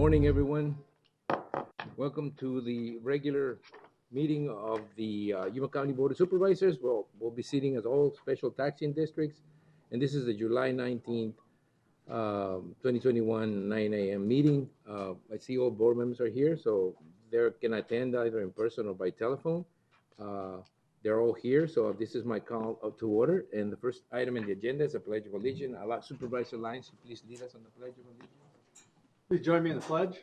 Morning, everyone. Welcome to the regular meeting of the Yuma County Board of Supervisors. We'll be sitting as all special taxing districts, and this is the July 19th, 2021, 9 a.m. meeting. I see all board members are here, so they can attend either in person or by telephone. They're all here, so this is my call to order. And the first item in the agenda is a Pledge of Allegiance. I'll ask Supervisor Lyons to please lead us on the Pledge of Allegiance. Please join me in the pledge.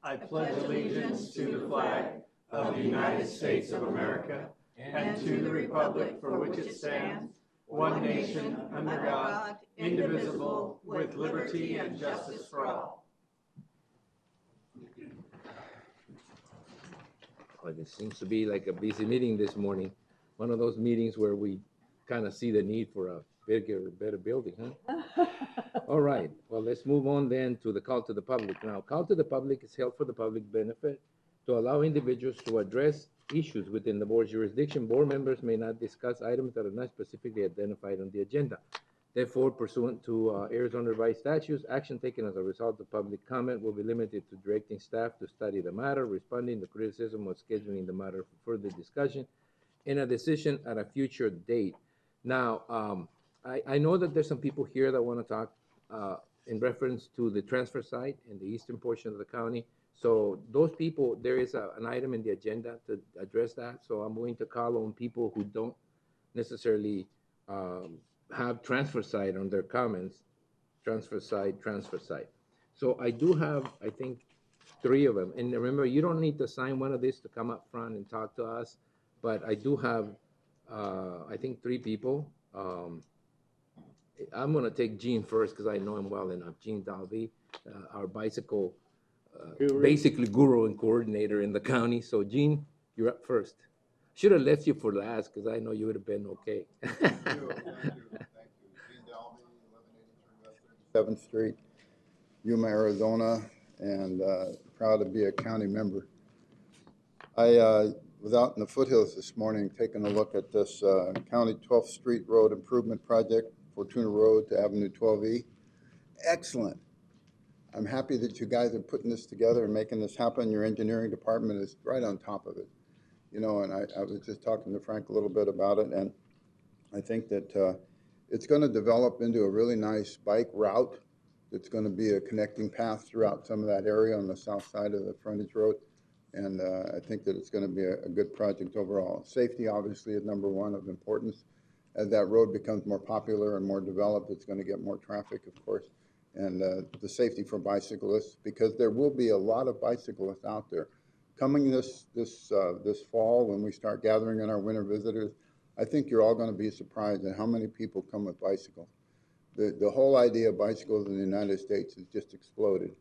I pledge allegiance to the flag of the United States of America and to the republic for which it stands, one nation, under God, indivisible, with liberty and justice for all. Well, it seems to be like a busy meeting this morning. One of those meetings where we kind of see the need for a bigger, better building, huh? All right, well, let's move on then to the call to the public. Now, call to the public is held for the public benefit to allow individuals to address issues within the board's jurisdiction. Board members may not discuss items that are not specifically identified on the agenda. Therefore, pursuant to Arizona revised statutes, action taken as a result of public comment will be limited to directing staff to study the matter, responding to criticism, or scheduling the matter for further discussion, and a decision at a future date. Now, I know that there's some people here that want to talk in reference to the transfer site in the eastern portion of the county. So those people, there is an item in the agenda to address that. So I'm going to call on people who don't necessarily have transfer site on their comments, transfer site. So I do have, I think, 3 of them. And remember, you don't need to sign one of these to come up front and talk to us, but I do have, I think, 3 people. I'm going to take Gene first because I know him well enough. Gene Dalby, our bicycle basically guru and coordinator in the county. So Gene, you're up first. Should have left you for last because I know you would have been okay. Thank you. Gene Dalby, 1183 West 37th Street, Yuma, Arizona, and proud to be a county member. I was out in the foothills this morning taking a look at this County 12th Street Road Improvement Project, Fortuna Road to Avenue 12E. Excellent. I'm happy that you guys are putting this together and making this happen. Your engineering department is right on top of it. You know, and I was just talking to Frank a little bit about it, and I think that it's going to develop into a really nice bike route that's going to be a connecting path throughout some of that area on the south side of the frontage road. And I think that it's going to be a good project overall. Safety, obviously, is number 1 of importance. As that road becomes more popular and more developed, it's going to get more traffic, of course, and the safety for bicyclists, because there will be a lot of bicyclists out there. Coming this fall, when we start gathering in our winter visitors, I think you're all going to be surprised at how many people come with bicycles. The whole idea of bicycles in the United States has just exploded.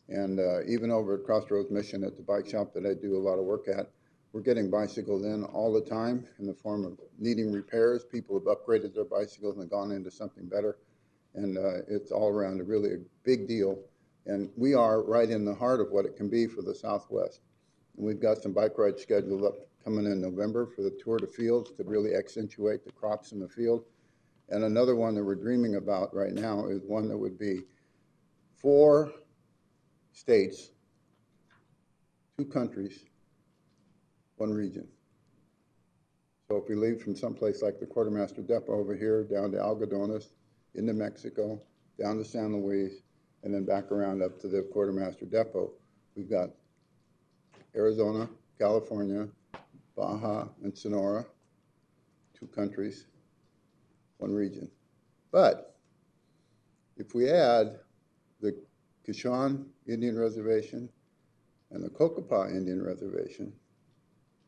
And even over at Crossroads Mission at the bike shop that I do a lot of work at, we're getting bicycles in all the time in the form of needing repairs. People have upgraded their bicycles and gone into something better. And it's all around a big deal. And we are right in the heart of what it can be for the Southwest. And we've got some bike rides scheduled up coming in November for the Tour de Fields to really accentuate the crops in the field. And another one that we're dreaming about right now is one that would be 4 states, 2 countries, 1 region. So if we leave from someplace like the Quartermaster Depot over here, down to Algodones, into Mexico, down to San Luis, and then back around up to the Quartermaster Depot, we've got Arizona, California, Baja, and Sonora, 2 countries, 1 region. But if we add the Kishan Indian Reservation and the Cocopah Indian Reservation,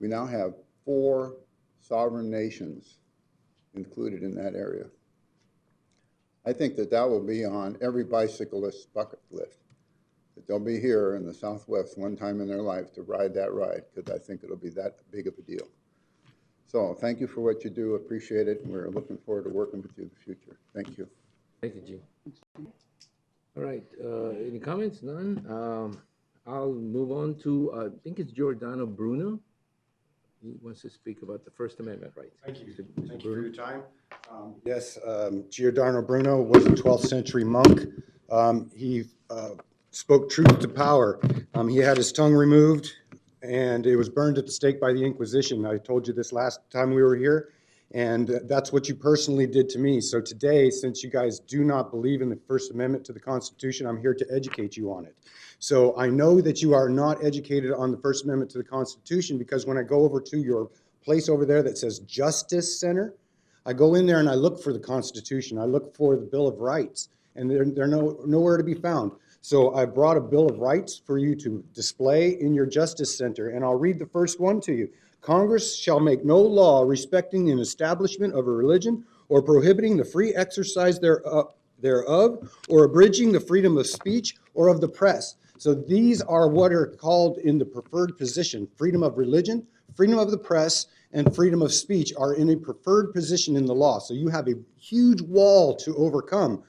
we now have 4 sovereign nations included in that area. I think that will be on every bicyclist's bucket list, that they'll be here in the Southwest one time in their life to ride that ride, because I think it'll be that big of a deal. So thank you for what you do. Appreciate it. And we're looking forward to working with you in the future. Thank you. Thank you, Gene. All right, any comments? None? I'll move on to, I think it's Giordano Bruno. He wants to speak about the First Amendment rights. Thank you. Mr. Thank you for Bruno. your time. Yes, Giordano Bruno was a 12th century monk. He spoke truth to power. He had his tongue removed, and it was burned at the stake by the Inquisition. I told you this last time we were here, and that's what you personally did to me. So today, since you guys do not believe in the First Amendment to the Constitution, I'm here to educate you on it. So I know that you are not educated on the First Amendment to the Constitution, because when I go over to your place over there that says Justice Center, I go in there and I look for the Constitution. I look for the Bill of Rights, and they're nowhere to be found. So I brought a Bill of Rights for you to display in your Justice Center, and I'll read the first one to you. Congress shall make no law respecting an establishment of a religion or prohibiting the free exercise thereof, or abridging the freedom of speech or of the press. So these are what are called in the preferred position. Freedom of religion, freedom of the press, and freedom of speech are in a preferred position in the law. So you have a huge wall to overcome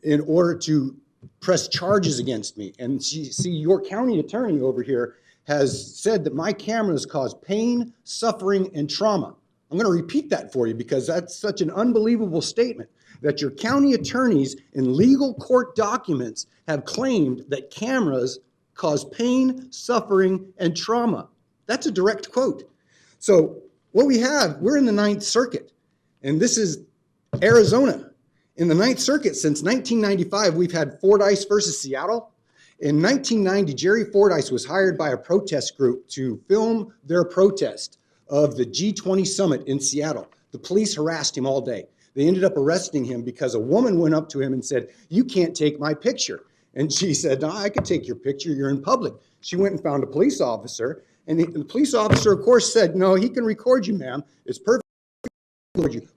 in order to press charges against me. And see, your county attorney over here has said that my cameras cause pain, suffering, and trauma. I'm going to repeat that for you because that's such an unbelievable statement, that your county attorneys in legal court documents have claimed that cameras cause pain, suffering, and trauma. That's a direct quote. So what we have, we're in the Ninth Circuit, and this is Arizona. In the Ninth Circuit, since 1995, we've had Fordyce versus Seattle. In 1990, Jerry Fordyce was hired by a protest group to film their protest of the G20 summit in Seattle. The police harassed him all day. They ended up arresting him because a woman went up to him and said, "You can't take my picture." And she said, "No, I can take your picture. You're in public." She went and found a police officer, and the police officer, of course, said, "No, he can record you, ma'am. It's perfect.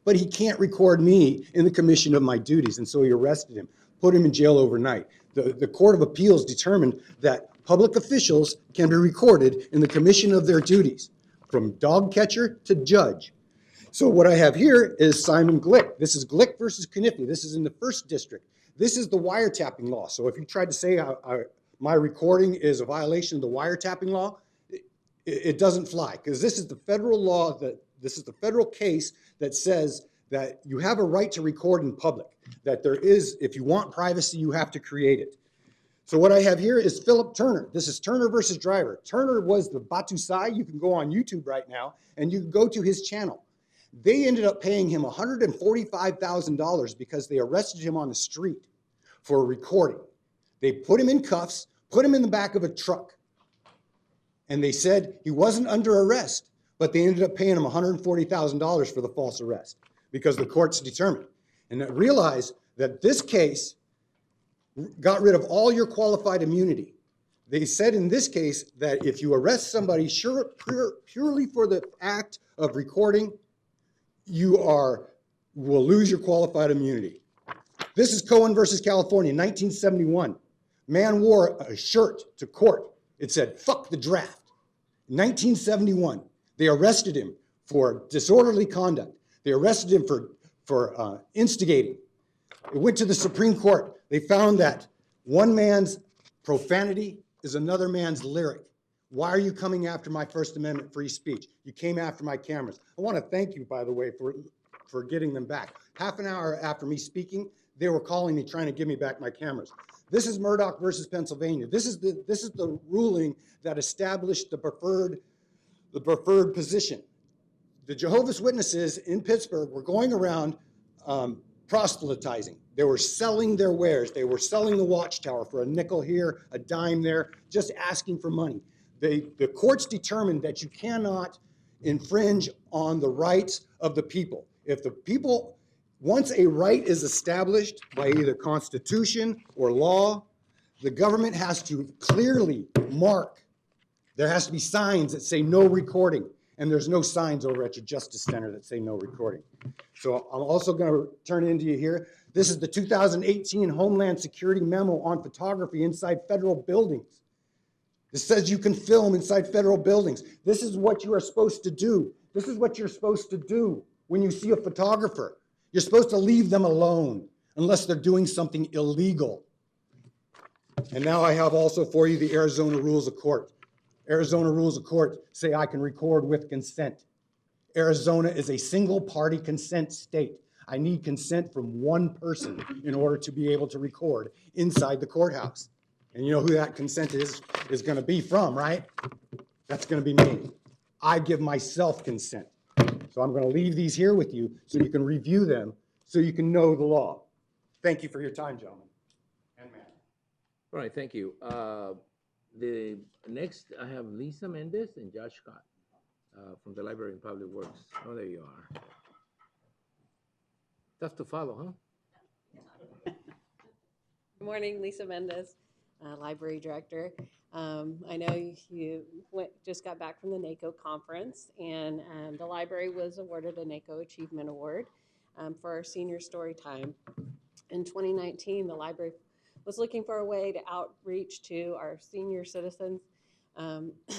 But he can't record me in the commission of my duties." And so he arrested him, put him in jail overnight. The Court of Appeals determined that public officials can be recorded in the commission of their duties, from dog catcher to judge. So what I have here is Simon Glick. This is Glick versus Kniffy. This is in the first district. This is the wiretapping law. So if you tried to say my recording is a violation of the wiretapping law, it doesn't fly, because this is the federal law, this is the federal case that says that you have a right to record in public, that there is, if you want privacy, you have to create it. So what I have here is Philip Turner. This is Turner versus Driver. Turner was the Batusai. You can go on YouTube right now, and you can go to his channel. They ended up paying him $145,000 because they arrested him on the street for recording. They put him in cuffs, put him in the back of a truck, and they said he wasn't under arrest, but they ended up paying him $140,000 for the false arrest because the courts determined. And I realized that this case got rid of all your qualified immunity. They said in this case that if you arrest somebody purely for the act of recording, you will lose your qualified immunity. This is Cohen versus California, 1971. Man wore a shirt to court. It said, "Fuck the draft." 1971, they arrested him for disorderly conduct. They arrested him for instigating. It went to the Supreme Court. They found that one man's profanity is another man's lyric. Why are you coming after my First Amendment free speech? You came after my cameras. I want to thank you, by the way, for getting them back. Half an hour after me speaking, they were calling me, trying to give me back my cameras. This is Murdoch versus Pennsylvania. This is the ruling that established the preferred position. The Jehovah's Witnesses in Pittsburgh were going around proselytizing. They were selling their wares. They were selling the Watchtower for a nickel here, a dime there, just asking for money. The courts determined that you cannot infringe on the rights of the people. If the people, once a right is established by either constitution or law, the government has to clearly mark. There has to be signs that say no recording, and there's no signs over at your Justice Center that say no recording. So I'm also going to turn it into you here. This is the 2018 Homeland Security memo on photography inside federal buildings. This says you can film inside federal buildings. This is what you are supposed to do. This is what you're supposed to do when you see a photographer. You're supposed to leave them alone unless they're doing something illegal. And now I have also for you the Arizona Rules of Court. Arizona Rules of Court say I can record with consent. Arizona is a single-party consent state. I need consent from one person in order to be able to record inside the courthouse. And you know who that consent is gonna be from, right? That's gonna be me. I give myself consent. So I'm gonna leave these here with you so you can review them, so you can know the law. Thank you for your time, gentlemen and ma'am. All right, thank you. The next, I have Lisa Mendez and Josh Scott from the Library and Public Works. Oh, there you are. Tough to follow, huh? Good morning, Lisa Mendez, Library Director. I know you just got back from the NACO conference, and the library was awarded a NACO Achievement Award for our senior story time. In 2019, the library was looking for a way to outreach to our senior citizens.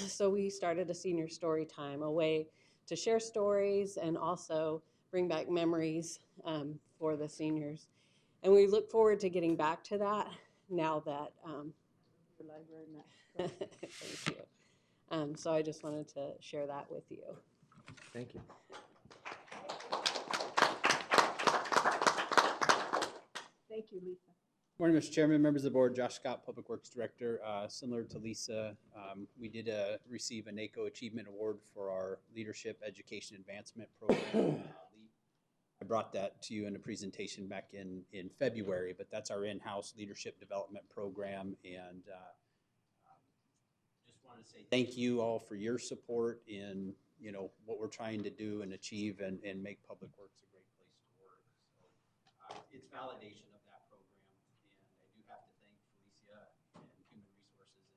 So we started a senior story time, a way to share stories and also bring back memories for the seniors. And we look forward to getting back to that now that thank you. So I just wanted to share that with you. Thank you. Thank you, Lisa. Morning, Mr. Chairman, members of the board. Josh Scott, Public Works Director. Similar to Lisa, we did receive a NACO Achievement Award for our Leadership Education Advancement Program. I brought that to you in a presentation back in February, but that's our in-house leadership development program. And just wanted to say thank you all for your support in what we're trying to do and achieve and make Public Works a great place to work. So it's validation of that program, and I do have to thank Felicia and Human Resources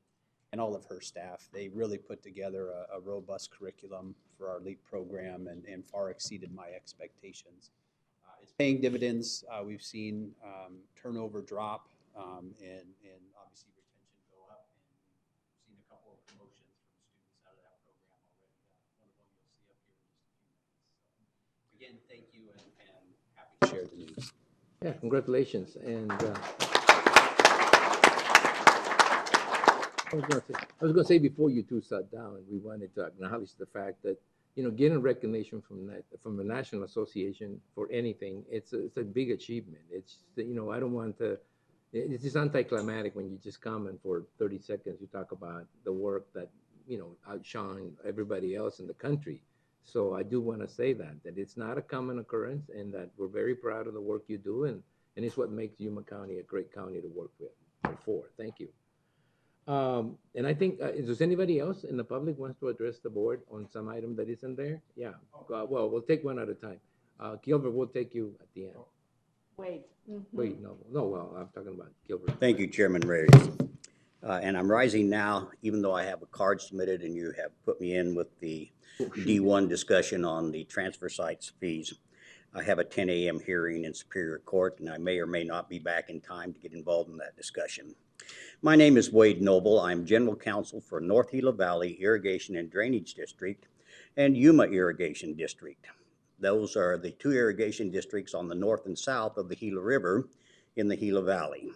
and all of her staff. They really put together a robust curriculum for our LEAP program and far exceeded my expectations. It's paying dividends. We've seen turnover drop and obviously retention go up, and we've seen a couple of promotions from students out of that program already. One of them you'll see up here in just a few minutes. So again, thank you and happy to share the news. Yeah, congratulations. And I was gonna say before you two sat down, we wanted to acknowledge the fact that, getting recognition from a national association for anything, it's a big achievement. It's, I don't want to, it's just anticlimactic when you just come and for 30 seconds you talk about the work that, outshine everybody else in the country. So I do want to say that it's not a common occurrence, and that we're very proud of the work you do, and it's what makes Yuma County a great county to work with or for. Thank you. And I think, does anybody else in the public wants to address the board on some item that isn't there? Yeah, well, we'll take one at a time. Gilbert, we'll take you at the end. Wade. Wait, no, well, I'm talking about Gilbert. Thank you, Chairman Reyes. And I'm rising now, even though I have a card submitted and you have put me in with the D1 discussion on the transfer sites fees. I have a 10 a.m. hearing in Superior Court, and I may or may not be back in time to get involved in that discussion. My name is Wade Noble. I'm General Counsel for North Gila Valley Irrigation and Drainage District and Yuma Irrigation District. Those are the two irrigation districts on the north and south of the Gila River in the Gila Valley.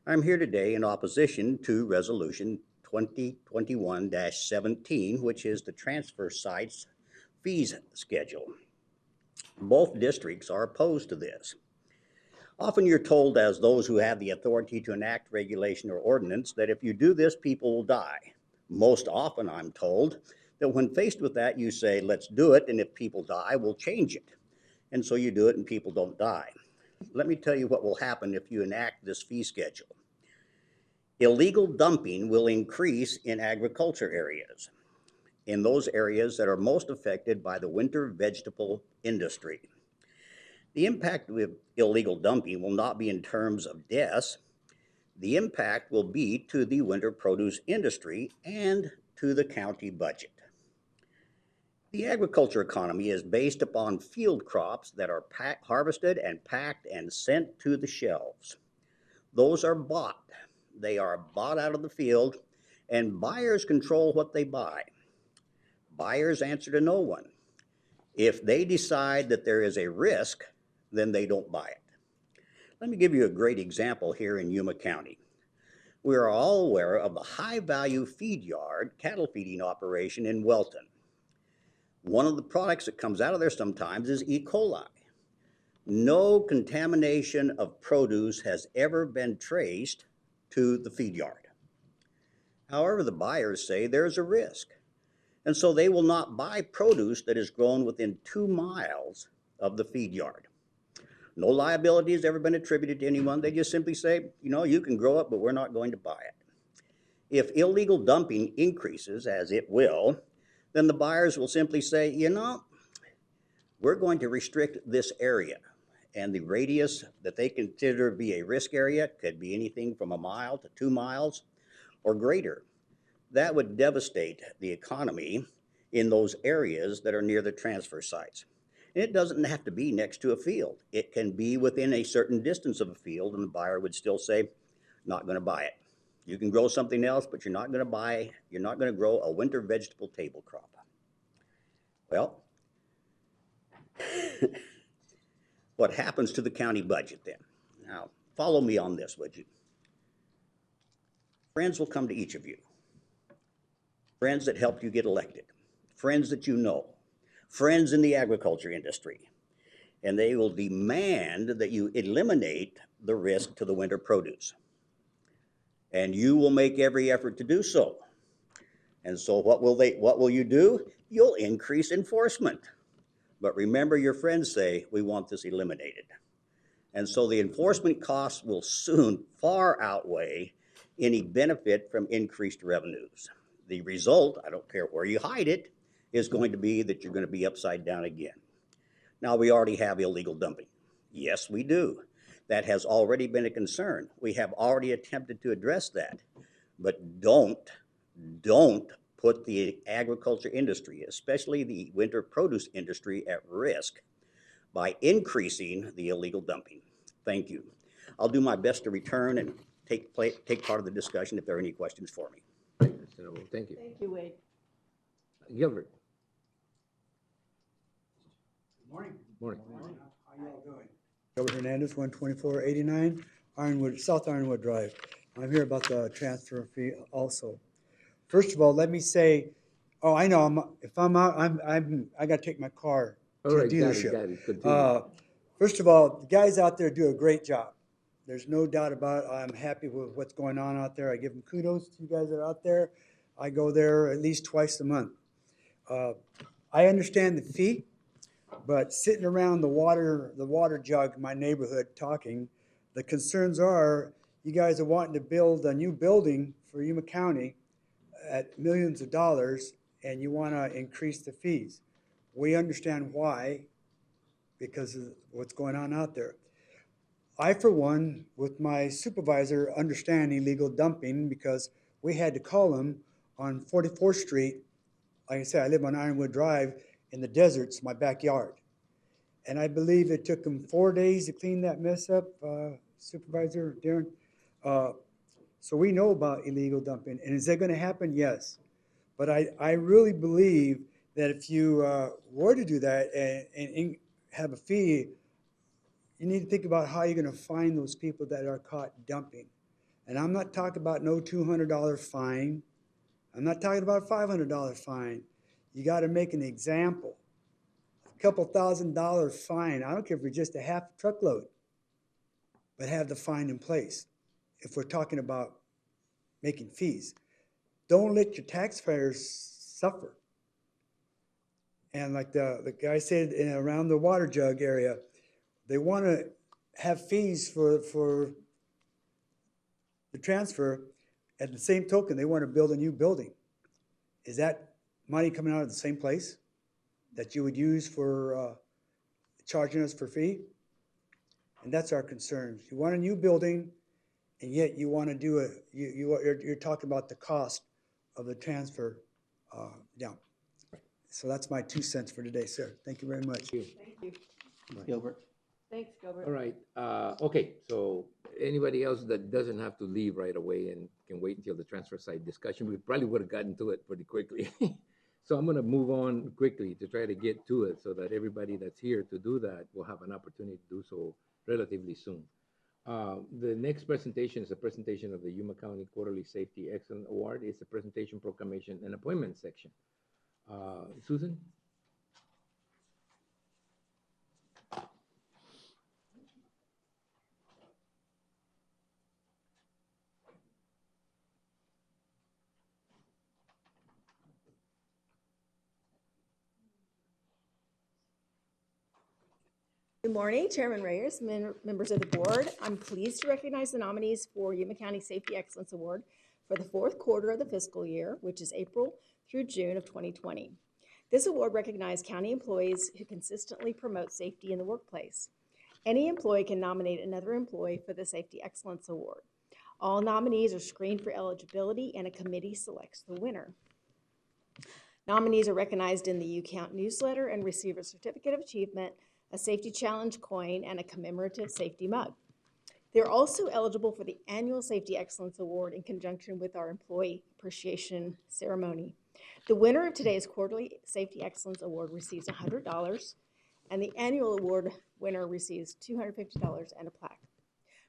I'm here today in opposition to Resolution 2021-17, which is the transfer sites fees schedule. Both districts are opposed to this. Often you're told, as those who have the authority to enact regulation or ordinance, that if you do this, people will die. Most often I'm told that when faced with that, you say, let's do it, and if people die, we'll change it. And so you do it and people don't die. Let me tell you what will happen if you enact this fee schedule. Illegal dumping will increase in agriculture areas, in those areas that are most affected by the winter vegetable industry. The impact of illegal dumping will not be in terms of deaths. The impact will be to the winter produce industry and to the county budget. The agriculture economy is based upon field crops that are harvested and packed and sent to the shelves. Those are bought. They are bought out of the field, and buyers control what they buy. Buyers answer to no one. If they decide that there is a risk, then they don't buy it. Let me give you a great example here in Yuma County. We are all aware of the high-value feed yard cattle feeding operation in Welton. One of the products that comes out of there sometimes is E. coli. No contamination of produce has ever been traced to the feed yard. However, the buyers say there's a risk. And so they will not buy produce that is grown within 2 miles of the feed yard. No liability has ever been attributed to anyone. They just simply say, you know, you can grow it, but we're not going to buy it. If illegal dumping increases, as it will, then the buyers will simply say, you know, we're going to restrict this area. And the radius that they consider to be a risk area could be anything from 1 mile to 2 miles or greater. That would devastate the economy in those areas that are near the transfer sites. And it doesn't have to be next to a field. It can be within a certain distance of a field, and the buyer would still say, not going to buy it. You can grow something else, but you're not going to grow a winter vegetable table crop. Well, what happens to the county budget then? Now, follow me on this, would you? Friends will come to each of you. Friends that helped you get elected. Friends that you know. Friends in the agriculture industry. And they will demand that you eliminate the risk to the winter produce. And you will make every effort to do so. And so what will you do? You'll increase enforcement. But remember, your friends say, we want this eliminated. And so the enforcement costs will soon far outweigh any benefit from increased revenues. The result, I don't care where you hide it, is going to be that you're going to be upside down again. Now, we already have illegal dumping. Yes, we do. That has already been a concern. We have already attempted to address that. But don't put the agriculture industry, especially the winter produce industry, at risk by increasing the illegal dumping. Thank you. I'll do my best to return and take part of the discussion if there are any questions for me. Thank you. Thank you, Wade. Gilbert. Good morning. Morning. How y'all doing? Gilbert Hernandez, 12489 Ironwood, South Ironwood Drive. I'm here about the transfer fee also. First of all, let me say, oh, I know, if I'm out, I gotta take my car to All the right, dealership. got it. Continue. First of all, the guys out there do a great job. There's no doubt about it. I'm happy with what's going on out there. I give them kudos to you guys that are out there. I go there at least twice a month. I understand the fee, but sitting around the water jug in my neighborhood talking, the concerns are you guys are wanting to build a new building for Yuma County at millions of dollars, and you want to increase the fees. We understand why, because of what's going on out there. I, for one, with my supervisor, understand illegal dumping because we had to call them on 44th Street. Like I said, I live on Ironwood Drive in the deserts, my backyard. And I believe it took them 4 days to clean that mess up, Supervisor Darren. So we know about illegal dumping. And is that going to happen? Yes. But I really believe that if you were to do that and have a fee, you need to think about how you're going to find those people that are caught dumping. And I'm not talking about no $200 fine. I'm not talking about a $500 fine. You got to make an example. A couple $1,000 fine. I don't care if it's just a half truckload, but have the fine in place if we're talking about making fees. Don't let your taxpayers suffer. And like the guy said, around the water jug area, they want to have fees for the transfer. At the same token, they want to build a new building. Is that money coming out of the same place that you would use for charging us for fee? And that's our concern. You want a new building, and yet you want to do you're talking about the cost of the transfer down. So that's my 2 cents for today, sir. Thank you very much. Thank you. Gilbert. Thanks, Gilbert. All right, okay, so anybody else that doesn't have to leave right away and can wait until the transfer site discussion, we probably would have gotten to it pretty quickly. So I'm gonna move on quickly to try to get to it so that everybody that's here to do that will have an opportunity to do so relatively soon. The next presentation is a presentation of the Yuma County Quarterly Safety Excellence Award. It's a presentation, proclamation, and appointment section. Susan? Good morning, Chairman Reyes, members of the board. I'm pleased to recognize the nominees for Yuma County Safety Excellence Award for the fourth quarter of the fiscal year, which is April through June of 2020. This award recognizes county employees who consistently promote safety in the workplace. Any employee can nominate another employee for the Safety Excellence Award. All nominees are screened for eligibility and a committee selects the winner. Nominees are recognized in the UCount newsletter and receive a certificate of achievement, a safety challenge coin, and a commemorative safety mug. They're also eligible for the annual Safety Excellence Award in conjunction with our Employee Appreciation Ceremony. The winner of today's quarterly Safety Excellence Award receives $100, and the annual award winner receives $250 and a plaque.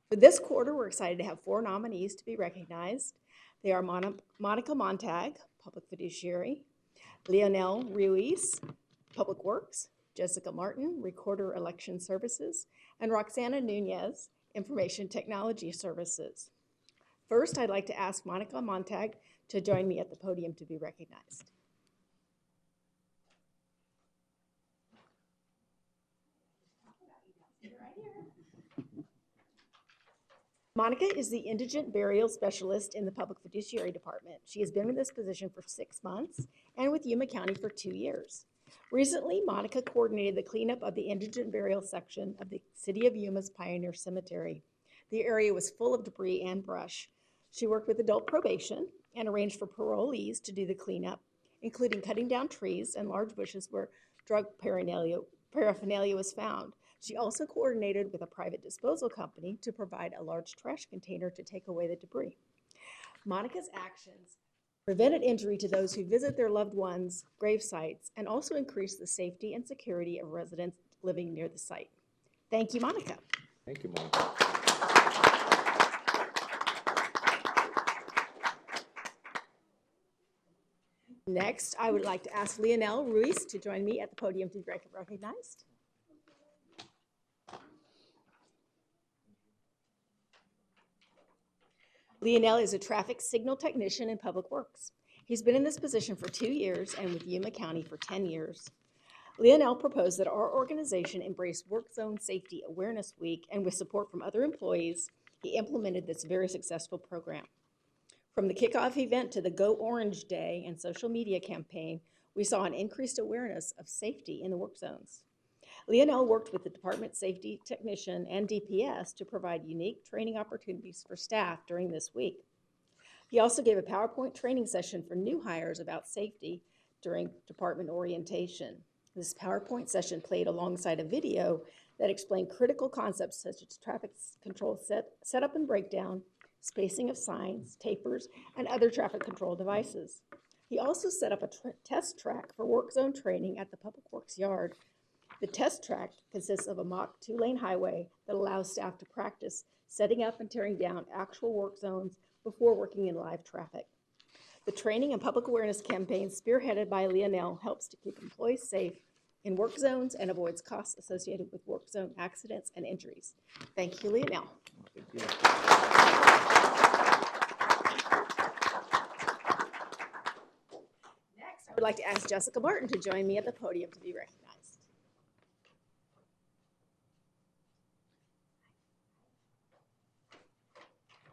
For this quarter, we're excited to have 4 nominees to be recognized. They are Monica Montag, Public Fiduciary; Leonel Ruiz, Public Works; Jessica Martin, Recorder Election Services; and Roxana Nunez, Information Technology Services. First, I'd like to ask Monica Montag to join me at the podium to be recognized. Monica is the Indigent Burial Specialist in the Public Fiduciary Department. She has been in this position for 6 months and with Yuma County for 2 years. Recently, Monica coordinated the cleanup of the indigent burial section of the City of Yuma's Pioneer Cemetery. The area was full of debris and brush. She worked with adult probation and arranged for parolees to do the cleanup, including cutting down trees and large bushes where drug paraphernalia was found. She also coordinated with a private disposal company to provide a large trash container to take away the debris. Monica's actions prevented injury to those who visit their loved ones' grave sites and also increased the safety and security of residents living near the site. Thank you, Monica. Thank you, Monica. Next, I would like to ask Leonel Ruiz to join me at the podium to be recognized. Leonel is a traffic signal technician in Public Works. He's been in this position for 2 years and with Yuma County for 10 years. Leonel proposed that our organization embrace Work Zone Safety Awareness Week, and with support from other employees, he implemented this very successful program. From the kickoff event to the Go Orange Day and social media campaign, we saw an increased awareness of safety in the work zones. Leonel worked with the Department Safety Technician and DPS to provide unique training opportunities for staff during this week. He also gave a PowerPoint training session for new hires about safety during department orientation. This PowerPoint session played alongside a video that explained critical concepts such as traffic control setup and breakdown, spacing of signs, tapers, and other traffic control devices. He also set up a test track for work zone training at the Public Works yard. The test track consists of a mock 2-lane highway that allows staff to practice setting up and tearing down actual work zones before working in live traffic. The training and public awareness campaign spearheaded by Leonel helps to keep employees safe in work zones and avoids costs associated with work zone accidents and injuries. Thank you, Leonel. Thank you. Next, I would like to ask Jessica Martin to join me at the podium to be recognized.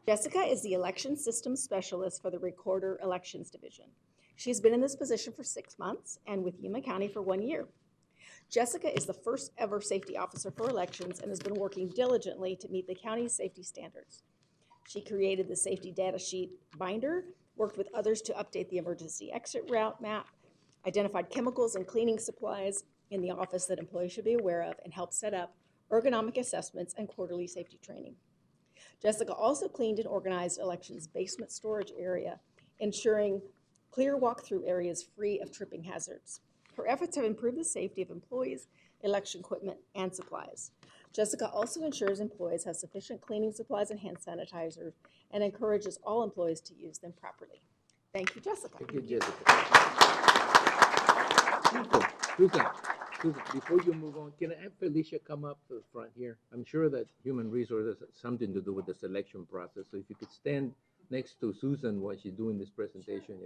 Jessica is the Election Systems Specialist for the Recorder Elections Division. She's been in this position for 6 months and with Yuma County for 1 year. Jessica is the first ever safety officer for elections and has been working diligently to meet the county's safety standards. She created the safety data sheet binder, worked with others to update the emergency exit route map, identified chemicals and cleaning supplies in the office that employees should be aware of, and helped set up ergonomic assessments and quarterly safety training. Jessica also cleaned and organized elections basement storage area, ensuring clear walk-through areas free of tripping hazards. Her efforts have improved the safety of employees, election equipment, and supplies. Jessica also ensures employees have sufficient cleaning supplies and hand sanitizers and encourages all employees to use them properly. Thank you, Jessica. Thank you, Jessica. Susan, before you move on, can I have Felicia come up to the front here? I'm sure that Human Resources has something to do with the selection process, so if you could stand next to Susan while she's doing this presentation.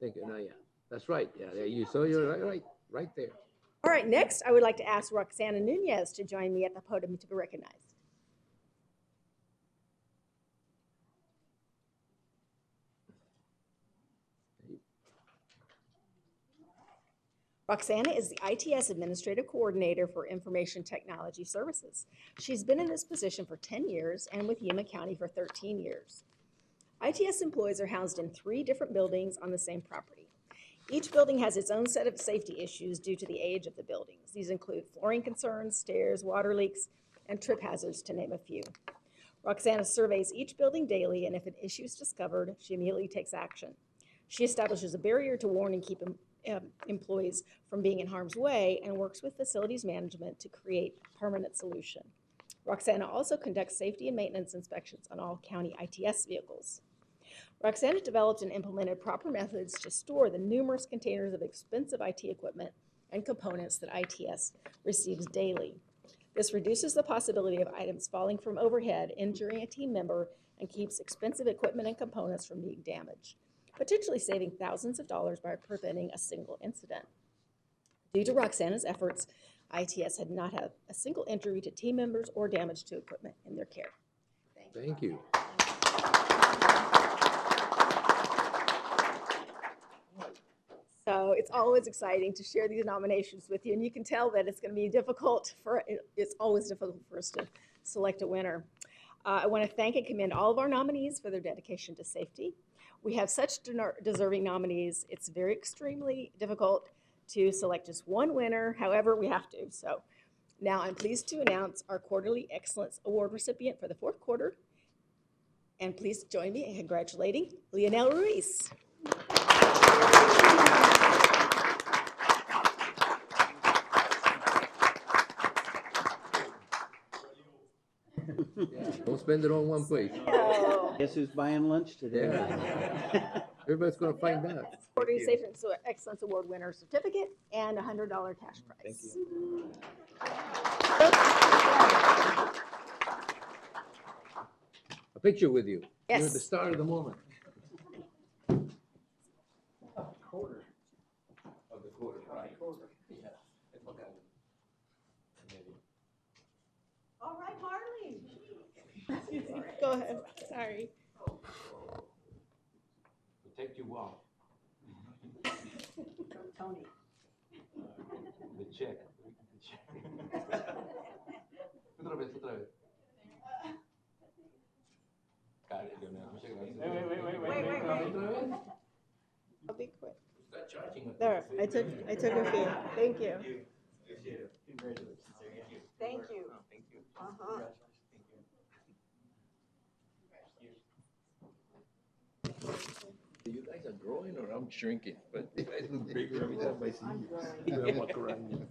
Thank you. No, yeah, that's right. Yeah, you saw you're right there. All right, next, I would like to ask Roxana Nunez to join me at the podium to be recognized. Roxana is the ITS Administrative Coordinator for Information Technology Services. She's been in this position for 10 years and with Yuma County for 13 years. ITS employees are housed in 3 different buildings on the same property. Each building has its own set of safety issues due to the age of the buildings. These include flooring concerns, stairs, water leaks, and trip hazards, to name a few. Roxana surveys each building daily, and if an issue is discovered, she immediately takes action. She establishes a barrier to warn and keep employees from being in harm's way and works with facilities management to create a permanent solution. Roxana also conducts safety and maintenance inspections on all county ITS vehicles. Roxana developed and implemented proper methods to store the numerous containers of expensive IT equipment and components that ITS receives daily. This reduces the possibility of items falling from overhead, injuring a team member, and keeps expensive equipment and components from being damaged, potentially saving thousands of dollars by preventing a single incident. Due to Roxana's efforts, ITS had not had a single injury to team members or damage to equipment in their care. Thank you. So it's always exciting to share these nominations with you, and you can tell that it's going to be it's always difficult for us to select a winner. I want to thank and commend all of our nominees for their dedication to safety. We have such deserving nominees, it's very extremely difficult to select just one winner, however we have to. So now I'm pleased to announce our Quarterly Excellence Award recipient for the 4th quarter. And please join me in congratulating Leonel Ruiz. Don't spend it on one place. Guess who's buying lunch today? Yeah. Everybody's gonna find out. Quarterly Safety and Excellence Award winner certificate and a $100 cash prize. Thank you. A picture with you. Yes. You're the star of the moment. Quarter. Of the quarter, right. Yeah. All right, Marlene. Go ahead. Sorry. Protect your wallet. Tony. The check. Otra vez. Got it, Leonel. Muchas gracias. Wait. I'll be quick. Start charging us. There, I took a few. Thank you. Congratulations. Thank you. Thank you. Uh-huh. You guys are growing or I'm shrinking, but you guys look bigger every time I see you. I walk around you.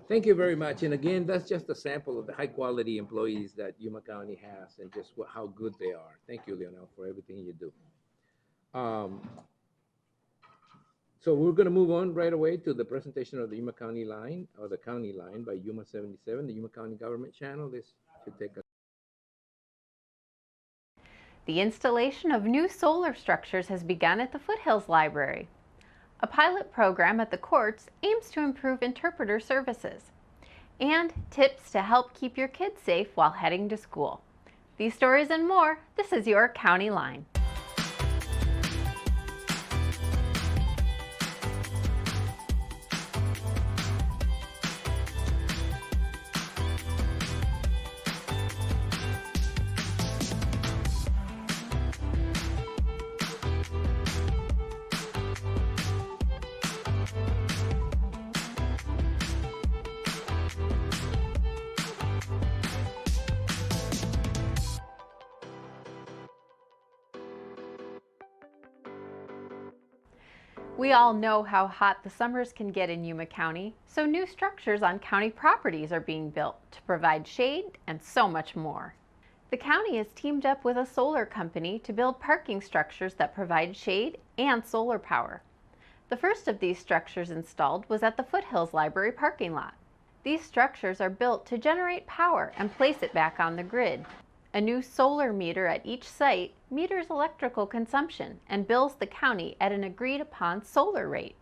Thank you very much. And again, that's just a sample of the high quality employees that Yuma County has and just how good they are. Thank you, Leonel, for everything you do. So we're going to move on right away to the presentation of the Yuma County line, or the county line by Yuma 77, the Yuma County Government Channel. This should take a The installation of new solar structures has begun at the Foothills Library. A pilot program at the courts aims to improve interpreter services. And tips to help keep your kids safe while heading to school. These stories and more, this is your County Line. We all know how hot the summers can get in Yuma County, so new structures on county properties are being built to provide shade and so much more. The county has teamed up with a solar company to build parking structures that provide shade and solar power. The first of these structures installed was at the Foothills Library parking lot. These structures are built to generate power and place it back on the grid. A new solar meter at each site meters electrical consumption and bills the county at an agreed-upon solar rate.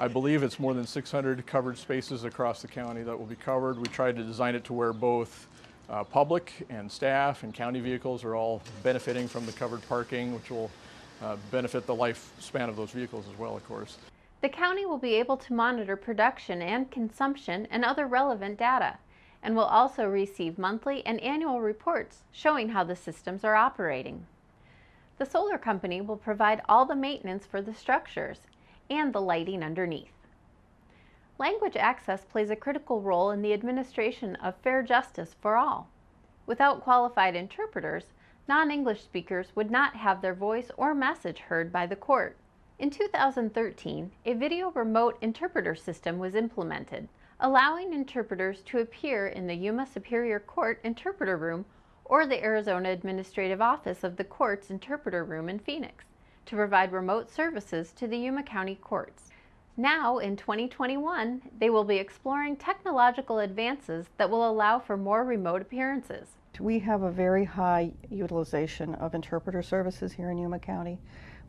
I believe it's more than 600 covered spaces across the county that will be covered. We tried to design it to where both public and staff and county vehicles are all benefiting from the covered parking, which will benefit the lifespan of those vehicles as well, of course. The county will be able to monitor production and consumption and other relevant data, and will also receive monthly and annual reports showing how the systems are operating. The solar company will provide all the maintenance for the structures and the lighting underneath. Language access plays a critical role in the administration of fair justice for all. Without qualified interpreters, non-English speakers would not have their voice or message heard by the court. In 2013, a video remote interpreter system was implemented, allowing interpreters to appear in the Yuma Superior Court interpreter room or the Arizona Administrative Office of the court's interpreter room in Phoenix to provide remote services to the Yuma County courts. Now, in 2021, they will be exploring technological advances that will allow for more remote appearances. We have a very high utilization of interpreter services here in Yuma County.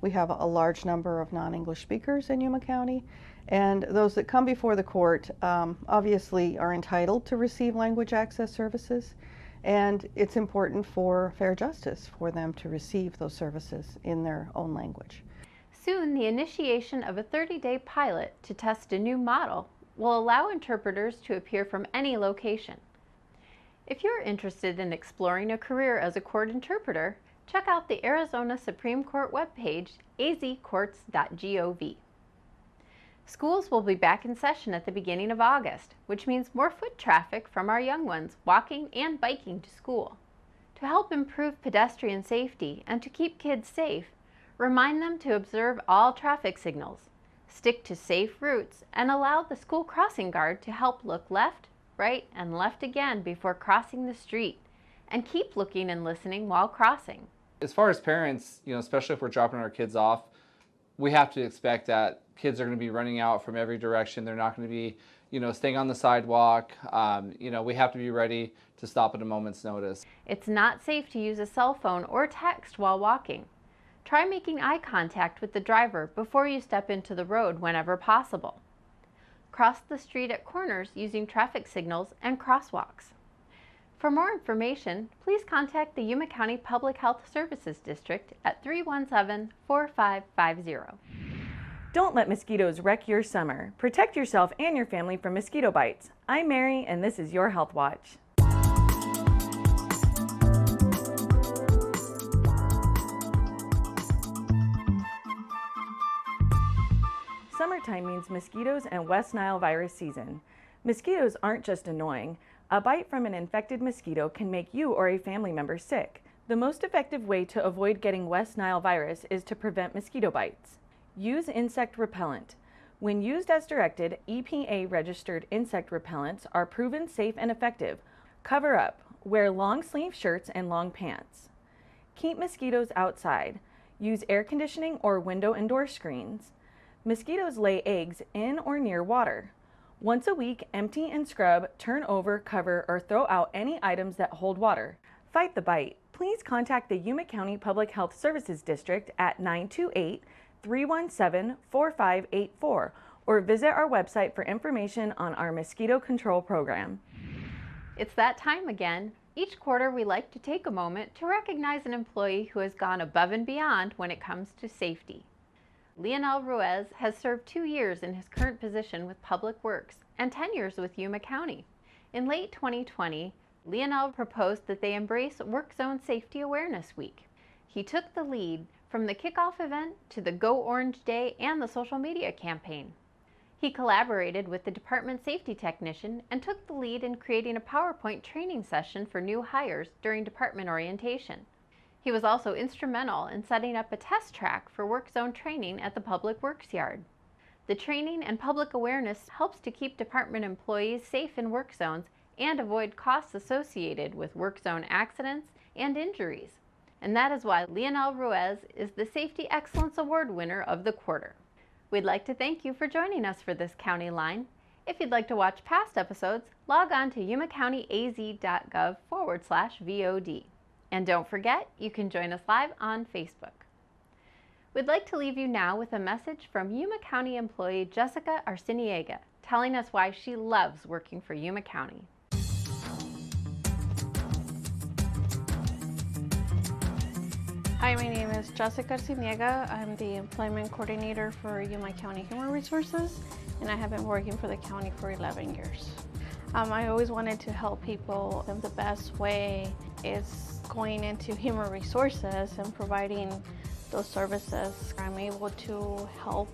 We have a large number of non-English speakers in Yuma County, and those that come before the court obviously are entitled to receive language access services, and it's important for fair justice for them to receive those services in their own language. Soon, the initiation of a 30-day pilot to test a new model will allow interpreters to appear from any location. If you're interested in exploring a career as a court interpreter, check out the Arizona Supreme Court webpage, azcourts.gov. Schools will be back in session at the beginning of August, which means more foot traffic from our young ones walking and biking to school. To help improve pedestrian safety and to keep kids safe, remind them to observe all traffic signals, stick to safe routes, and allow the school crossing guard to help look left, right, and left again before crossing the street, and keep looking and listening while crossing. As far as parents, especially if we're dropping our kids off, we have to expect that kids are going to be running out from every direction. They're not going to be, staying on the sidewalk. We have to be ready to stop at a moment's notice. It's not safe to use a cell phone or text while walking. Try making eye contact with the driver before you step into the road whenever possible. Cross the street at corners using traffic signals and crosswalks. For more information, please contact the Yuma County Public Health Services District at 317-4550. Don't let mosquitoes wreck your summer. Protect yourself and your family from mosquito bites. I'm Mary, and this is your Health Watch. Summertime means mosquitoes and West Nile virus season. Mosquitoes aren't just annoying. A bite from an infected mosquito can make you or a family member sick. The most effective way to avoid getting West Nile virus is to prevent mosquito bites. Use insect repellent. When used as directed, EPA-registered insect repellents are proven safe and effective. Cover up. Wear long-sleeve shirts and long pants. Keep mosquitoes outside. Use air conditioning or window and door screens. Mosquitoes lay eggs in or near water. Once a week, empty and scrub, turn over, cover, or throw out any items that hold water. Fight the bite. Please contact the Yuma County Public Health Services District at 928-317-4584 or visit our website for information on our mosquito control program. It's that time again. Each quarter, we like to take a moment to recognize an employee who has gone above and beyond when it comes to safety. Leonel Ruiz has served 2 years in his current position with Public Works and 10 years with Yuma County. In late 2020, Leonel proposed that they embrace Work Zone Safety Awareness Week. He took the lead from the kickoff event to the Go Orange Day and the social media campaign. He collaborated with the department safety technician and took the lead in creating a PowerPoint training session for new hires during department orientation. He was also instrumental in setting up a test track for work zone training at the Public Works Yard. The training and public awareness helps to keep department employees safe in work zones and avoid costs associated with work zone accidents and injuries. And that is why Leonel Ruiz is the Safety Excellence Award winner of the quarter. We'd like to thank you for joining us for this County Line. If you'd like to watch past episodes, log on to yumacountyaz.gov/VOD. And don't forget, you can join us live on Facebook. We'd like to leave you now with a message from Yuma County employee Jessica Arciniega, telling us why she loves working for Yuma County. Hi, my name is Jessica Arciniega. I'm the Employment Coordinator for Yuma County Human Resources, and I have been working for the county for 11 years. I always wanted to help people, and the best way is going into human resources and providing those services. I'm able to help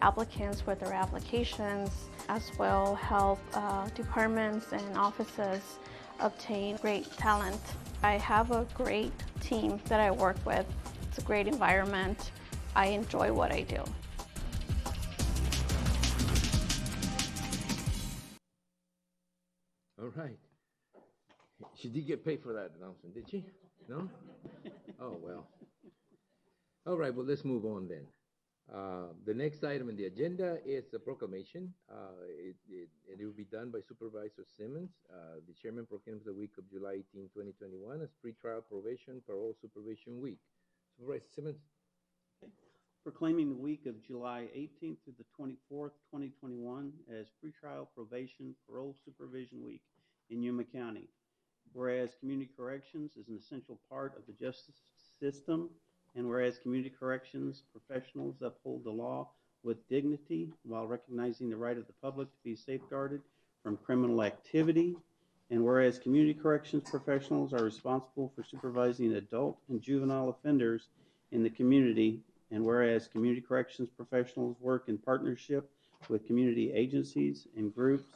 applicants with their applications, as well help departments and offices obtain great talent. I have a great team that I work with. It's a great environment. I enjoy what I do. All right. She did get paid for that announcement, did she? No? Oh, well. All right, well, let's move on then. The next item on the agenda is a proclamation. It will be done by Supervisor Simmons. The chairman proclaims the week of July 18, 2021 as pretrial probation parole supervision week. Supervisor Simmons. Proclaiming the week of July 18th through the 24th, 2021 as pretrial probation parole supervision week in Yuma County. Whereas community corrections is an essential part of the justice system, and whereas community corrections professionals uphold the law with dignity while recognizing the right of the public to be safeguarded from criminal activity, and whereas community corrections professionals are responsible for supervising adult and juvenile offenders in the community, and whereas community corrections professionals work in partnership with community agencies and groups,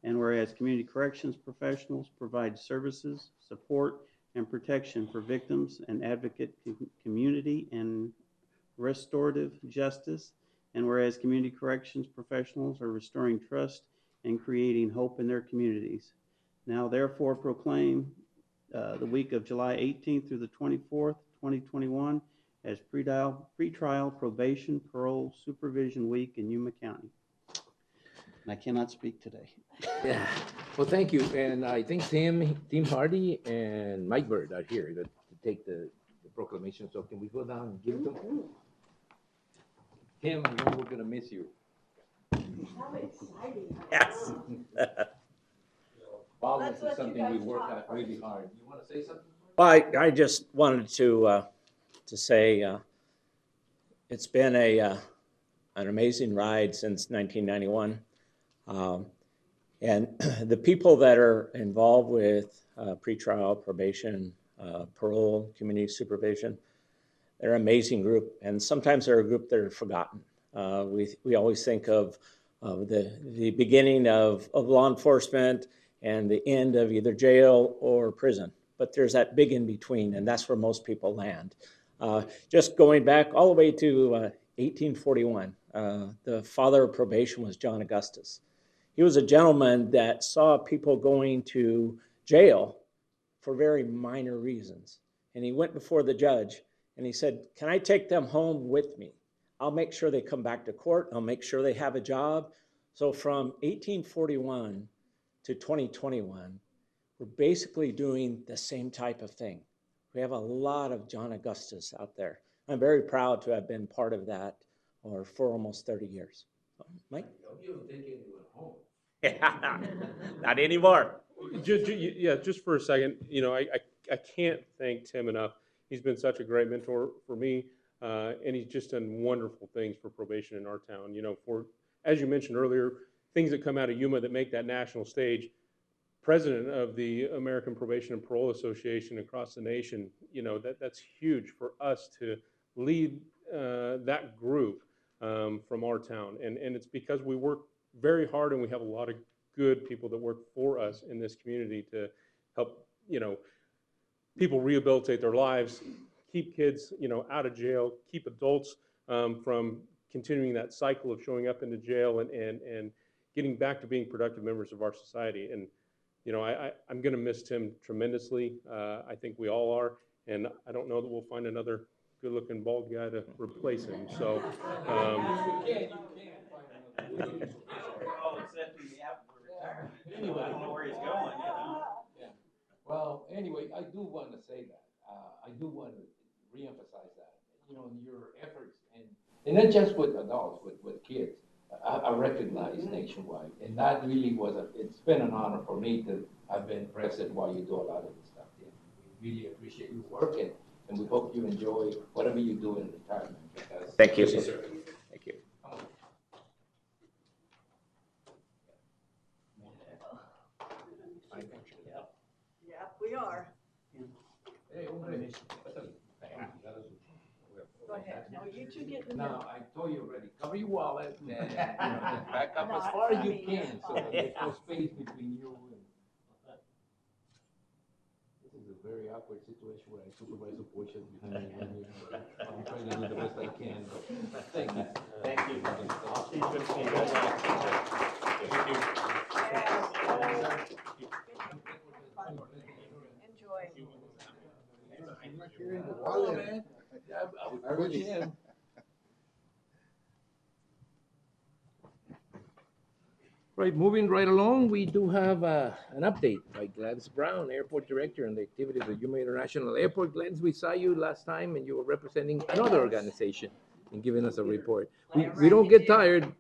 and whereas community corrections professionals provide services, support, and protection for victims and advocate community and restorative justice, and whereas community corrections professionals are restoring trust and creating hope in their communities. Now therefore proclaim the week of July 18th through the 24th, 2021 as pretrial probation parole supervision week in Yuma County. And I cannot speak today. Yeah. Well, thank you. And I think Tim Hardy and Mike Bird are here to take the proclamation. So can we go down and give it to them? Tim, I know we're going to miss you. How exciting. Yes. Wildness is something we work at really hard. You want to say something? Well, I just wanted to say it's been an amazing ride since 1991. And the people that are involved with pretrial probation, parole, community supervision, they're an amazing group. And sometimes they're a group that are forgotten. We always think of the beginning of law enforcement and the end of either jail or prison. But there's that big in between, and that's where most people land. Just going back all the way to 1841, the father of probation was John Augustus. He was a gentleman that saw people going to jail for very minor reasons. And he went before the judge and he said, "Can I take them home with me? I'll make sure they come back to court. I'll make sure they have a job." So from 1841 to 2021, we're basically doing the same type of thing. We have a lot of John Augustus out there. I'm very proud to have been part of that for almost 30 years. Mike? You don't take anyone home. Not anymore. Just for a second, I can't thank Tim enough. He's been such a great mentor for me, and he's just done wonderful things for probation in our town. For, as you mentioned earlier, things that come out of Yuma that make that national stage. President of the American Probation and Parole Association across the nation, that's huge for us to lead that group from our town. And it's because we work very hard and we have a lot of good people that work for us in this community to help, people rehabilitate their lives, keep kids, out of jail, keep adults from continuing that cycle of showing up into jail and getting back to being productive members of our society. And I'm going to miss Tim tremendously. I think we all are, and I don't know that we'll find another good-looking bald guy to replace him. So, I don't know where he's going. Yeah. Well, anyway, I do want to say that. I do want to reemphasize that. Your efforts And not just with adults, with kids. I recognize nationwide, and that really it's been an honor for me to have been present while you do a lot of this stuff. Yeah. We really appreciate your work, and we hope you enjoy whatever you do in retirement. Thank you, sir. Thank you. Yeah, we are. Go ahead. No, you two get in the middle. No, I told you already, cover your wallet and, back up as far as you can, so that there's no space between you and. This is a very awkward situation where I supervise the portion behind me. I'm trying to do the best I can, but thank you. Thank you. I'll see you soon. See you guys. Thank you. Enjoy. Hello, man. I wish you him. Right, moving right along, we do have an update by Gladys Brown, Airport Director, on the activities of Yuma International Airport. Gladys, we saw you last time and you were representing another organization and giving us a report. We don't get tired,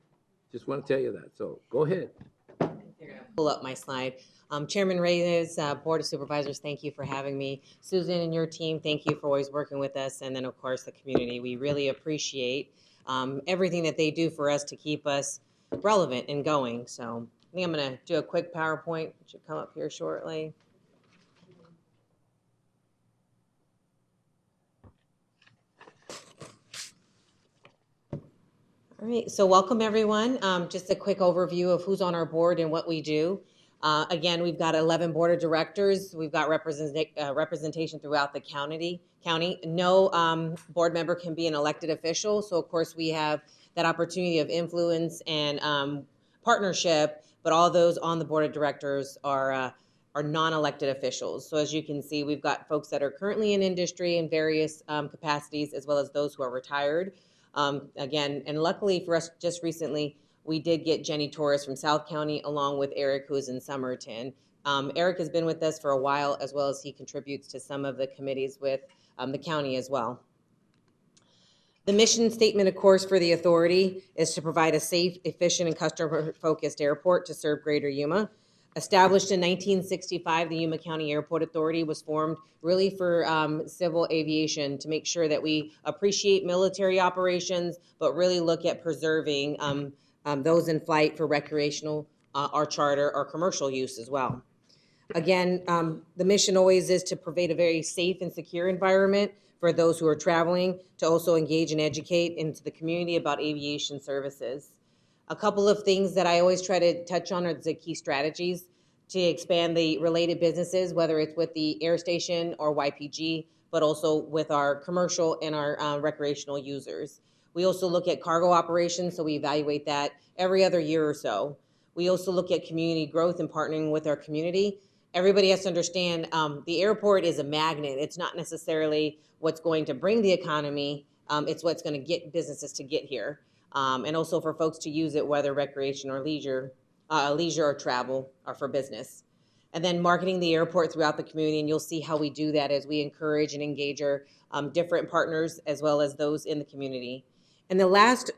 just want to tell you that, so go ahead. Pull up my slide. Chairman Reyes, Board of Supervisors, thank you for having me. Susan and your team, thank you for always working with us. And then, of course, the community. We really appreciate everything that they do for us to keep us relevant and going. So I think I'm going to do a quick PowerPoint, which should come up here shortly. All right, so welcome everyone. Just a quick overview of who's on our board and what we do. Again, we've got 11 board of directors. We've got representation throughout the county. No board member can be an elected official, so of course we have that opportunity of influence and partnership, but all those on the board of directors are non-elected officials. So as you can see, we've got folks that are currently in industry in various capacities, as well as those who are retired. Again, and luckily for us, just recently, we did get Jenny Torres from South County, along with Eric, who's in Somerton. Eric has been with us for a while, as well as he contributes to some of the committees with the county as well. The mission statement, of course, for the authority is to provide a safe, efficient, and customer-focused airport to serve Greater Yuma. Established in 1965, the Yuma County Airport Authority was formed really for civil aviation to make sure that we appreciate military operations, but really look at preserving those in flight for recreational or charter or commercial use as well. Again, the mission always is to provide a very safe and secure environment for those who are traveling, to also engage and educate into the community about aviation services. A couple of things that I always try to touch on are the key strategies to expand the related businesses, whether it's with the air station or YPG, but also with our commercial and our recreational users. We also look at cargo operations, so we evaluate that every other year or so. We also look at community growth and partnering with our community. Everybody has to understand the airport is a magnet. It's not necessarily what's going to bring the economy, it's what's going to get businesses to get here. And also for folks to use it, whether recreation or leisure or travel or for business. And then marketing the airport throughout the community, and you'll see how we do that as we encourage and engage our different partners as well as those in the community. And the last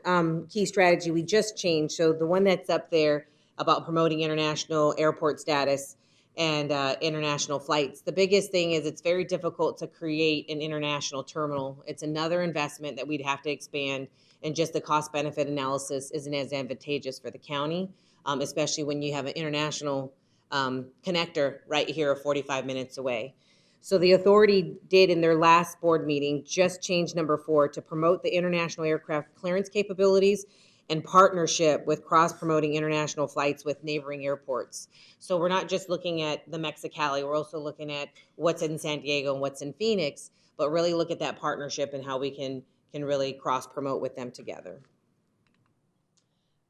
key strategy we just changed, so the one that's up there about promoting international airport status and international flights. The biggest thing is it's very difficult to create an international terminal. It's another investment that we'd have to expand, and just the cost-benefit analysis isn't as advantageous for the county, especially when you have an international connector right here 45 minutes away. So the authority did in their last board meeting just change number 4 to promote the international aircraft clearance capabilities and partnership with cross-promoting international flights with neighboring airports. So we're not just looking at the Mexicali, we're also looking at what's in San Diego and what's in Phoenix, but really look at that partnership and how we can really cross-promote with them together.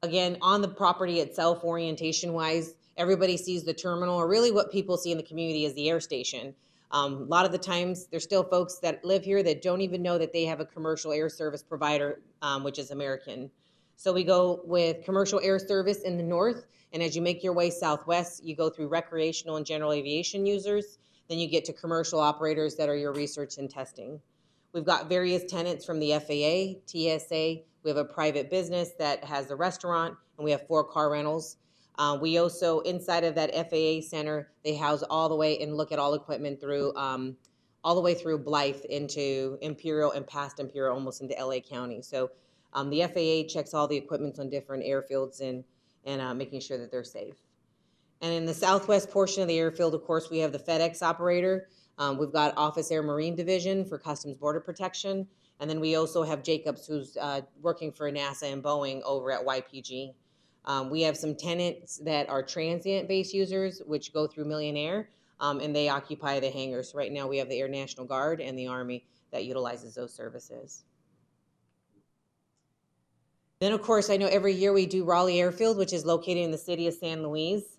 Again, on the property itself, orientation-wise, everybody sees the terminal, or really what people see in the community is the air station. A lot of the times, there's still folks that live here that don't even know that they have a commercial air service provider, which is American. So we go with commercial air service in the north, and as you make your way southwest, you go through recreational and general aviation users, then you get to commercial operators that are your research and testing. We've got various tenants from the FAA, TSA. We have a private business that has a restaurant, and we have 4 car rentals. We also, inside of that FAA center, they house all the way and look at all equipment through, all the way through Blythe into Imperial and past Imperial, almost into LA County. So the FAA checks all the equipment on different airfields and making sure that they're safe. And in the southwest portion of the airfield, of course, we have the FedEx operator. We've got Office Air Marine Division for Customs Border Protection. And then we also have Jacobs, who's working for NASA and Boeing over at YPG. We have some tenants that are transient-based users, which go through Millionaire, and they occupy the hangars. Right now, we have the Air National Guard and the Army that utilizes those services. Then, of course, I know every year we do Raleigh Airfield, which is located in the city of San Luis.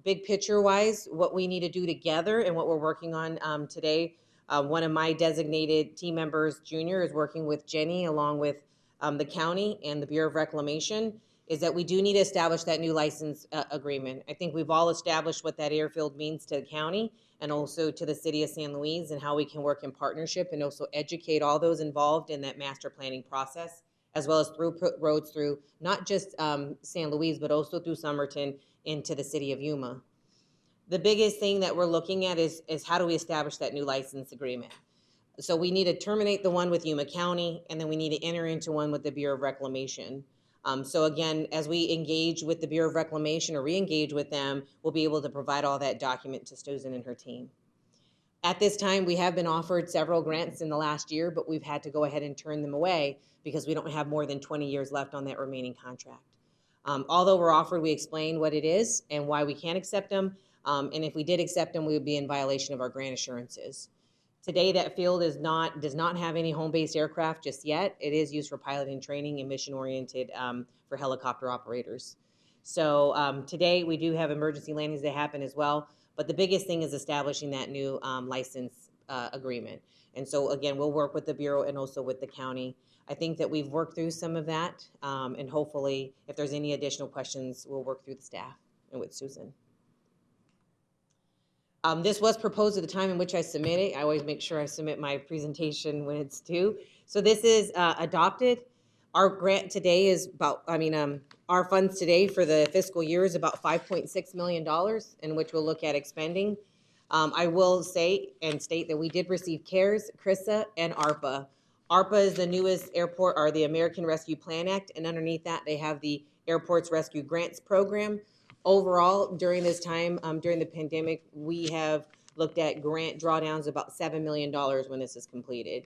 Big picture-wise, what we need to do together and what we're working on today, one of my designated team members, Junior, is working with Jenny along with the county and the Bureau of Reclamation, is that we do need to establish that new license agreement. I think we've all established what that airfield means to the county and also to the city of San Luis and how we can work in partnership and also educate all those involved in that master planning process, as well as throughput roads through not just San Luis, but also through Somerton into the city of Yuma. The biggest thing that we're looking at is how do we establish that new license agreement? So we need to terminate the one with Yuma County, and then we need to enter into one with the Bureau of Reclamation. So again, as we engage with the Bureau of Reclamation or re-engage with them, we'll be able to provide all that document to Susan and her team. At this time, we have been offered several grants in the last year, but we've had to go ahead and turn them away because we don't have more than 20 years left on that remaining contract. Although we're offered, we explain what it is and why we can't accept them. And if we did accept them, we would be in violation of our grant assurances. Today, that field does not have any home-based aircraft just yet. It is used for piloting training and mission-oriented for helicopter operators. So today, we do have emergency landings that happen as well. But the biggest thing is establishing that new license agreement. And so, again, we'll work with the Bureau and also with the county. I think that we've worked through some of that. And hopefully, if there's any additional questions, we'll work through the staff and with Susan. This was proposed at the time in which I submit it. I always make sure I submit my presentation when it's due. So this is adopted. Our grant today is about, our funds today for the fiscal year is about $5.6 million, in which we'll look at expending. I will say and state that we did receive CARES, CRISA, and ARPA. ARPA is the newest airport, or the American Rescue Plan Act, and underneath that they have the Airports Rescue Grants Program. Overall, during this time, during the pandemic, we have looked at grant drawdowns about $7 million when this is completed.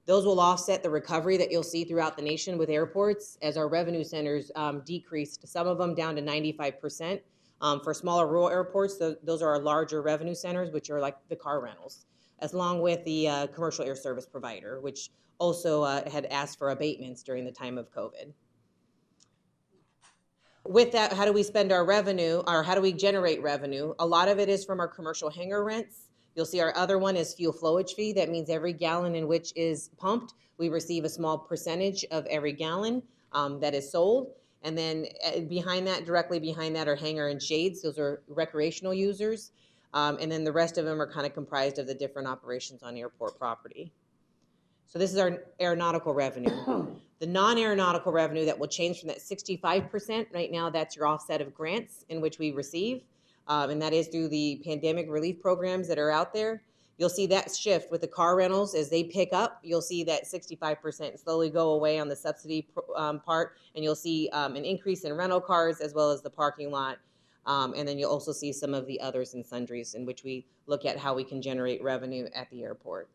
Those will offset the recovery that you'll see throughout the nation with airports as our revenue centers decreased, some of them down to 95%. For smaller rural airports, those are our larger revenue centers, which are like the car rentals, as along with the commercial air service provider, which also had asked for abatements during the time of COVID. With that, how do we spend our revenue, or how do we generate revenue? A lot of it is from our commercial hangar rents. You'll see our other one is fuel flowage fee. That means every gallon in which is pumped, we receive a small percentage of every gallon that is sold. And then behind that, directly behind that, are hangar and shades. Those are recreational users. And then the rest of them are kind of comprised of the different operations on airport property. So this is our aeronautical revenue. The non-aeronautical revenue that will change from that 65%, right now that's your offset of grants in which we receive, and that is through the pandemic relief programs that are out there. You'll see that shift with the car rentals as they pick up. You'll see that 65% slowly go away on the subsidy part, and you'll see an increase in rental cars as well as the parking lot. And then you'll also see some of the others and sundries in which we look at how we can generate revenue at the airport.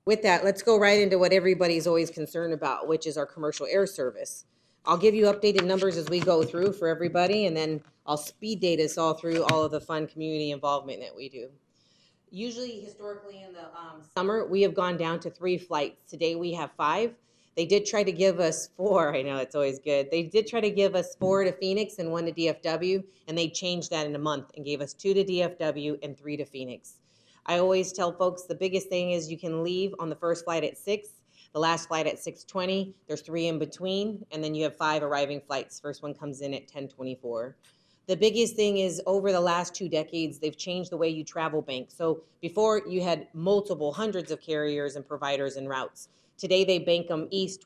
With that, let's go right into what everybody's always concerned about, which is our commercial air service. I'll give you updated numbers as we go through for everybody, and then I'll speed date us all through all of the fun community involvement that we do. Usually, historically in the summer, we have gone down to 3 flights. Today we have 5. They did try to give us 4. I know, it's always good. They did try to give us 4 to Phoenix and 1 to DFW, and they changed that in a month and gave us 2 to DFW and 3 to Phoenix. I always tell folks the biggest thing is you can leave on the first flight at 6, the last flight at 6:20. There's 3 in between, and then you have 5 arriving flights. First one comes in at 10:24. The biggest thing is over the last 2 decades, they've changed the way you travel bank. So before you had multiple hundreds of carriers and providers and routes. Today they bank them east,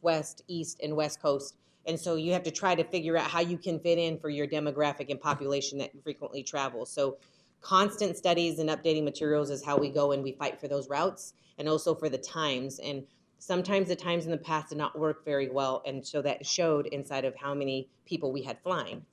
and west coast. And so you have to try to figure out how you can fit in for your demographic and population that frequently travels. So constant studies and updating materials is how we go and we fight for those routes and also for the times. And sometimes the times in the past did not work very well. And so that showed inside of how many people we had flying.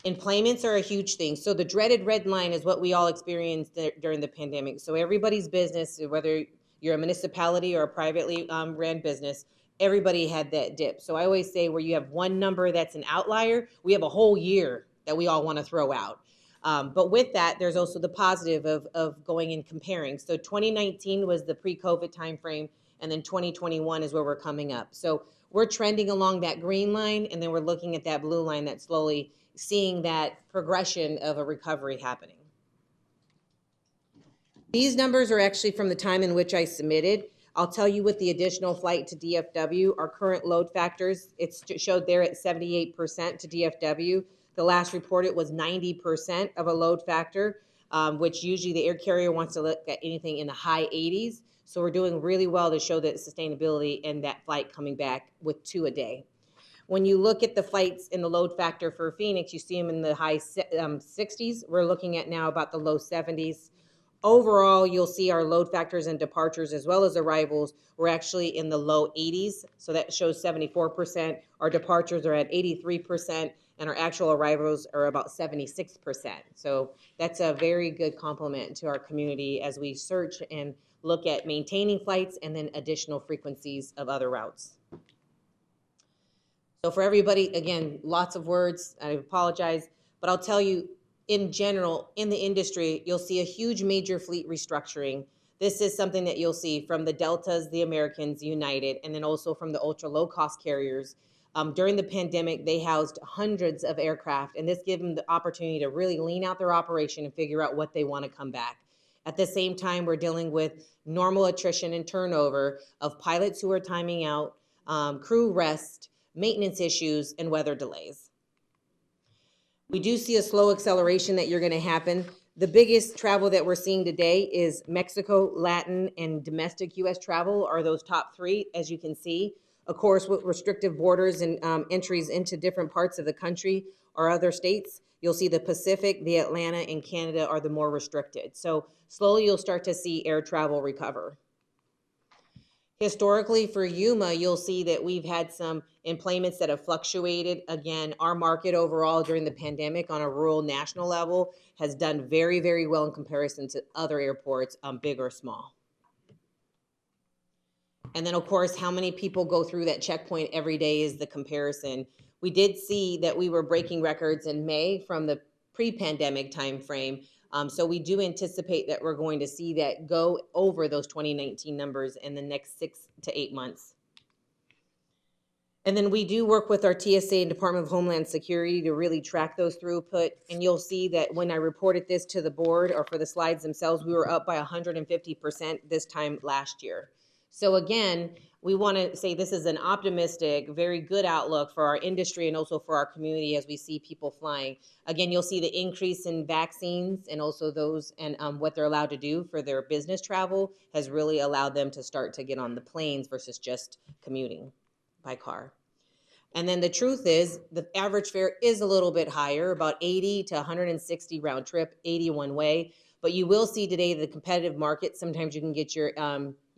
Employments are a huge thing. So the dreaded red line is what we all experienced during the pandemic. So everybody's business, whether you're a municipality or a privately ran business, everybody had that dip. So I always say where you have one number that's an outlier, we have a whole year that we all want to throw out. But with that, there's also the positive of going and comparing. So 2019 was the pre-COVID timeframe, and then 2021 is where we're coming up. So we're trending along that green line, and then we're looking at that blue line that's slowly seeing that progression of a recovery happening. These numbers are actually from the time in which I submitted. I'll tell you with the additional flight to DFW, our current load factors, it's showed there at 78% to DFW. The last report, it was 90% of a load factor, which usually the air carrier wants to look at anything in the high 80s. So we're doing really well to show that sustainability and that flight coming back with 2 a day. When you look at the flights in the load factor for Phoenix, you see them in the high 60s. We're looking at now about the low 70s. Overall, you'll see our load factors and departures as well as arrivals, we're actually in the low 80s. So that shows 74%. Our departures are at 83%, and our actual arrivals are about 76%. So that's a very good compliment to our community as we search and look at maintaining flights and then additional frequencies of other routes. So for everybody, again, lots of words, I apologize, but I'll tell you, in general, in the industry, you'll see a huge major fleet restructuring. This is something that you'll see from the Deltas, the Americans, United, and then also from the ultra low cost carriers. During the pandemic, they housed hundreds of aircraft, and this gave them the opportunity to really lean out their operation and figure out what they want to come back. At the same time, we're dealing with normal attrition and turnover of pilots who are timing out, crew rest, maintenance issues, and weather delays. We do see a slow acceleration that you're going to happen. The biggest travel that we're seeing today is Mexico, Latin, and domestic U.S. travel are those top 3, as you can see. Of course, with restrictive borders and entries into different parts of the country or other states, you'll see the Pacific, the Atlanta, and Canada are the more restricted. So slowly you'll start to see air travel recover. Historically, for Yuma, you'll see that we've had some employments that have fluctuated. Again, our market overall during the pandemic on a rural national level has done very, very well in comparison to other airports, big or small. And then, of course, how many people go through that checkpoint every day is the comparison. We did see that we were breaking records in May from the pre-pandemic timeframe. So we do anticipate that we're going to see that go over those 2019 numbers in the next 6 to 8 months. And then we do work with our TSA and Department of Homeland Security to really track those throughput. And you'll see that when I reported this to the board or for the slides themselves, we were up by 150% this time last year. So again, we want to say this is an optimistic, very good outlook for our industry and also for our community as we see people flying. Again, you'll see the increase in vaccines and also those and what they're allowed to do for their business travel has really allowed them to start to get on the planes versus just commuting by car. And then the truth is the average fare is a little bit higher, about 80 to 160 round trip, 80 one way. But you will see today the competitive market. Sometimes you can get your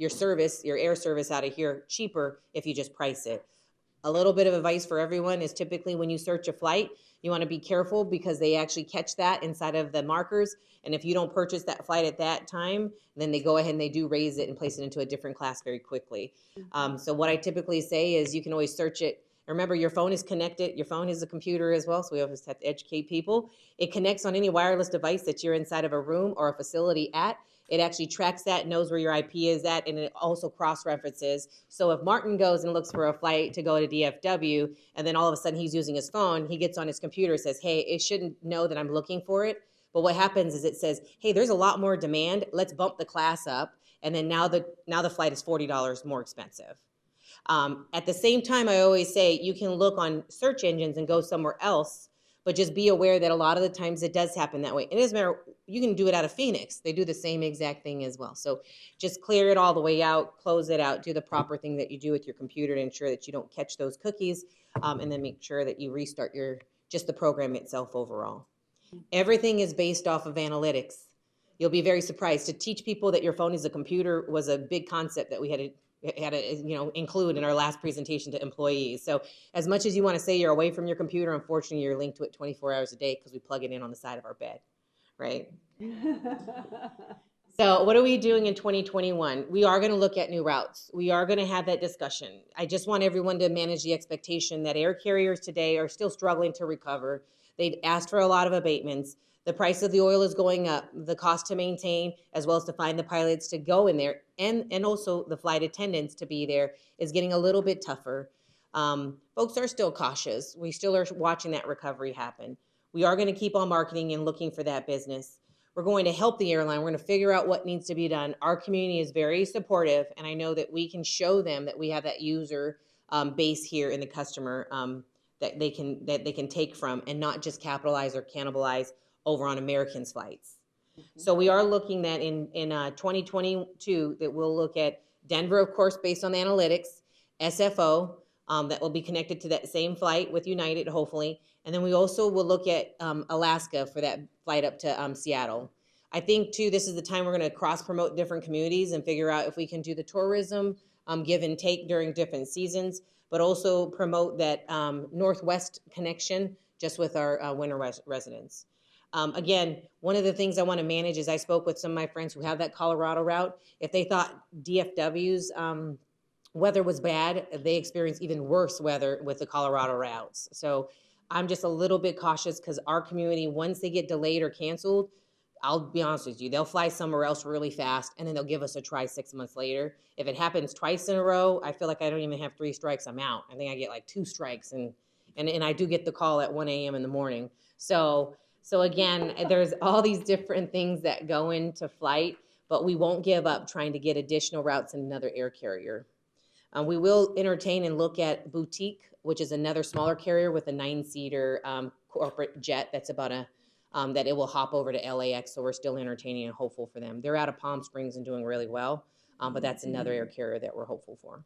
service, your air service out of here cheaper if you just price it. A little bit of advice for everyone is typically when you search a flight, you want to be careful because they actually catch that inside of the markers. And if you don't purchase that flight at that time, then they go ahead and they do raise it and place it into a different class very quickly. So what I typically say is you can always search it. Remember, your phone is connected. Your phone is a computer as well, so we always have to educate people. It connects on any wireless device that you're inside of a room or a facility at. It actually tracks that, knows where your IP is at, and it also cross-references. So if Martin goes and looks for a flight to go to DFW, and then all of a sudden he's using his phone, he gets on his computer, says, hey, it shouldn't know that I'm looking for it. But what happens is it says, hey, there's a lot more demand. Let's bump the class up. And then now the flight is $40 more expensive. At the same time, I always say you can look on search engines and go somewhere else, But just be aware that a lot of the times it does happen that way. It doesn't matter, you can do it out of Phoenix. They do the same exact thing as well. So just clear it all the way out, close it out, do the proper thing that you do with your computer to ensure that you don't catch those cookies, and then make sure that you restart just the program itself overall. Everything is based off of analytics. You'll be very surprised. To teach people that your phone is a computer was a big concept that we had to include in our last presentation to employees. So as much as you want to say you're away from your computer, unfortunately you're linked to it 24 hours a day because we plug it in on the side of our bed, right? So what are we doing in 2021? We are going to look at new routes. We are going to have that discussion. I just want everyone to manage the expectation that air carriers today are still struggling to recover. They've asked for a lot of abatements. The price of the oil is going up, the cost to maintain, as well as to find the pilots to go in there, and also the flight attendants to be there is getting a little bit tougher. Folks are still cautious. We still are watching that recovery happen. We are going to keep on marketing and looking for that business. We're going to help the airline. We're going to figure out what needs to be done. Our community is very supportive, and I know that we can show them that we have that user base here in the customer that they can take from and not just capitalize or cannibalize over on American's flights. So we are looking that in 2022 that we'll look at Denver, of course, based on analytics, SFO, that will be connected to that same flight with United, hopefully. And then we also will look at Alaska for that flight up to Seattle. I think, too, this is the time we're going to cross-promote different communities and figure out if we can do the tourism give and take during different seasons, but also promote that Northwest connection just with our winter residents. Again, one of the things I want to manage is I spoke with some of my friends who have that Colorado route. If they thought DFW's weather was bad, they experience even worse weather with the Colorado routes. So I'm just a little bit cautious because our community, once they get delayed or canceled, I'll be honest with you, they'll fly somewhere else really fast and then they'll give us a try 6 months later. If it happens twice in a row, I feel like I don't even have 3 strikes, I'm out. I think I get like 2 strikes and I do get the call at 1 a.m. in the morning. So again, there's all these different things that go into flight, but we won't give up trying to get additional routes in another air carrier. We will entertain and look at Boutique, which is another smaller carrier with a 9-seater corporate jet that's about that it will hop over to LAX, so we're still entertaining and hopeful for them. They're out of Palm Springs and doing really well, but that's another air carrier that we're hopeful for.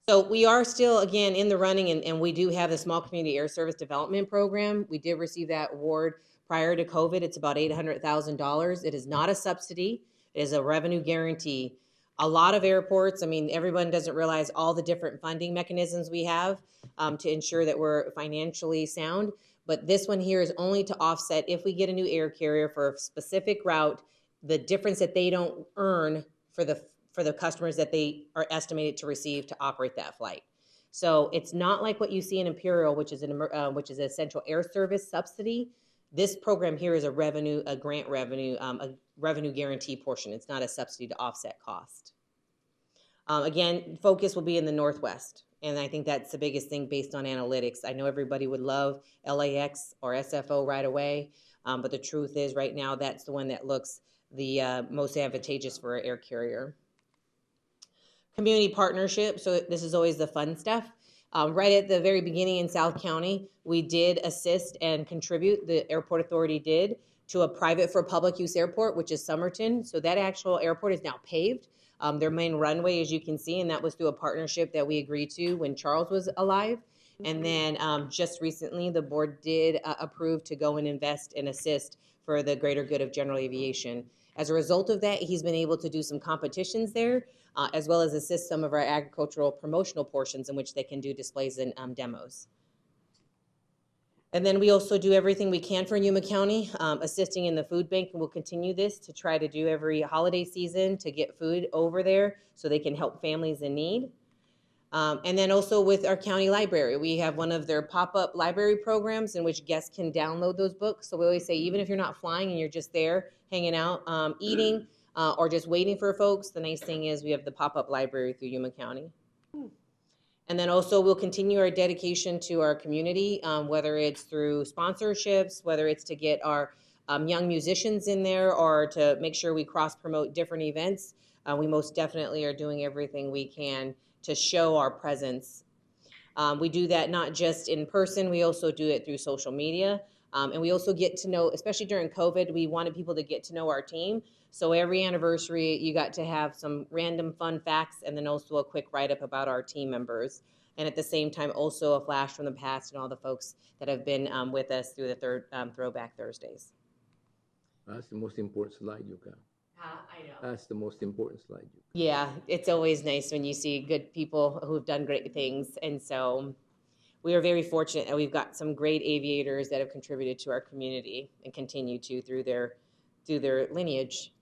So we are still, again, in the running, and we do have the Small Community Air Service Development Program. We did receive that award prior to COVID. It's about $800,000. It is not a subsidy. It is a revenue guarantee. A lot of airports, I mean, everyone doesn't realize all the different funding mechanisms we have to ensure that we're financially sound. But this one here is only to offset if we get a new air carrier for a specific route, the difference that they don't earn for the customers that they are estimated to receive to operate that flight. So it's not like what you see in Imperial, which is an essential air service subsidy. This program here is a grant revenue, a revenue guarantee portion. It's not a subsidy to offset cost. Again, focus will be in the Northwest. And I think that's the biggest thing based on analytics. I know everybody would love LAX or SFO right away, but the truth is right now that's the one that looks the most advantageous for an air carrier. Community partnership, so this is always the fun stuff. Right at the very beginning in South County, we did assist and contribute, the airport authority did, to a private for public use airport, which is Somerton. So that actual airport is now paved. Their main runway, as you can see, and that was through a partnership that we agreed to when Charles was alive. And then just recently, the board did approve to go and invest and assist for the greater good of general aviation. As a result of that, he's been able to do some competitions there, as well as assist some of our agricultural promotional portions in which they can do displays and demos. And then we also do everything we can for Yuma County, assisting in the food bank, and we'll continue this to try to do every holiday season to get food over there so they can help families in need. And then also with our county library, we have one of their pop-up library programs in which guests can download those books. So we always say, even if you're not flying and you're just there hanging out, eating, or just waiting for folks, the nice thing is we have the pop-up library through Yuma County. And then also we'll continue our dedication to our community, whether it's through sponsorships, whether it's to get our young musicians in there or to make sure we cross-promote different events. We most definitely are doing everything we can to show our presence. We do that not just in person, we also do it through social media. And we also get to know, especially during COVID, we wanted people to get to know our team. So every anniversary, you got to have some random fun facts and then also a quick write-up about our team members. And at the same time, also a flash from the past and all the folks that have been with us through the Throwback Thursdays. That's the most important slide you got. I know. That's the most important slide you got. Yeah, it's always nice when you see good people who've done great things. And so we are very fortunate that we've got some great aviators that have contributed to our community and continue to through their lineage.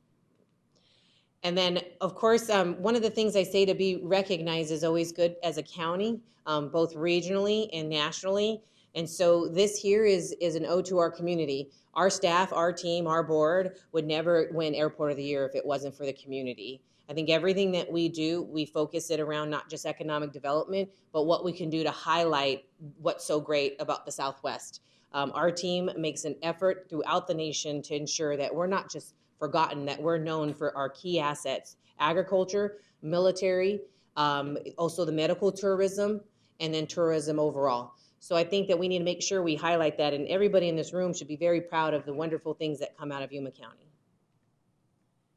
And then, of course, one of the things I say to be recognized is always good as a county, both regionally and nationally. And so this here is an ode to our community. Our staff, our team, our board would never win Airport of the Year if it wasn't for the community. I think everything that we do, we focus it around not just economic development, but what we can do to highlight what's so great about the Southwest. Our team makes an effort throughout the nation to ensure that we're not just forgotten, that we're known for our key assets, agriculture, military, also the medical tourism, and then tourism overall. So I think that we need to make sure we highlight that, and everybody in this room should be very proud of the wonderful things that come out of Yuma County.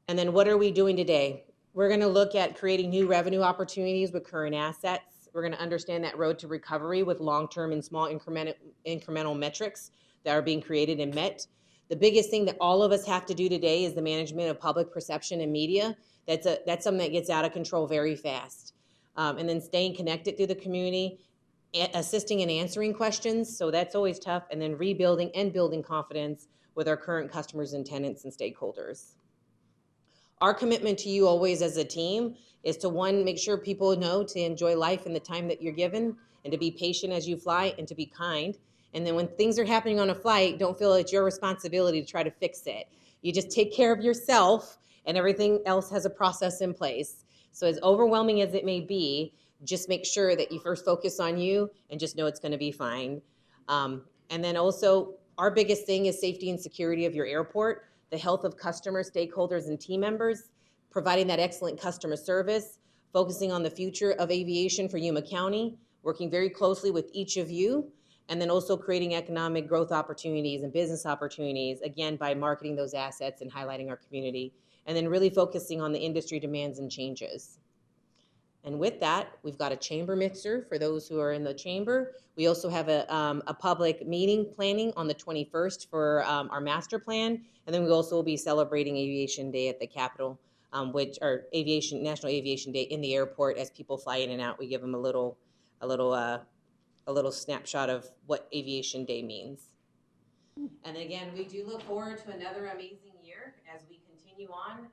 And then what are we doing today? We're gonna look at creating new revenue opportunities with current assets. We're gonna understand that road to recovery with long-term and small incremental metrics that are being created and met. The biggest thing that all of us have to do today is the management of public perception and media. That's something that gets out of control very fast. And then staying connected through the community, assisting and answering questions, so that's always tough, and then rebuilding and building confidence with our current customers and tenants and stakeholders. Our commitment to you always as a team is to, one, make sure people know to enjoy life in the time that you're given, and to be patient as you fly, and to be kind. And then when things are happening on a flight, don't feel it's your responsibility to try to fix it. You just take care of yourself, and everything else has a process in place. So as overwhelming as it may be, just make sure that you first focus on you and just know it's going to be fine. And then also, our biggest thing is safety and security of your airport, the health of customers, stakeholders, and team members, providing that excellent customer service, focusing on the future of aviation for Yuma County, working very closely with each of you, and then also creating economic growth opportunities and business opportunities, again, by marketing those assets and highlighting our community, and then really focusing on the industry demands and changes. And with that, we've got a chamber mixer for those who are in the chamber. We also have a public meeting planning on the 21st for our master plan. And then we also will be celebrating Aviation Day at the Capitol, National Aviation Day in the airport. As people fly in and out, we give them a little snapshot of what Aviation Day means. And again, we do look forward to another amazing year as we continue on.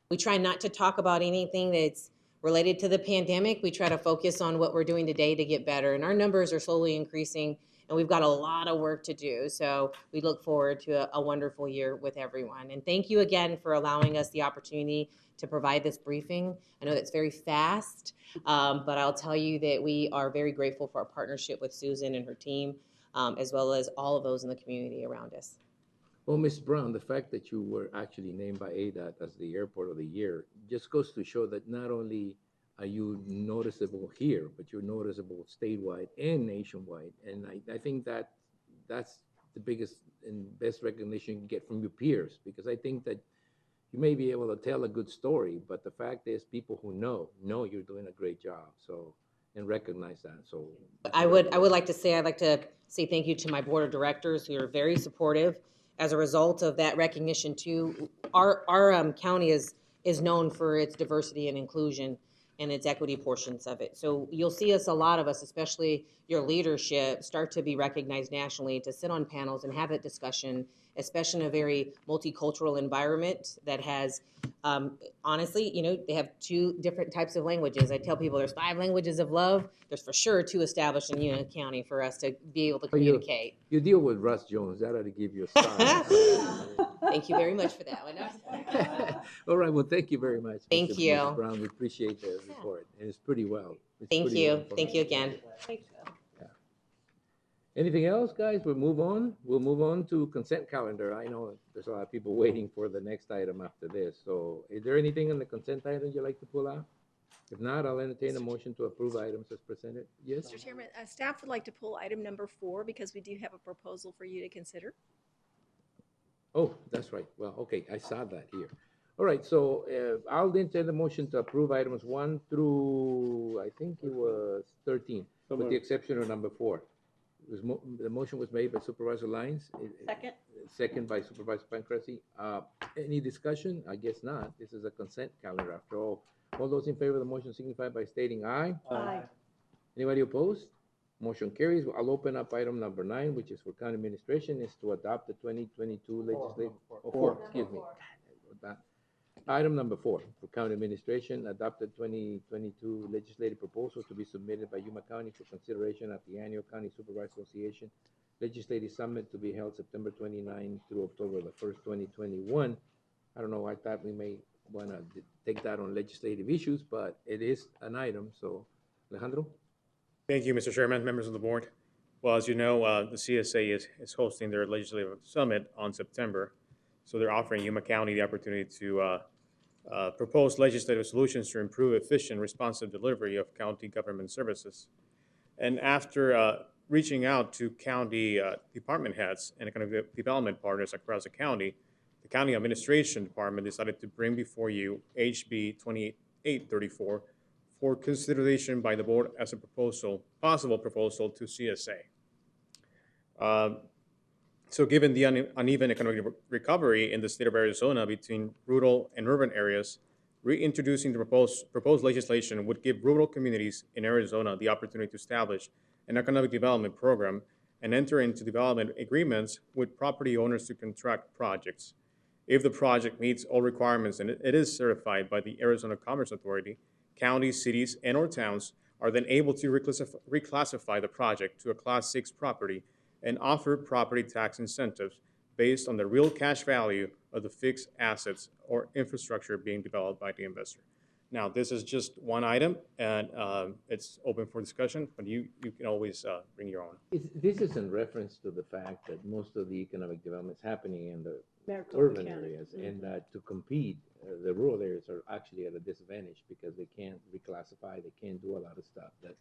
We try not to talk about anything that's related to the pandemic. We try to focus on what we're doing today to get better. And our numbers are slowly increasing, and we've got a lot of work to do. So we look forward to a wonderful year with everyone. And thank you again for allowing us the opportunity to provide this briefing. I know that's very fast, but I'll tell you that we are very grateful for our partnership with Susan and her team, as well as all of those in the community around us. Well, Ms. Brown, the fact that you were actually named by ADOT as the Airport of the Year just goes to show that not only are you noticeable here, but you're noticeable statewide and nationwide. And I think that that's the biggest and best recognition you can get from your peers, because I think that you may be able to tell a good story, but the fact is people who know you're doing a great job. So, and recognize that. So I'd like to say thank you to my board of directors who are very supportive. As a result of that recognition too, our county is known for its diversity and inclusion and its equity portions of it. So you'll see us, a lot of us, especially your leadership, start to be recognized nationally, to sit on panels and have that discussion, especially in a very multicultural environment that has, honestly, they have 2 different types of languages. I tell people there's 5 languages of love. There's for sure 2 established in Yuma County for us to be able to communicate. You deal with Russ Jones. That ought to give you a style. Thank you very much for that one. All right. Well, thank you very much. Thank you. Mr. Brown. We appreciate the report. And it's pretty well. Thank you. Thank you again. Yeah. Anything else, guys? We'll move on. We'll move on to consent calendar. I know there's a lot of people waiting for the next item after this. So is there anything on the consent item you'd like to pull out? If not, I'll entertain a motion to approve items as presented. Yes? Mr. Chairman, staff would like to pull item number 4 because we do have a proposal for you to consider. Oh, that's right. Well, okay, I saw that here. All right, so I'll entertain the motion to approve items 1 through, I think it was 13, with the exception of number 4. The motion was made by Supervisor Lyons. Second. Second by Supervisor Pancrasi. Any discussion? I guess not. This is a consent calendar after all. All those in favor of the motion signify by stating aye. Aye. Anybody opposed? Motion carries. I'll open up item number 9, which is for county administration, is to adopt the 2022 legislative. Excuse me. Item number 4 for county administration, adopted 2022 legislative proposal to be submitted by Yuma County for consideration at the annual County Supervisor Association Legislative Summit to be held September 29 through October the 1st, 2021. I don't know, I thought we may want to take that on legislative issues, but it is an item, so Alejandro? Thank you, Mr. Chairman, members of the board. Well, as you know, the CSA is hosting their legislative summit on September. So they're offering Yuma County the opportunity to propose legislative solutions to improve efficient, responsive delivery of county government services. And after reaching out to county department heads and economic development partners across the county administration department decided to bring before you HB 2834 for consideration by the board as a possible proposal to CSA. So given the uneven economic recovery in the state of Arizona between rural and urban areas, reintroducing the proposed legislation would give rural communities in Arizona the opportunity to establish an economic development program and enter into development agreements with property owners to contract projects. If the project meets all requirements and it is certified by the Arizona Commerce Authority, counties, cities, and/or towns are then able to reclassify the project to a Class 6 property and offer property tax incentives based on the real cash value of the fixed assets or infrastructure being developed by the investor. Now, this is just one item, and it's open for discussion, but you can always bring your own. This is in reference to the fact that most of the economic development is happening in the Maricopa urban County. areas, and to compete, the rural areas are actually at a disadvantage because they can't reclassify, they can't do a lot of stuff that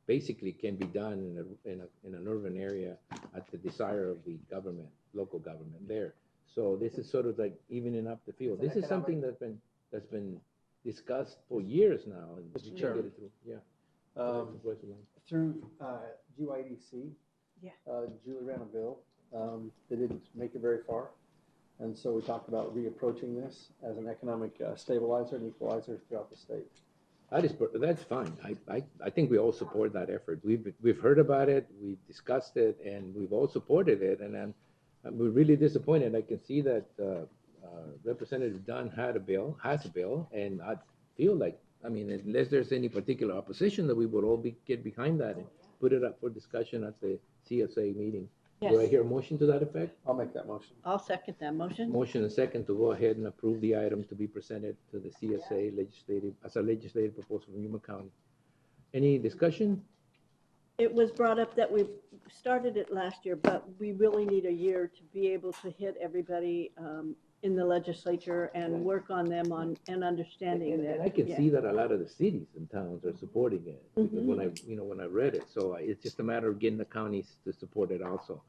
basically can be done in an urban area at the desire of the government, local government there. So this is sort of like evening up the field. This is something that's been discussed for years now. And Mr. Chairman. Yeah. Through GYDC, yeah. Julie ran a bill. They didn't make it very far. And so we talked about reapproaching this as an economic stabilizer and equalizer throughout the state. That's fine. I think we all support that effort. We've heard about it, we've discussed it, and we've all supported it. And we're really disappointed. I can see that Representative Dunn has a bill, and I feel like, I mean, unless there's any particular opposition, that we would all get behind that and put it up for discussion at the CSA meeting. Yes. Do I hear a motion to that effect? I'll make that motion. I'll second that motion. Motion and second to go ahead and approve the item to be presented to the CSA as a legislative proposal from Yuma County. Any discussion? It was brought up that we started it last year, but we really need a year to be able to hit everybody in the legislature and work on them and understanding that. And I can see that a lot of the cities and towns are supporting it because when I read it. So it's just a matter of getting the counties to support it also.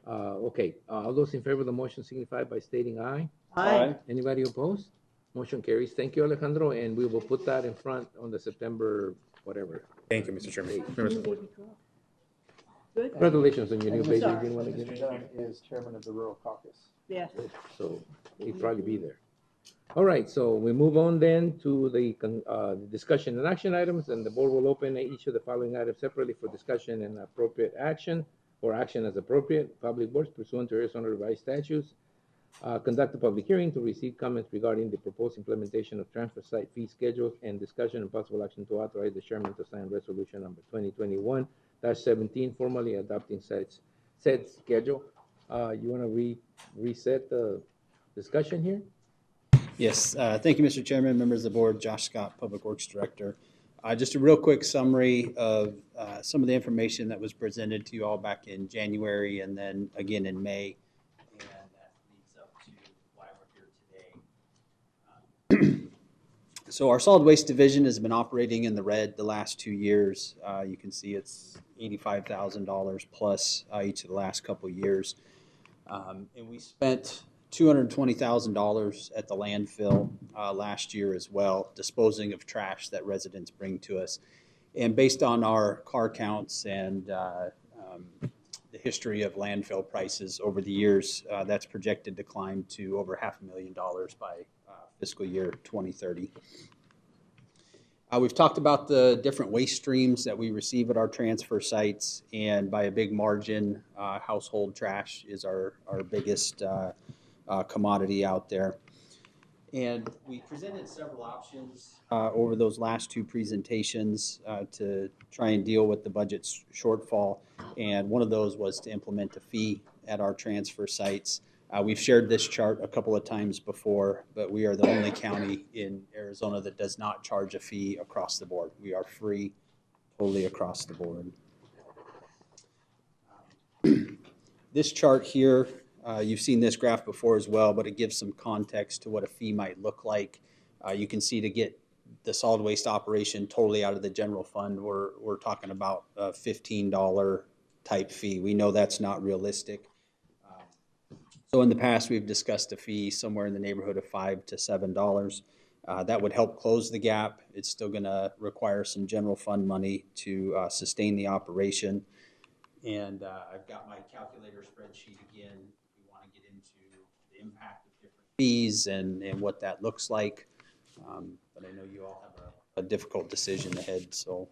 Okay, all those in favor of the motion signify by stating aye. Aye. Anybody opposed? Motion carries. Thank you, Alejandro, and we will put that in front on the September whatever. Thank you, Mr. Chairman. Members of the board. Good. Congratulations on your new baby. Sorry. You want to Mr. get Dunn is chairman of the Rural Caucus. Yes. So he'll probably be there. All right, so we move on then to the discussion and action items, and the board will open each of the following items separately for discussion and appropriate action, or action as appropriate. Public Works pursuant to Arizona revised statutes. Conduct a public hearing to receive comments regarding the proposed implementation of transfer site fee schedules and discussion and possible action to authorize the chairman to sign resolution number 2021-17, formally adopting said schedule. You want to reset the discussion here? Yes, thank you, Mr. Chairman, members of the board, Josh Scott, Public Works Director. Just a real quick summary of some of the information that was presented to you all back in January and then again in May. And that leads up to why we're here today. So our solid waste division has been operating in the red the last 2 years. You can see it's $85,000 plus each of the last couple of years. And we spent $220,000 at the landfill last year as well, disposing of trash that residents bring to us. And based on our car counts and the history of landfill prices over the years, that's projected to climb to over $500,000 by fiscal year 2030. We've talked about the different waste streams that we receive at our transfer sites, and by a big margin, household trash is our biggest commodity out there. And we presented several options over those last two presentations to try and deal with the budget shortfall, and one of those was to implement a fee at our transfer sites. We've shared this chart a couple of times before, but we are the only county in Arizona that does not charge a fee across the board. We are free totally across the board. This chart here, you've seen this graph before as well, but it gives some context to what a fee might look like. You can see to get the solid waste operation totally out of the general fund, we're talking about a $15 type fee. We know that's not realistic. So in the past, we've discussed a fee somewhere in the neighborhood of $5 to $7. That would help close the gap. It's still going to require some general fund money to sustain the operation. And I've got my calculator spreadsheet again. If we want to get into the impact of different fees and what that looks like. But I know you all have a difficult decision ahead, so.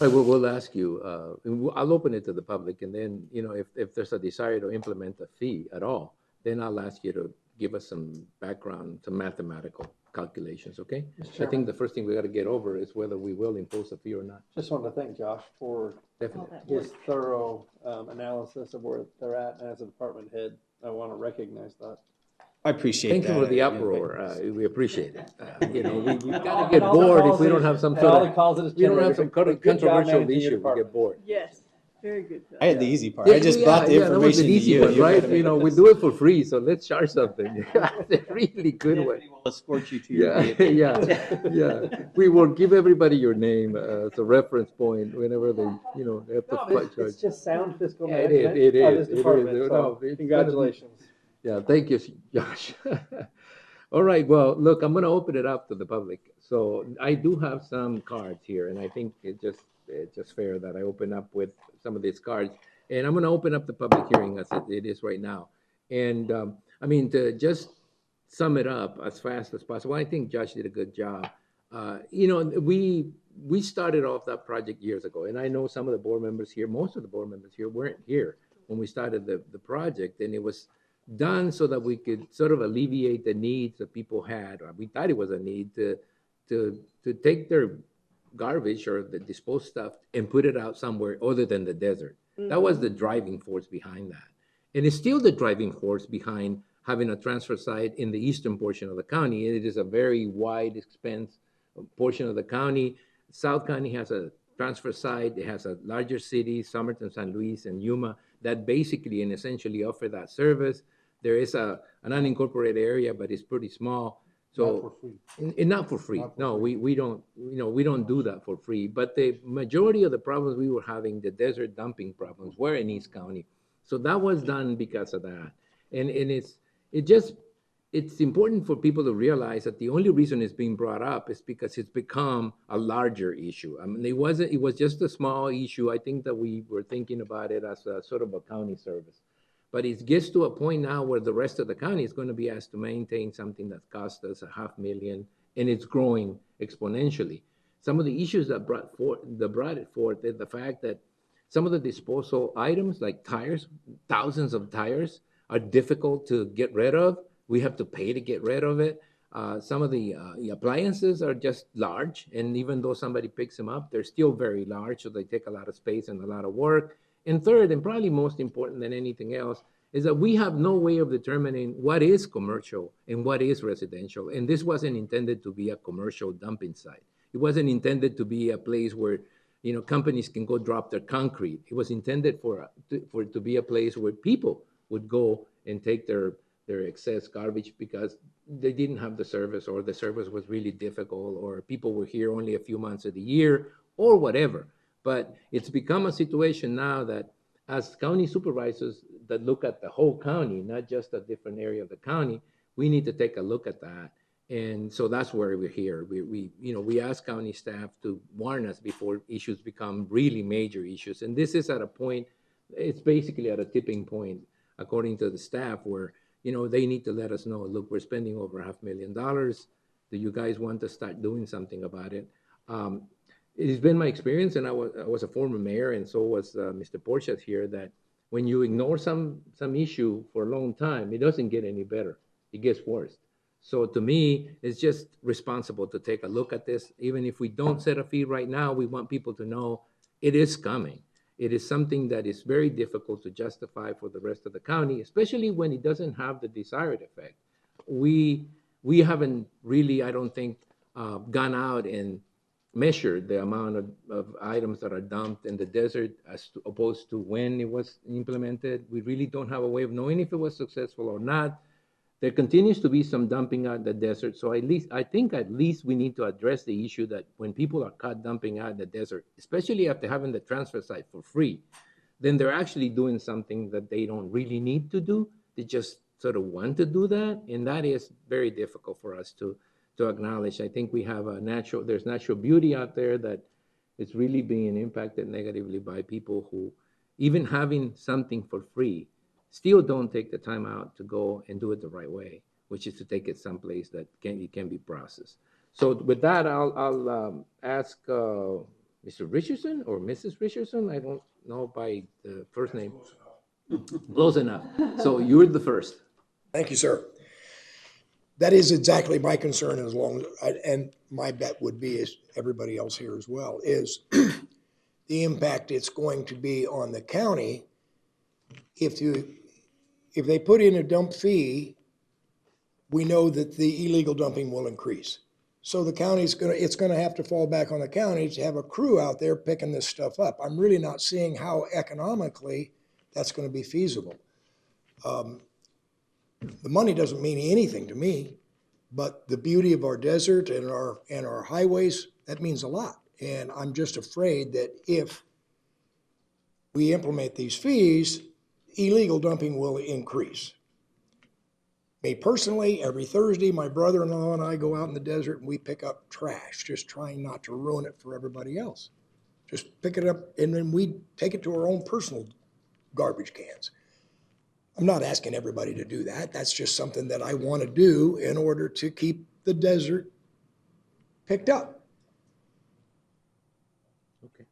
All right, we'll ask you, I'll open it to the public, and then, you know, if there's a desire to implement a fee at all, then I'll ask you to give us some background, some mathematical calculations, okay? I think the first thing we got to get over is whether we will impose a fee or not. Just wanted to thank Josh for his thorough analysis of where they're at, and as a department head, I want to recognize that. I appreciate Thank that. you for the uproar. We appreciate it. You know, we got to get bored if we don't have some sort of, we don't have some kind of controversial issue, we get bored. Yes, very good. I had the easy part. I just brought the information that was an to easy you. one, right? You know, we do it for free, so let's charge something. That's a really good one. We'll escort you to your yeah. We will give everybody your name as a reference point whenever they, you know, they have to charge. It's just sound fiscal Yeah, management it of is. this department. It is. So congratulations. Yeah, thank you, Josh. All right, well, look, I'm going to open it up to the public. So I do have some cards here, and I think it's just fair that I open up with some of these cards. And I'm going to open up the public hearing as it is right now. And I mean, to just sum it up as fast as possible, I think Josh did a good job. You know, we started off that project years ago, and I know some of the board members here, most of the board members here weren't here when we started the project, and it was done so that we could sort of alleviate the needs that people had. We thought it was a need to take their garbage or the disposed stuff and put it out somewhere other than the desert. That was the driving force behind that. And it's still the driving force behind having a transfer site in the eastern portion of the county. It is a very wide expanse portion of the county. South County has a transfer site. It has a larger city, Somerton, San Luis, and Yuma, that basically and essentially offer that service. There is an unincorporated area, but it's pretty small. So, not for free. And not for free. No, we don't, you know, we don't do that for free. But the majority of the problems we were having, the desert dumping problems, were in East County. So that was done because of that. And it's important for people to realize that the only reason it's being brought up is because it's become a larger issue. I mean, it was just a small issue. I think that we were thinking about it as a sort of a county service. But it gets to a point now where the rest of the county is going to be asked to maintain something that cost us $500,000, and it's growing exponentially. Some of the issues that brought it forth is the fact that some of the disposal items, like tires, thousands of tires, are difficult to get rid of. We have to pay to get rid of it. Some of the appliances are just large, and even though somebody picks them up, they're still very large, so they take a lot of space and a lot of work. And third, and probably most important than anything else, is that we have no way of determining what is commercial and what is residential. And this wasn't intended to be a commercial dumping site. It wasn't intended to be a place where, you know, companies can go drop their concrete. It was intended for it to be a place where people would go and take their their excess garbage because they didn't have the service, or the service was really difficult, or people were here only a few months of the year, or whatever. But it's become a situation now that as county supervisors that look at the whole county, not just a different area of the county, we need to take a look at that. And so that's where we're here. We ask county staff to warn us before issues become really major issues. And this is at a point, it's basically at a tipping point, according to the staff, where, they need to let us know, look, we're spending over $500,000. Do you guys want to start doing something about it? It has been my experience, and I was a former mayor, and so was Mr. Porchas here, that when you ignore some issue for a long time, it doesn't get any better. It gets worse. So to me, it's just responsible to take a look at this. Even if we don't set a fee right now, we want people to know it is coming. It is something that is very difficult to justify for the rest of the county, especially when it doesn't have the desired effect. We haven't really, I don't think, gone out and measured the amount of items that are dumped in the desert as opposed to when it was implemented. We really don't have a way of knowing if it was successful or not. There continues to be some dumping out in the desert. So I think at least we need to address the issue that when people are caught dumping out in the desert, especially after having the transfer site for free, then they're actually doing something that they don't really need to do. They just sort of want to do that. And that is very difficult for us to acknowledge. I think we have there's natural beauty out there that is really being impacted negatively by people who, even having something for free, still don't take the time out to go and do it the right way, which is to take it someplace that it can be processed. So with that, I'll ask Mr. Richardson or Mrs. Richardson. I don't know by the first name. Close enough. So you're the first. Thank you, sir. That is exactly my concern, and my bet would be, as everybody else here as well, is the impact it's going to be on the county if they put in a dump fee. We know that the illegal dumping will increase. So the county's it's gonna have to fall back on the county to have a crew out there picking this stuff up. I'm really not seeing how economically that's gonna be feasible. The money doesn't mean anything to me, but the beauty of our desert and our highways, that means a lot. And I'm just afraid that if we implement these fees, illegal dumping will increase. Me personally, every Thursday, my brother-in-law and I go out in the desert and we pick up trash, just trying not to ruin it for everybody else. Just pick it up and then we take it to our own personal garbage cans. I'm not asking everybody to do that. That's just something that I want to do in order to keep the desert picked up. Okay.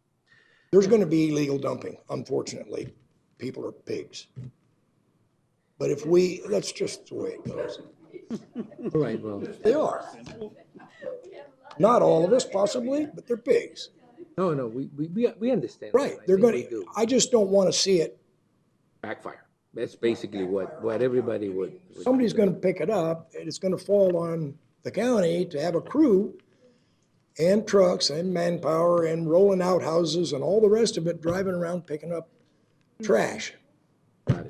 There's going to be illegal dumping, unfortunately. People are pigs. But if that's just the way it goes. All right, well. They are. Not all of us, possibly, but they're pigs. No, we understand. Right. They're going to, I just don't want to see it backfire. That's basically what everybody would. Somebody's going to pick it up, and it's going to fall on the county to have a crew and trucks and manpower and rolling outhouses and all the rest of it driving around picking up trash.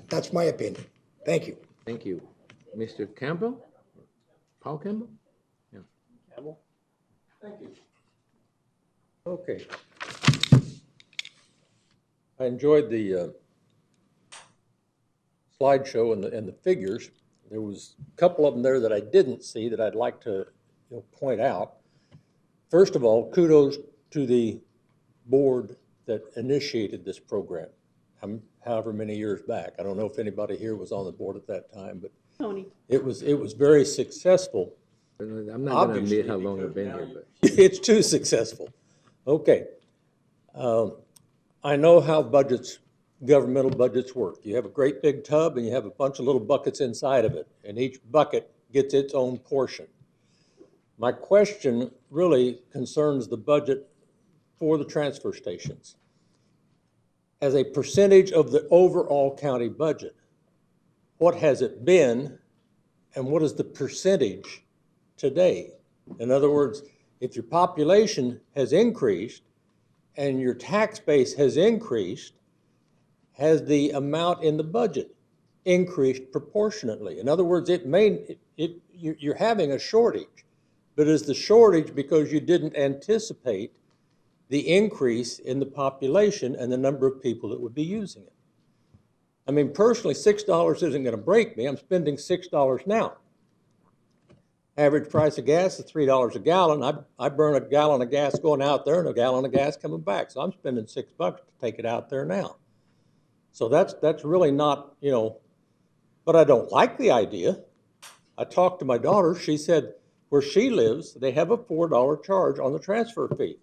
That's my opinion. Thank you. Thank you. Mr. Campbell? Paul Campbell? Yeah. Campbell? Thank you. Okay. I enjoyed the slideshow and the figures. There was a couple of them there that I didn't see that I'd like to point out. First of all, kudos to the board that initiated this program, however many years back. I don't know if anybody here was on the board at that time, but Tony. It was very successful. I'm not going to admit how long I've been here, but it's too successful. Okay. I know how governmental budgets work. You have a great big tub and you have a bunch of little buckets inside of it, and each bucket gets its own portion. My question really concerns the budget for the transfer stations. As a percentage of the overall county budget, what has it been and what is the percentage today? In other words, if your population has increased and your tax base has increased, has the amount in the budget increased proportionately. In other words, you're having a shortage, but is the shortage because you didn't anticipate the increase in the population and the number of people that would be using it? I mean, personally, $6 isn't going to break me. I'm spending $6 now. Average price of gas is $3 a gallon. I burn a gallon of gas going out there and a gallon of gas coming back. So I'm spending $6 to take it out there now. So that's really not, but I don't like the idea. I talked to my daughter. She said where she lives, they have a $4 charge on the transfer fee.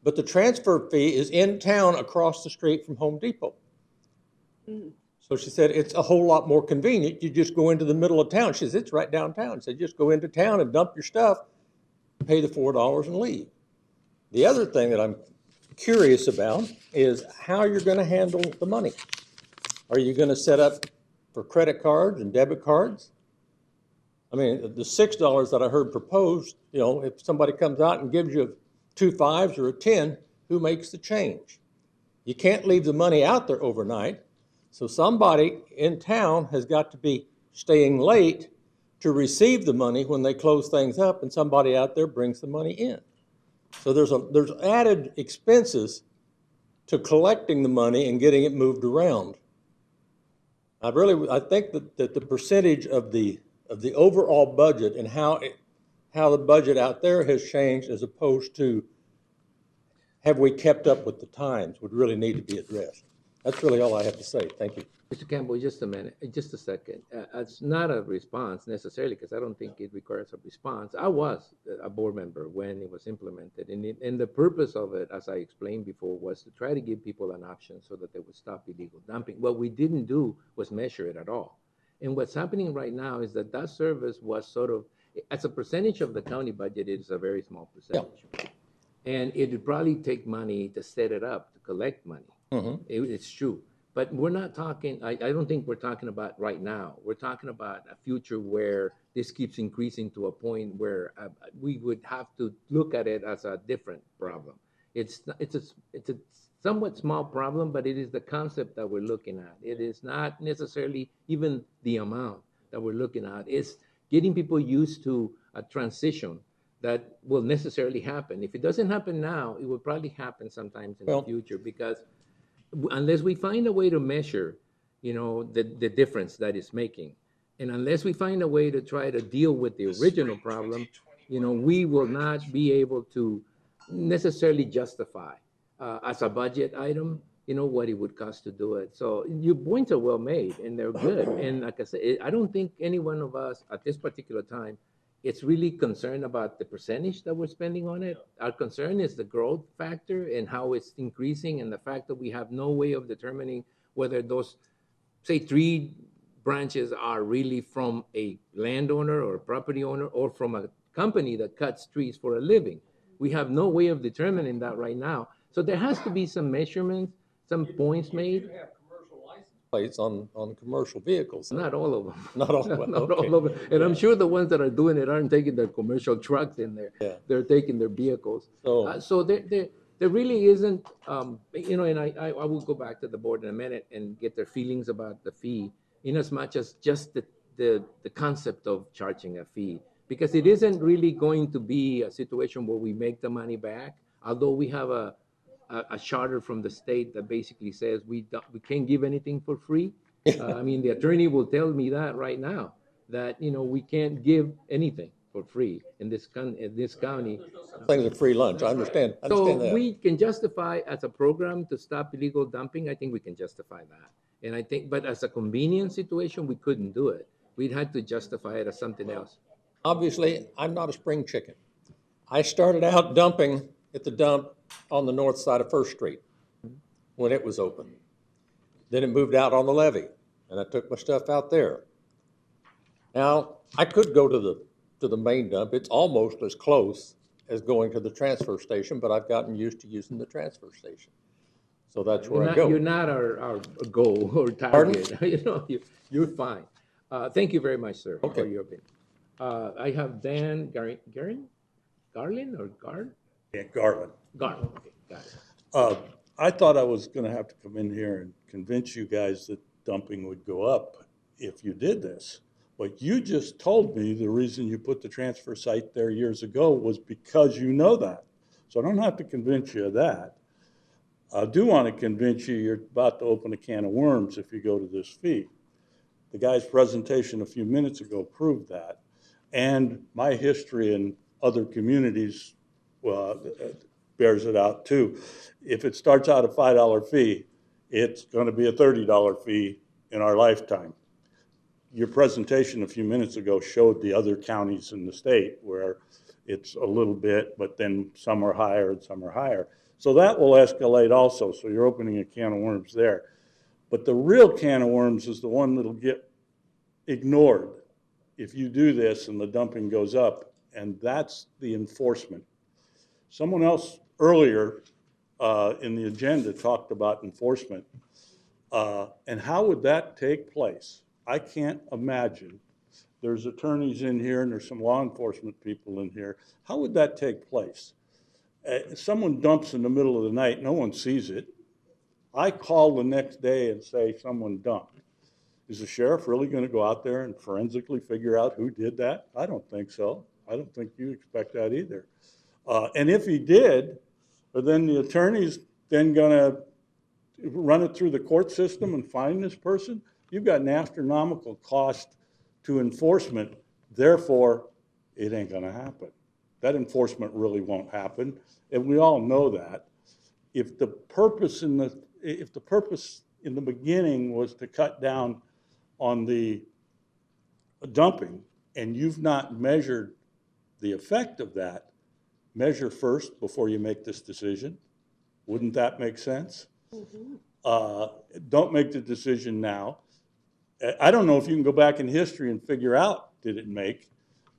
But the transfer fee is in town across the street from Home Depot. So she said, it's a whole lot more convenient. You just go into the middle of town. She says, it's right downtown. She said, just go into town and dump your stuff, pay the $4 and leave. The other thing that I'm curious about is how you're going to handle the money. Are you going to set up for credit cards and debit cards? I mean, the $6 that I heard proposed, if somebody comes out and gives you 2 5s or a 10, who makes the change? You can't leave the money out there overnight. So somebody in town has got to be staying late to receive the money when they close things up, and somebody out there brings the money in. So there's added expenses to collecting the money and getting it moved around. I think that the percentage of the overall budget and how the budget out there has changed as opposed to have we kept up with the times would really need to be addressed. That's really all I have to say. Thank you. Mr. Campbell, just a minute, just a second. It's not a response necessarily, because I don't think it requires a response. I was a board member when it was implemented, and the purpose of it, as I explained before, was to try to give people an option so that they would stop illegal dumping. What we didn't do was measure it at all. And what's happening right now is that service was sort of, as a percentage of the county budget, it is a very small percentage. Yeah. And it would probably take money to set it up, to collect money. It's true. But we're not talking, I don't think we're talking about right now. We're talking about a future where this keeps increasing to a point where we would have to look at it as a different problem. It's a somewhat small problem, but it is the concept that we're looking at. It is not necessarily even the amount that we're looking at. It's getting people used to a transition that will necessarily happen. If it doesn't happen now, it will probably happen sometimes in the future, because unless we find a way to measure, the difference that it's making, and unless we find a way to try to deal with the original problem, we will not be able to necessarily justify as a budget item, what it would cost to do it. So your points are well made, and they're good. And like I said, I don't think any one of us at this particular time it's really concerned about the percentage that we're spending on it. Our concern is the growth factor and how it's increasing, and the fact that we have no way of determining whether those, say, 3 branches are really from a landowner or a property owner or from a company that cuts trees for a living. We have no way of determining that right now. So there has to be some measurements, some points made. Plates on commercial vehicles. Not all of them. Not all of them. Not all of them. And I'm sure the ones that are doing it aren't taking their commercial trucks in there. Yeah. They're taking their vehicles. So there really isn't, and I will go back to the board in a minute and get their feelings about the fee, in as much as just the concept of charging a fee, because it isn't really going to be a situation where we make the money back, although we have a charter from the state that basically says we can't give anything for free. I mean, the attorney will tell me that right now, that we can't give anything for free in this county. Things are free lunch. I understand. So that. We can justify as a program to stop illegal dumping. I think we can justify that, and I think, but as a convenience situation, we couldn't do it. We'd had to justify it as something else. Obviously, I'm not a spring chicken. I started out dumping at the dump on the north side of First Street when it was open. Then it moved out on the levee, and I took my stuff out there. Now, I could go to the main dump. It's almost as close as going to the transfer station, but I've gotten used to using the transfer station. So that's where I go. You're not our goal or target. You're fine. Thank you very much, sir, for your opinion. I have Dan Garland or Gard? Yeah, Garland. Garland, okay, got it. I thought I was going to have to come in here and convince you guys that dumping would go up if you did this. But you just told me the reason you put the transfer site there years ago was because you know that. So I don't have to convince you of that. I do want to convince you you're about to open a can of worms if you go to this fee. The guy's presentation a few minutes ago proved that. And my history in other communities bears it out too. If it starts out a $5 fee, it's going to be a $30 fee in our lifetime. Your presentation a few minutes ago showed the other counties in the state where it's a little bit, but then some are higher and some are higher. So that will escalate also. So you're opening a can of worms there. But the real can of worms is the one that'll get ignored if you do this and the dumping goes up, and that's the enforcement. Someone else earlier in the agenda talked about enforcement. And how would that take place? I can't imagine. There's attorneys in here and there's some law enforcement people in here. How would that take place? Someone dumps in the middle of the night, no one sees it. I call the next day and say someone dumped. Is the sheriff really going to go out there and forensically figure out who did that? I don't think so. I don't think you expect that either. And if he did, then the attorney's then going to run it through the court system and find this person. You've got an astronomical cost to enforcement. Therefore, it ain't going to happen. That enforcement really won't happen, and we all know that. If the purpose in the beginning was to cut down on the dumping, and you've not measured the effect of that, measure first before you make this decision. Wouldn't that make sense? Mm-hmm. Don't make the decision now. I don't know if you can go back in history and figure out did it make,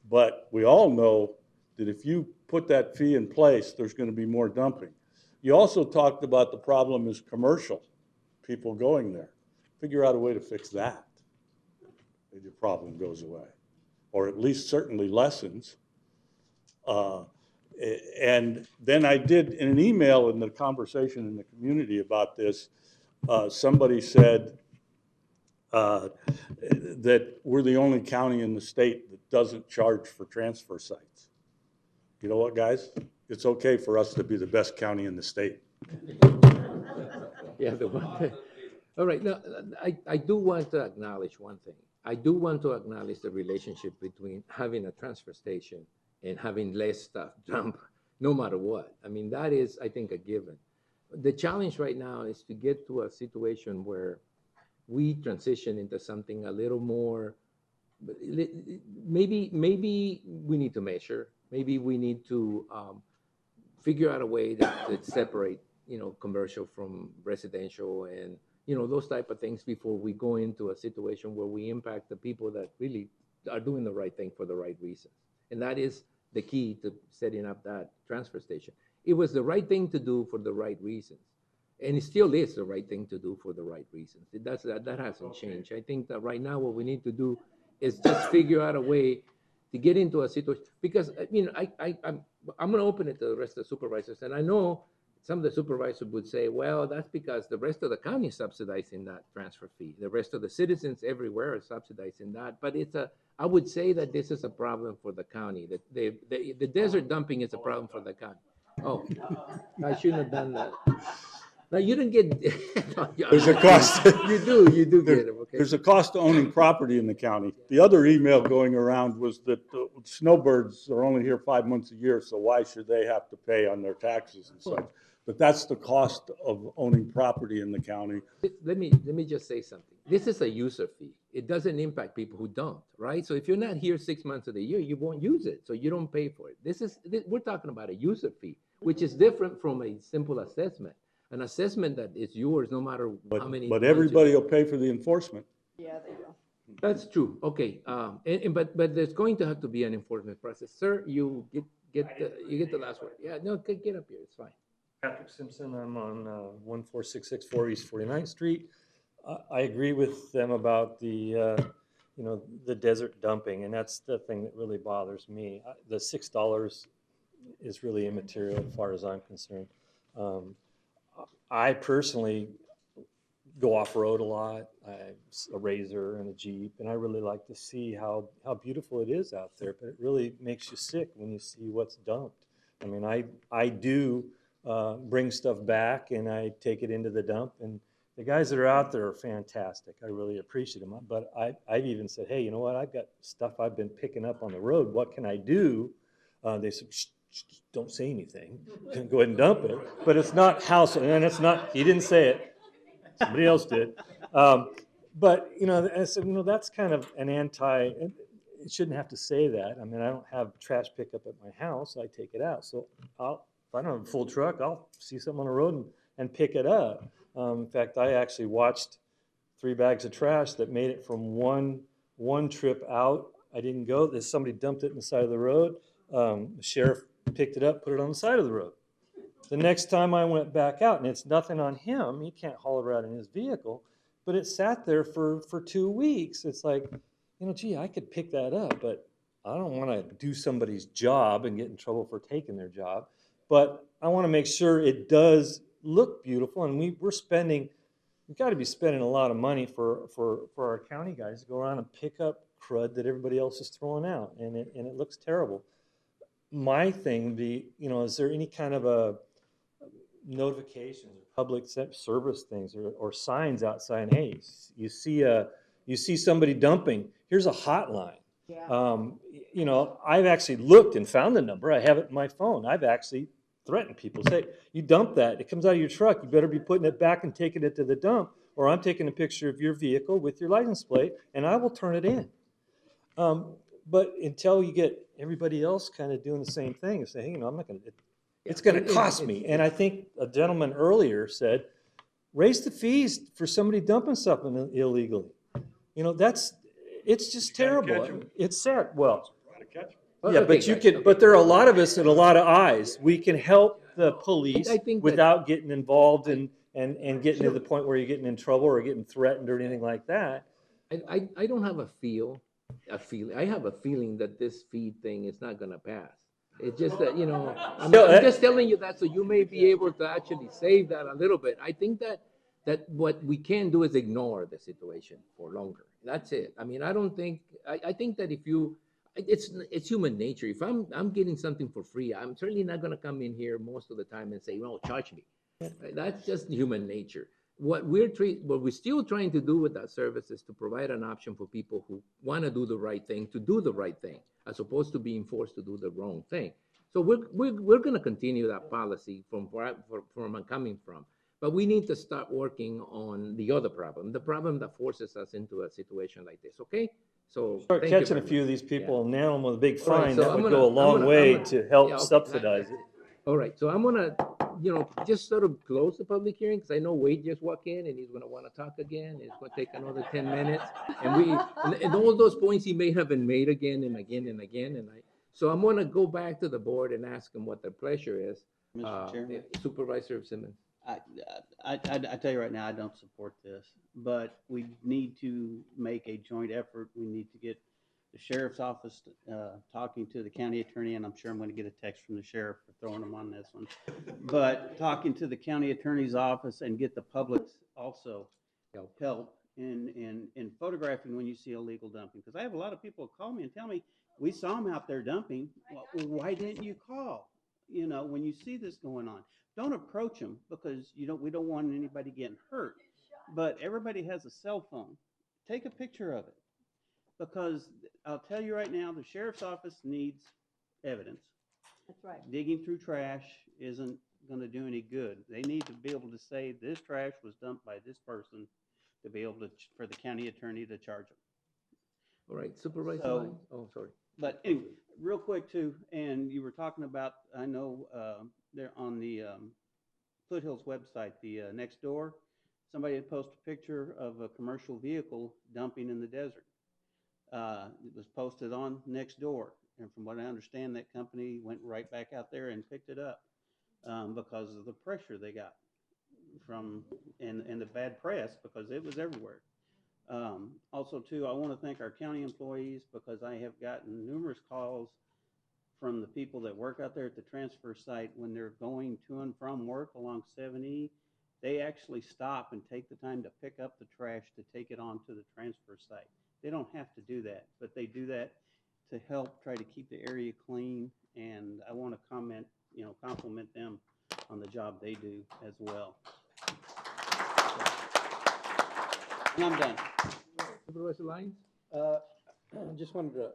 but we all know that if you put that fee in place, there's going to be more dumping. You also talked about the problem is commercial, people going there. Figure out a way to fix that. Maybe the problem goes away, or at least certainly lessens. And then I did, in an email in the conversation in the community about this, somebody said that we're the only county in the state that doesn't charge for transfer sites. You know what, guys? It's okay for us to be the best county in the state. Yeah, the one. All right, now, I do want to acknowledge one thing. I do want to acknowledge the relationship between having a transfer station and having less stuff dump, no matter what. I mean, that is, I think, a given. The challenge right now is to get to a situation where we transition into something a little more, maybe we need to measure, maybe we need to figure out a way that separate, commercial from residential and, those type of things before we go into a situation where we impact the people that really are doing the right thing for the right reasons. And that is the key to setting up that transfer station. It was the right thing to do for the right reasons. And it still is the right thing to do for the right reasons. That hasn't changed. I think that right now what we need to do is just figure out a way to get into a situation. Because, I'm going to open it to the rest of the supervisors. And I know some of the supervisors would say, well, that's because the rest of the county is subsidizing that transfer fee. The rest of the citizens everywhere are subsidizing that. But I would say that this is a problem for the county. That the desert dumping is a problem for the county. Oh, I shouldn't have done that. Now, you didn't get. No, There's a cost. You do get them. Okay. There's a cost to owning property in the county. The other email going around was that snowbirds are only here 5 months a year, so why should they have to pay on their taxes and such? But that's the cost of owning property in the county. Let me just say something. This is a user fee. It doesn't impact people who don't, right? So if you're not here 6 months of the year, you won't use it, so you don't pay for it. We're talking about a user fee, which is different from a simple assessment. An assessment that is yours no matter how many. But everybody will pay for the enforcement. Yeah, they will. That's true. Okay. But there's going to have to be an enforcement process. Sir, you get the last word. Yeah, no, get up here. It's fine. Patrick Simpson. I'm on 14664 East 49th Street. I agree with them about the desert dumping, and that's the thing that really bothers me. The $6 is really immaterial as far as I'm concerned. I personally go off-road a lot. I have a Razor and a Jeep, and I really like to see how beautiful it is out there, but it really makes you sick when you see what's dumped. I mean, I do bring stuff back, and I take it into the dump, and the guys that are out there are fantastic. I really appreciate them. But I've even said, hey, you know what? I've got stuff I've been picking up on the road. What can I do? They said, shh, shh, don't say anything. Go ahead and dump it. But it's not household, and it's not, he didn't say it. Somebody else did. But, you know, I said, you know, that's kind of an it shouldn't have to say that. I mean, I don't have trash pickup at my house. I take it out. So if I don't have a full truck, I'll see something on the road and pick it up. In fact, I actually watched 3 bags of trash that made it from one trip out. I didn't go. Somebody dumped it in the side of the road. The sheriff picked it up, put it on the side of the road. The next time I went back out, and it's nothing on him, he can't haul it around in his vehicle, but it sat there for 2 weeks. It's like, you know, gee, I could pick that up, but I don't want to do somebody's job and get in trouble for taking their job. But I want to make sure it does look beautiful, and we've got to be spending a lot of money for our county guys to go around and pick up crud that everybody else is throwing out, and it looks terrible. My thing would be, you know, is there any kind of a notifications or public service things or signs outside? Hey, you see somebody dumping, here's a hotline. Yeah. You know, I've actually looked and found the number. I have it in my phone. I've actually threatened people. Say, you dump that, it comes out of your truck, you better be putting it back and taking it to the dump, or I'm taking a picture of your vehicle with your license plate and I will turn it in. But until you get everybody else kind of doing the same thing and say, hey, you know, I'm not going to, it's going to cost me. And I think a gentleman earlier said, raise the fees for somebody dumping something illegally. You know, it's just terrible. It's sad. Well, yeah, but there are a lot of us and a lot of eyes. We can help the police without getting involved and getting to the point where you're getting in trouble or getting threatened or anything like that. I don't have a feeling. I have a feeling that this fee thing is not going to pass. It's just that, you know, I'm just telling you that so you may be able to actually save that a little bit. I think that what we can do is ignore the situation for longer. That's it. I mean, I think that if you, it's human nature. If I'm getting something for free, I'm certainly not going to come in here most of the time and say, well, charge me. Right? That's just human nature. What we're still trying to do with that service is to provide an option for people who want to do the right thing to do the right thing, as opposed to being forced to do the wrong thing. So we're going to continue that policy from where I'm coming from. But we need to start working on the other problem, the problem that forces us into a situation like this. Okay? So start catching a few of these people and nail them with a big fine. Right, so that would go a long way to help subsidize it. All right, so I'm gonna, you know, just sort of close the public hearing because I know Wade just walked in and he's gonna want to talk again. It's gonna take another 10 minutes, and all those points he may have been made again and again and again, so I'm gonna go back to the board and ask them what their pleasure is. Mr. Chairman? Supervisor Simmons. I tell you right now, I don't support this, but we need to make a joint effort. We need to get the sheriff's office talking to the county attorney, and I'm sure I'm going to get a text from the sheriff for throwing him on this one. But talking to the county attorney's office and get the public also help in photographing when you see illegal dumping. Because I have a lot of people call me and tell me, we saw them out there dumping. Well, why didn't you call? You know, when you see this going on, don't approach them because we don't want anybody getting hurt. But everybody has a cell phone. Take a picture of it. Because I'll tell you right now, the sheriff's office needs evidence. That's right. Digging through trash isn't going to do any good. They need to be able to say this trash was dumped by this person to be able to, for the county attorney to charge them. All right, Supervisor. Sorry. But anyway, real quick too, and you were talking about, I know they're on the Foothills website, the next door, somebody had posted a picture of a commercial vehicle dumping in the desert. It was posted on Next Door, and from what I understand, that company went right back out there and picked it up because of the pressure they got from and the bad press because it was everywhere. Also, too, I want to thank our county employees because I have gotten numerous calls from the people that work out there at the transfer site when they're going to and from work along 7E, They actually stop and take the time to pick up the trash to take it on to the transfer site. They don't have to do that, but they do that to help try to keep the area clean. And I want to compliment them on the job they do as well. And I'm done. Supervisor Lyons? Just wanted to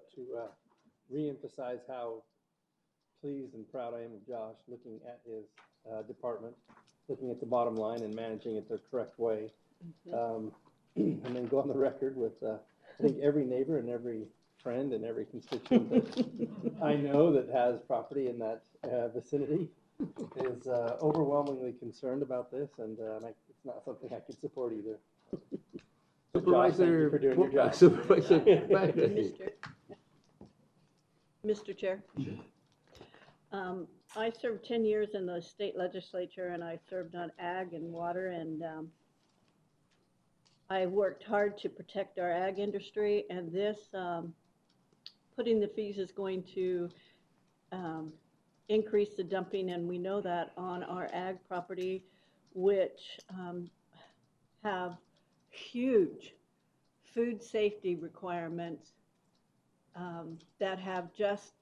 re-emphasize how pleased and proud I am of Josh looking at his department, looking at the bottom line and managing it the correct way. And then go on the record with, I think, every neighbor and every friend and every constituent that I know that has property in that vicinity is overwhelmingly concerned about this, and it's not something I can support either. Josh, thank you for doing your job. Supervisor Mr. Chair. I served 10 years in the state legislature, and I served on ag and water, and I worked hard to protect our ag industry, and this putting the fees is going to increase the dumping, and we know that on our ag property, which have huge food safety requirements that have just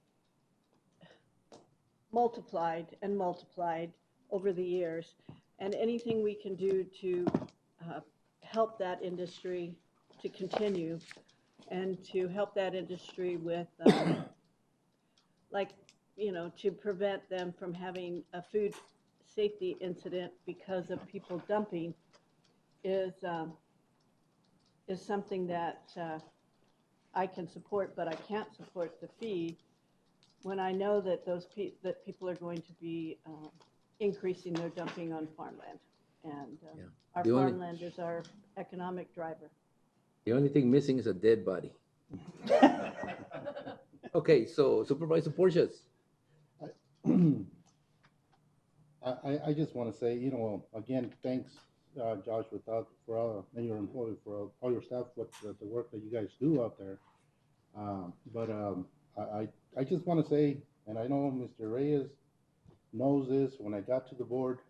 multiplied and multiplied over the years. And anything we can do to help that industry to continue and to help that industry with to prevent them from having a food safety incident because of people dumping is something that I can support, but I can't support the fee when I know that that people are going to be increasing their dumping on farmland, and our farmland is our economic driver. The only thing missing is a dead body. Okay, so Supervisor Porteous. I just want to say, again, thanks, Josh, for all and your employees, for all your staff, the work that you guys do out there. I just want to say, and I know Mr. Reyes knows this, when I got to the board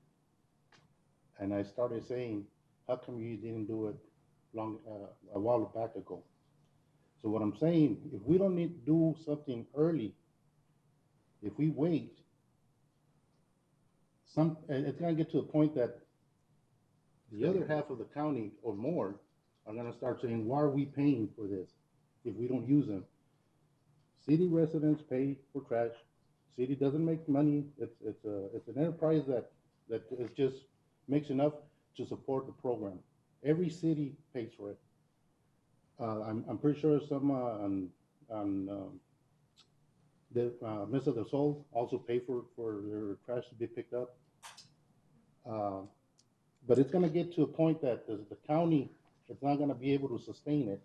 and I started saying, how come you didn't do it a while back ago? So what I'm saying, if we don't need to do something early, if we wait, it's going to get to a point that the other half of the county or more are going to start saying, why are we paying for this if we don't use them? City residents pay for trash. City doesn't make money. It's an enterprise that is just makes enough to support the program. Every city pays for it. I'm pretty sure some on the Mesa del Sol also pay for their trash to be picked up. But it's going to get to a point that the county is not going to be able to sustain it.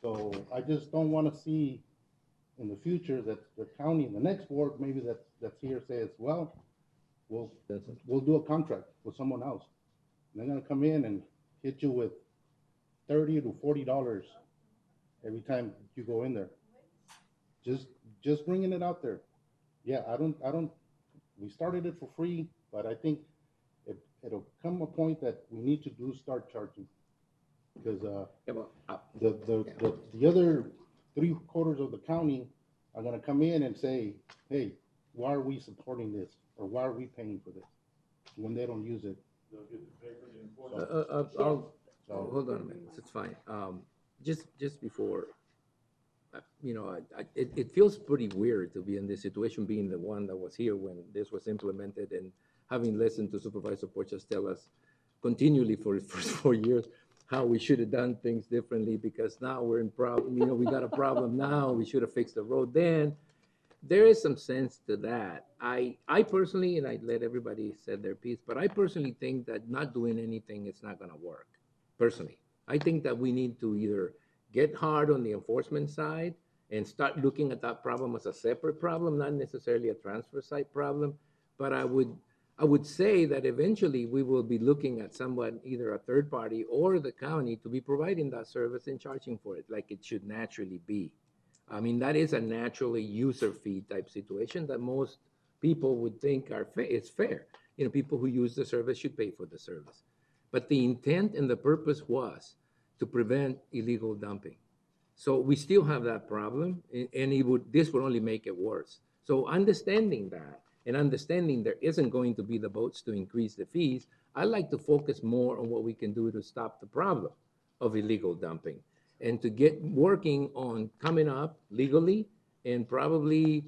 So I just don't want to see in the future that the county, the next board maybe that's here says, well, we'll do a contract with someone else. And they're going to come in and hit you with $30 to $40 every time you go in there. Just bringing it out there. Yeah, I don't. We started it for free, but I think it'll come a point that we need to start charging, because the other 3/4 of the county are going to come in and say, hey, why are we supporting this, or why are we paying for this when they don't use it? Hold on a minute. It's fine. Just before. It feels pretty weird to be in this situation, being the one that was here when this was implemented, and having listened to Supervisor Porteous tell us continually for the first 4 years how we should have done things differently, because now we're in problem. We got a problem now. We should have fixed the road then. There is some sense to that. I personally, and I let everybody say their piece, but I personally think that not doing anything is not going to work. Personally, I think that we need to either get hard on the enforcement side and start looking at that problem as a separate problem, not necessarily a transfer site problem. But I would say that eventually we will be looking at someone, either a third party or the county, to be providing that service and charging for it like it should naturally be. I mean, that is a naturally user fee type situation that most people would think is fair. people who use the service should pay for the service. But the intent and the purpose was to prevent illegal dumping. So we still have that problem, and this would only make it worse. So understanding that, and understanding there isn't going to be the votes to increase the fees, I like to focus more on what we can do to stop the problem of illegal dumping, and to get working on coming up legally and probably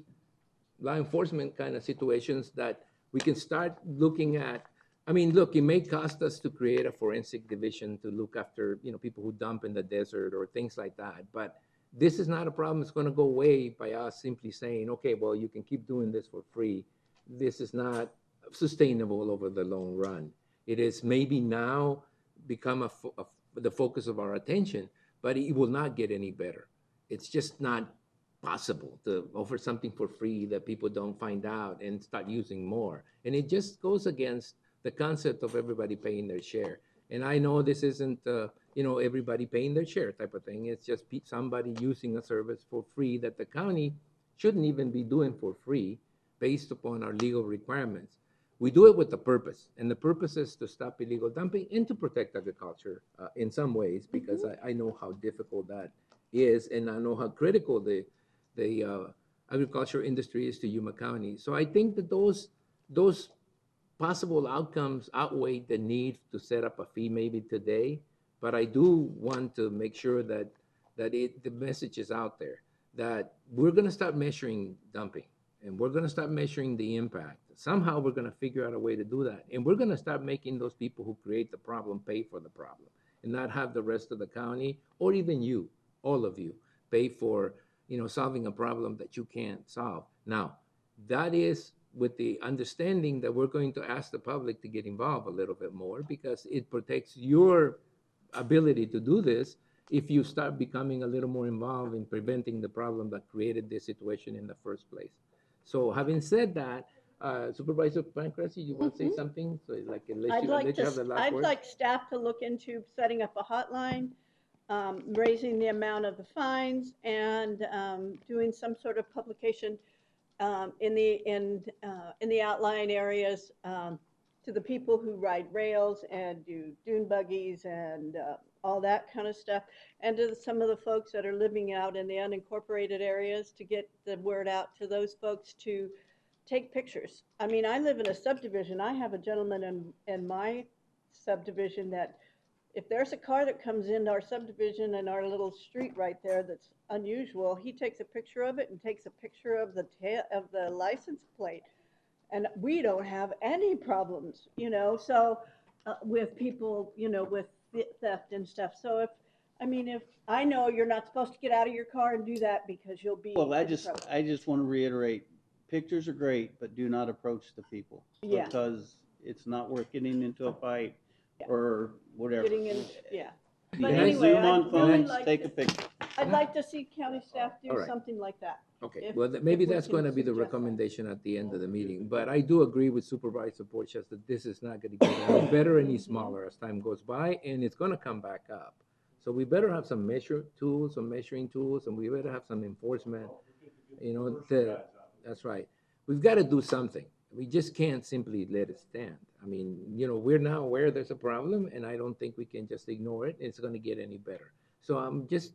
law enforcement kind of situations that we can start looking at. I mean, look, it may cost us to create a forensic division to look after, people who dump in the desert or things like that. But this is not a problem that's going to go away by us simply saying, okay, well, you can keep doing this for free. This is not sustainable over the long run. It is maybe now become the focus of our attention, but it will not get any better. It's just not possible to offer something for free that people don't find out and start using more. And it just goes against the concept of everybody paying their share. And I know this isn't, everybody paying their share type of thing. It's just somebody using a service for free that the county shouldn't even be doing for free based upon our legal requirements. We do it with a purpose, and the purpose is to stop illegal dumping and to protect agriculture in some ways, because I know how difficult that is, and I know how critical the agriculture industry is to Yuma County. So I think that those possible outcomes outweigh the need to set up a fee maybe today, but I do want to make sure that the message is out there that we're going to start measuring dumping, and we're going to start measuring the impact. Somehow we're going to figure out a way to do that, and we're going to start making those people who create the problem pay for the problem, and not have the rest of the county or even you, all of you, pay for solving a problem that you can't solve. Now, that is with the understanding that we're going to ask the public to get involved a little bit more, because it protects your ability to do this if you start becoming a little more involved in preventing the problem that created this situation in the first place. So having said that, Supervisor Pancrasi, you want to say something? So I'd word? like staff to look into setting up a hotline, raising the amount of the fines, and doing some sort of publication in the outlying areas to the people who ride rails and do dune buggies and all that kind of stuff, and to some of the folks that are living out in the unincorporated areas, to get the word out to those folks to take pictures. I mean, I live in a subdivision. I have a gentleman in my subdivision that if there's a car that comes into our subdivision and our little street right there that's unusual, he takes a picture of it and takes a picture of the license plate. And we don't have any problems, so with people, with theft and stuff. So if I know you're not supposed to get out of your car and do that because you'll be. Well, I just want to reiterate, pictures are great, but do not approach the people. Yeah. Because it's not worth getting into a fight or whatever. Yeah. You But can anyway, zoom on I'd really phones, like take a picture. I'd like to see county staff do All right. something like that. Okay, If- well, maybe if we that's can going to be the suggest that. recommendation at the end of the meeting. But I do agree with Supervisor Porches that this is not going to get any better, any smaller as time goes by, and it's going to come back up. So we better have some measuring tools, and we better have some enforcement. That's right. We've got to do something. We just can't simply let it stand. I mean, we're now aware there's a problem, and I don't think we can just ignore it. It's going to get any better. So I'm just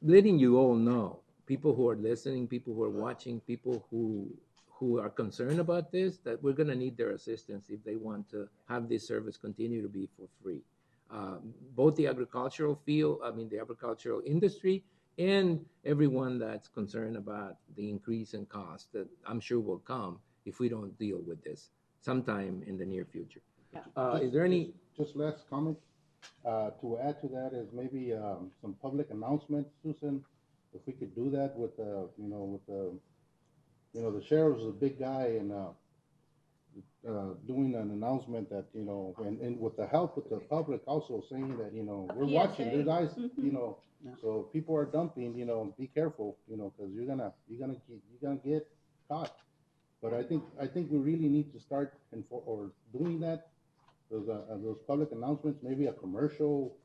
letting you all know, people who are listening, people who are watching, people who are concerned about this, that we're going to need their assistance if they want to have this service continue to be for free. Both the agricultural field, the agricultural industry, and everyone that's concerned about the increase in cost that I'm sure will come if we don't deal with this sometime in the near future. Is there any? Just last comment. To add to that is maybe some public announcement, Susan. If we could do that with the sheriff is a big guy, and doing an announcement that and with the help of the public also saying that we're watching. There's eyes, so people are dumping. Be careful, because you're gonna get caught. But I think we really need to start doing that. Those public announcements, maybe a commercial,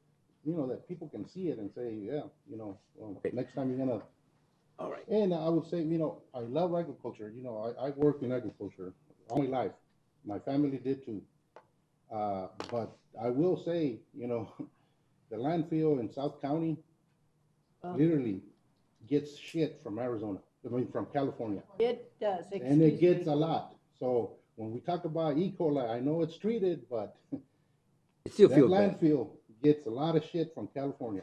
that people can see it and say, yeah, next time you're gonna. All right. And I would say, I love agriculture. I work in agriculture all my life. My family did too. But I will say, the landfill in South County literally gets shit from Arizona, from California. It does, And it excuse gets me. a lot. So when we talk about E. coli, I know it's treated, but It still that feels bad. landfill gets a lot of shit from California.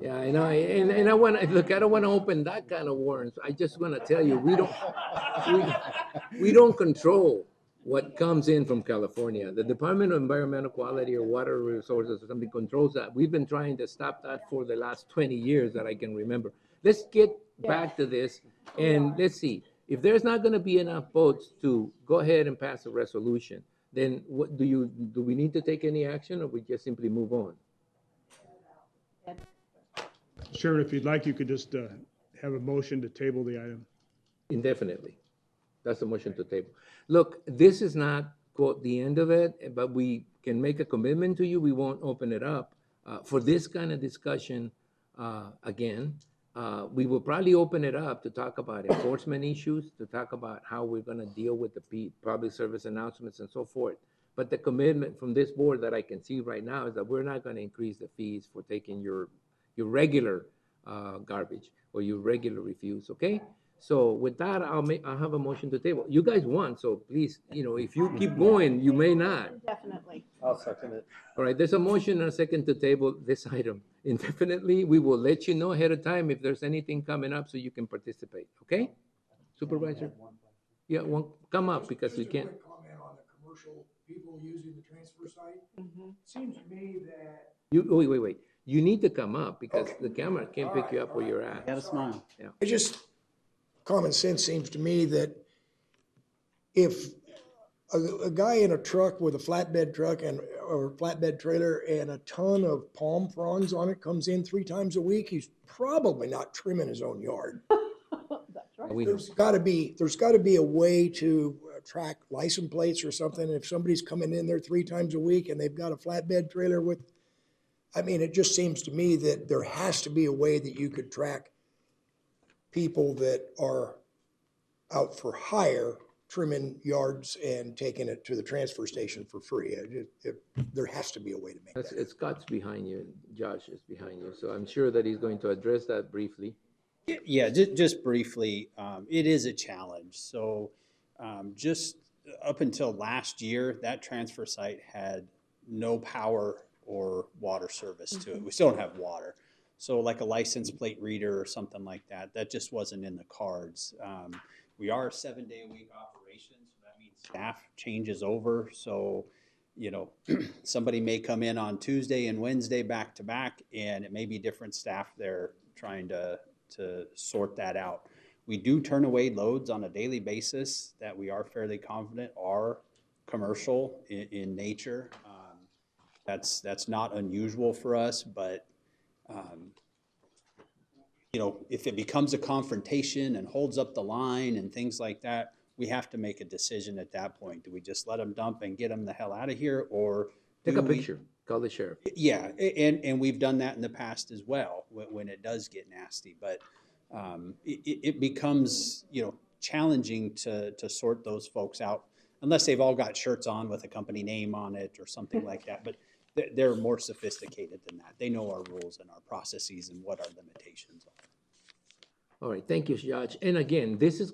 Yeah, I know, and I want to, look, I don't want to open that kind of worms. I just want to tell you, we don't control what comes in from California. The Department of Environmental Quality or Water Resources or something controls that. We've been trying to stop that for the last 20 years that I can remember. Let's get back to this, and let's see. If there's not going to be enough votes to go ahead and pass a resolution, then what do we need to take any action, or we just simply move on? Chairman, if you'd like, you could just have a motion to table the item. Indefinitely. That's the motion to table. Look, this is not, quote, the end of it, but we can make a commitment to you. We won't open it up for this kind of discussion again. We will probably open it up to talk about enforcement issues, to talk about how we're going to deal with the public service announcements and so forth. But the commitment from this board that I can see right now is that we're not going to increase the fees for taking your regular garbage or your regular refuse, okay? So with that, I'll have a motion to table. You guys won, so please, if you keep going, you may not. Definitely. I'll second it. All right, there's a motion and a second to table this item indefinitely. We will let you know ahead of time if there's anything coming up so you can participate, okay? Supervisor? Yeah, come up because we can't. Just a quick comment on the commercial people using the transfer site. Seems to me that Wait. You need to come up because the camera can't pick you up where you're at. Got a smile. Yeah. it just, common sense seems to me that if a guy in a truck with a flatbed truck or flatbed trailer and a ton of palm fronds on it comes in 3 times a week, he's probably not trimming his own yard. That's right. There's got to be a way to track license plates or something. If somebody's coming in there 3 times a week and they've got a flatbed trailer it just seems to me that there has to be a way that you could track people that are out for hire, trimming yards and taking it to the transfer station for free. There has to be a way to make that. It's Scott's behind you, Josh is behind you, so I'm sure that he's going to address that briefly. Yeah, just briefly, it is a challenge. So just up until last year, that transfer site had no power or water service to it. We still don't have water. So like a license plate reader or something like that, that just wasn't in the cards. We are a 7-day-a-week operation, so that means staff changes over. So, somebody may come in on Tuesday and Wednesday back to back, and it may be different staff there trying to sort that out. We do turn away loads on a daily basis that we are fairly confident are commercial in nature. That's not unusual for us, but if it becomes a confrontation and holds up the line and things like that, we have to make a decision at that point. Do we just let them dump and get them the hell out of here, or take a picture, call the sheriff? Yeah, and we've done that in the past as well when it does get nasty. But it becomes challenging to sort those folks out unless they've all got shirts on with a company name on it or something like that. But they're more sophisticated than that. They know our rules and our processes and what our limitations are. All right, thank you, Judge. And again, this is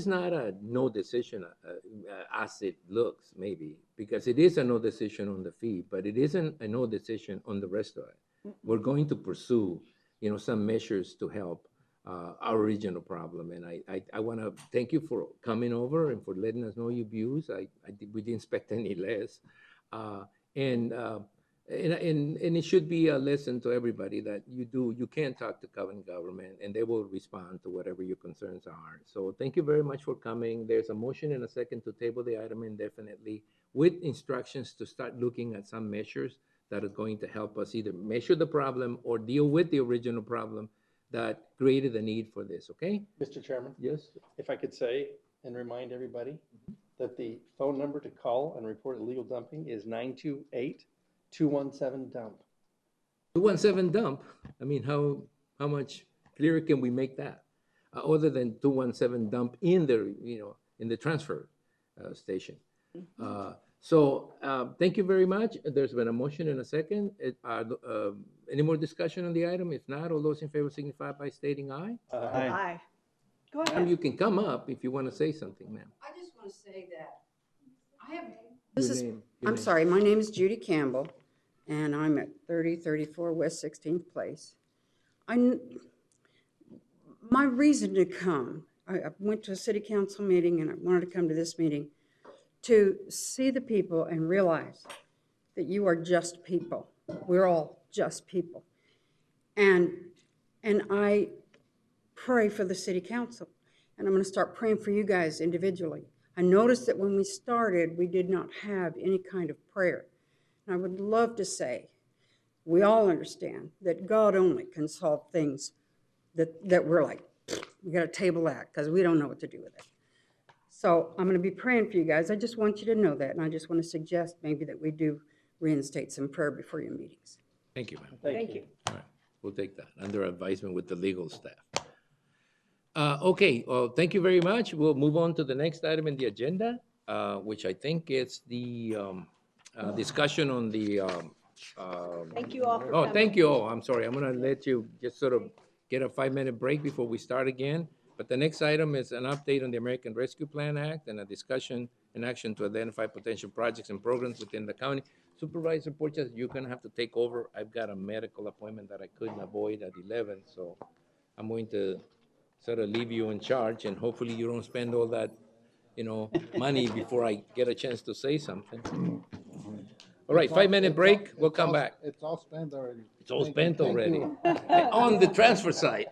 not a no decision as it looks, maybe, because it is a no decision on the fee, but it isn't a no decision on the rest of it. We're going to pursue, some measures to help our regional problem. And I want to thank you for coming over and for letting us know your views. We didn't expect any less. And it should be a lesson to everybody that you can talk to Covenant government and they will respond to whatever your concerns are. So thank you very much for coming. There's a motion and a second to table the item indefinitely with instructions to start looking at some measures that are going to help us either measure the problem or deal with the original problem that created the need for this, okay? Mr. Chairman? Yes. If I could say and remind everybody that the phone number to call and report illegal dumping is 928-217-DUMP. 217-DUMP? I mean, how much clearer can we make that? Other than 217-DUMP in the transfer station. So thank you very much. There's been a motion and a second. Any more discussion on the item? If not, all those in favor signify by stating aye. Aye. Go Ma'am, ahead. you can come up if you want to say something, ma'am. I just want to say that I have, Your name, your I'm name. sorry, my name is Judy Campbell, and I'm at 3034 West 16th Place. My reason to come, I went to a city council meeting and I wanted to come to this meeting to see the people and realize that you are just people. We're all just people. And I pray for the city council, and I'm going to start praying for you guys individually. I noticed that when we started, we did not have any kind of prayer. And I would love to say, we all understand that God only can solve things that we're like, we got to table that because we don't know what to do with it. So I'm going to be praying for you guys. I just want you to know that, and I just want to suggest maybe that we do reinstate some prayer before your meetings. Thank you, ma'am. Thank you. All right, we'll take that under advisement with the legal staff. Okay, well, thank you very much. We'll move on to the next item in the agenda, which I think is the discussion on the. Thank you all for Oh, coming. thank you all. I'm sorry. I'm going to let you just sort of get a 5-minute break before we start again. But the next item is an update on the American Rescue Plan Act and a discussion and action to identify potential projects and programs within the county. Supervisor Porteous, you're going to have to take over. I've got a medical appointment that I couldn't avoid at 11, so I'm going to sort of leave you in charge, and hopefully you don't spend all that, money before I get a chance to say something. All right, 5-minute break. We'll come back. It's all spent already. It's all Thank you. spent Thank already. you. On the transfer side.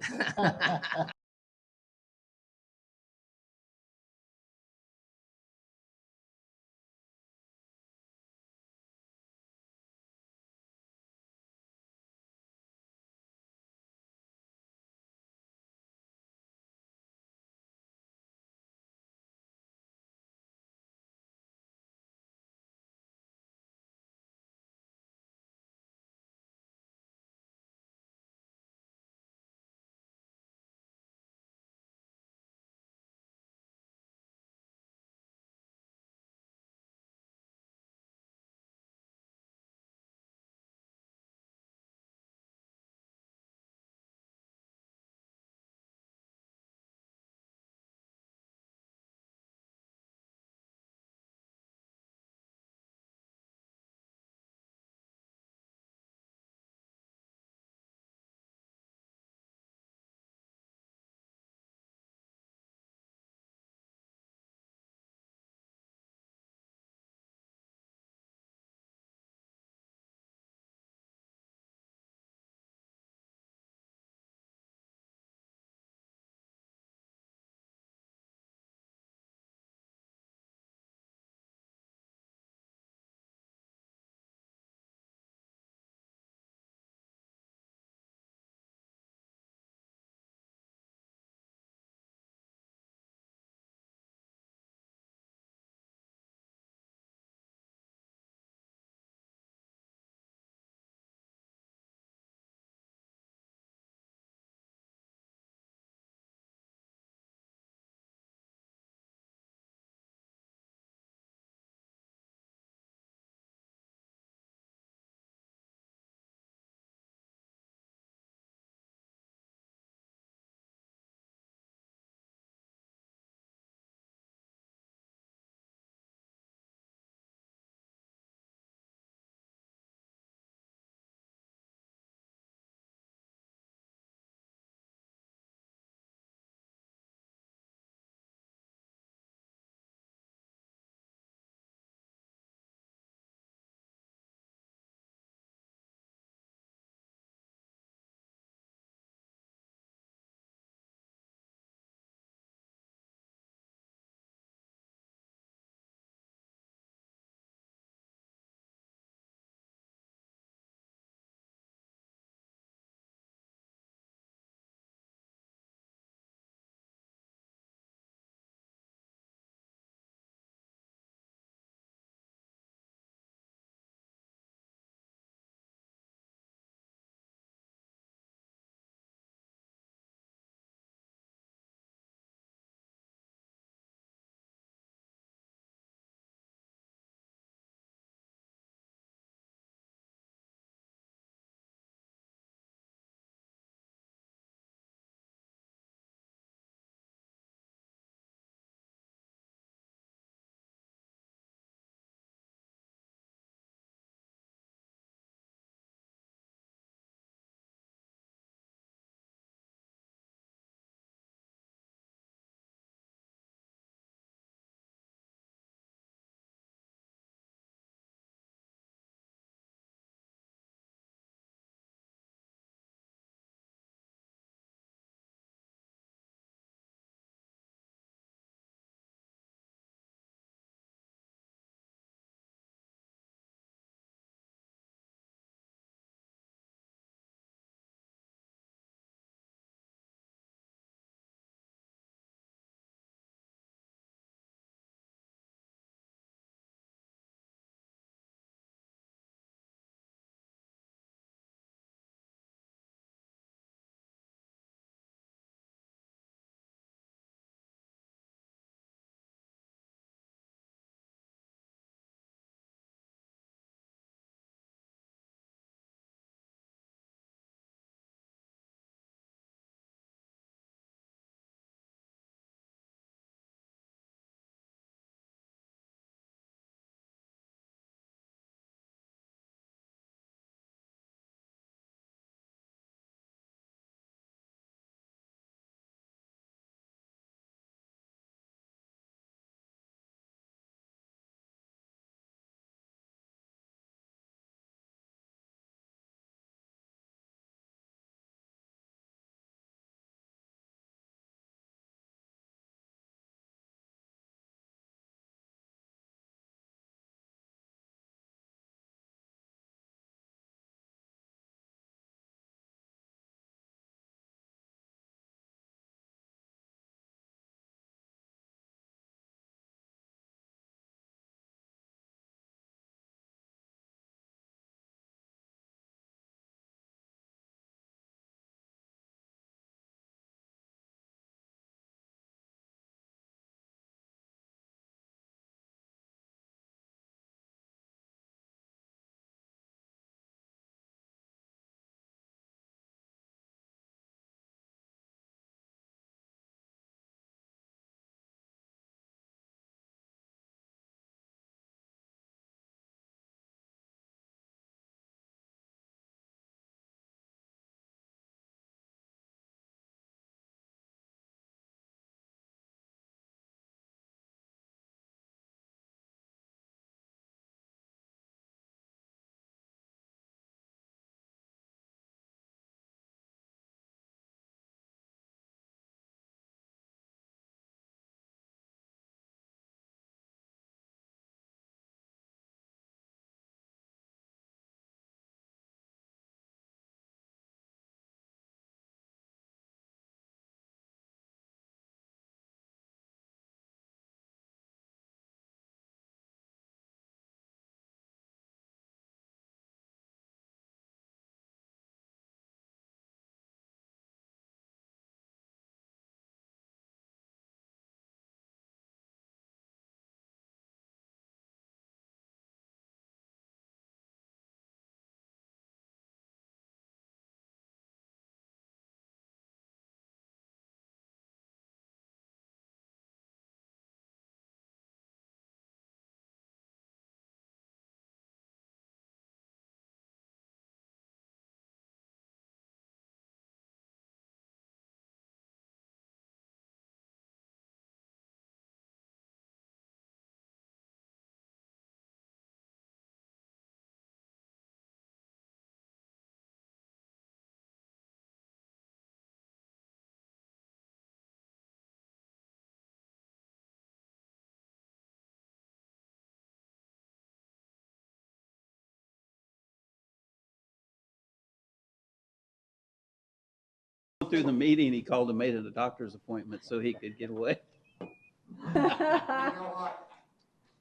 through the meeting, he called and made it a doctor's appointment so he could get away.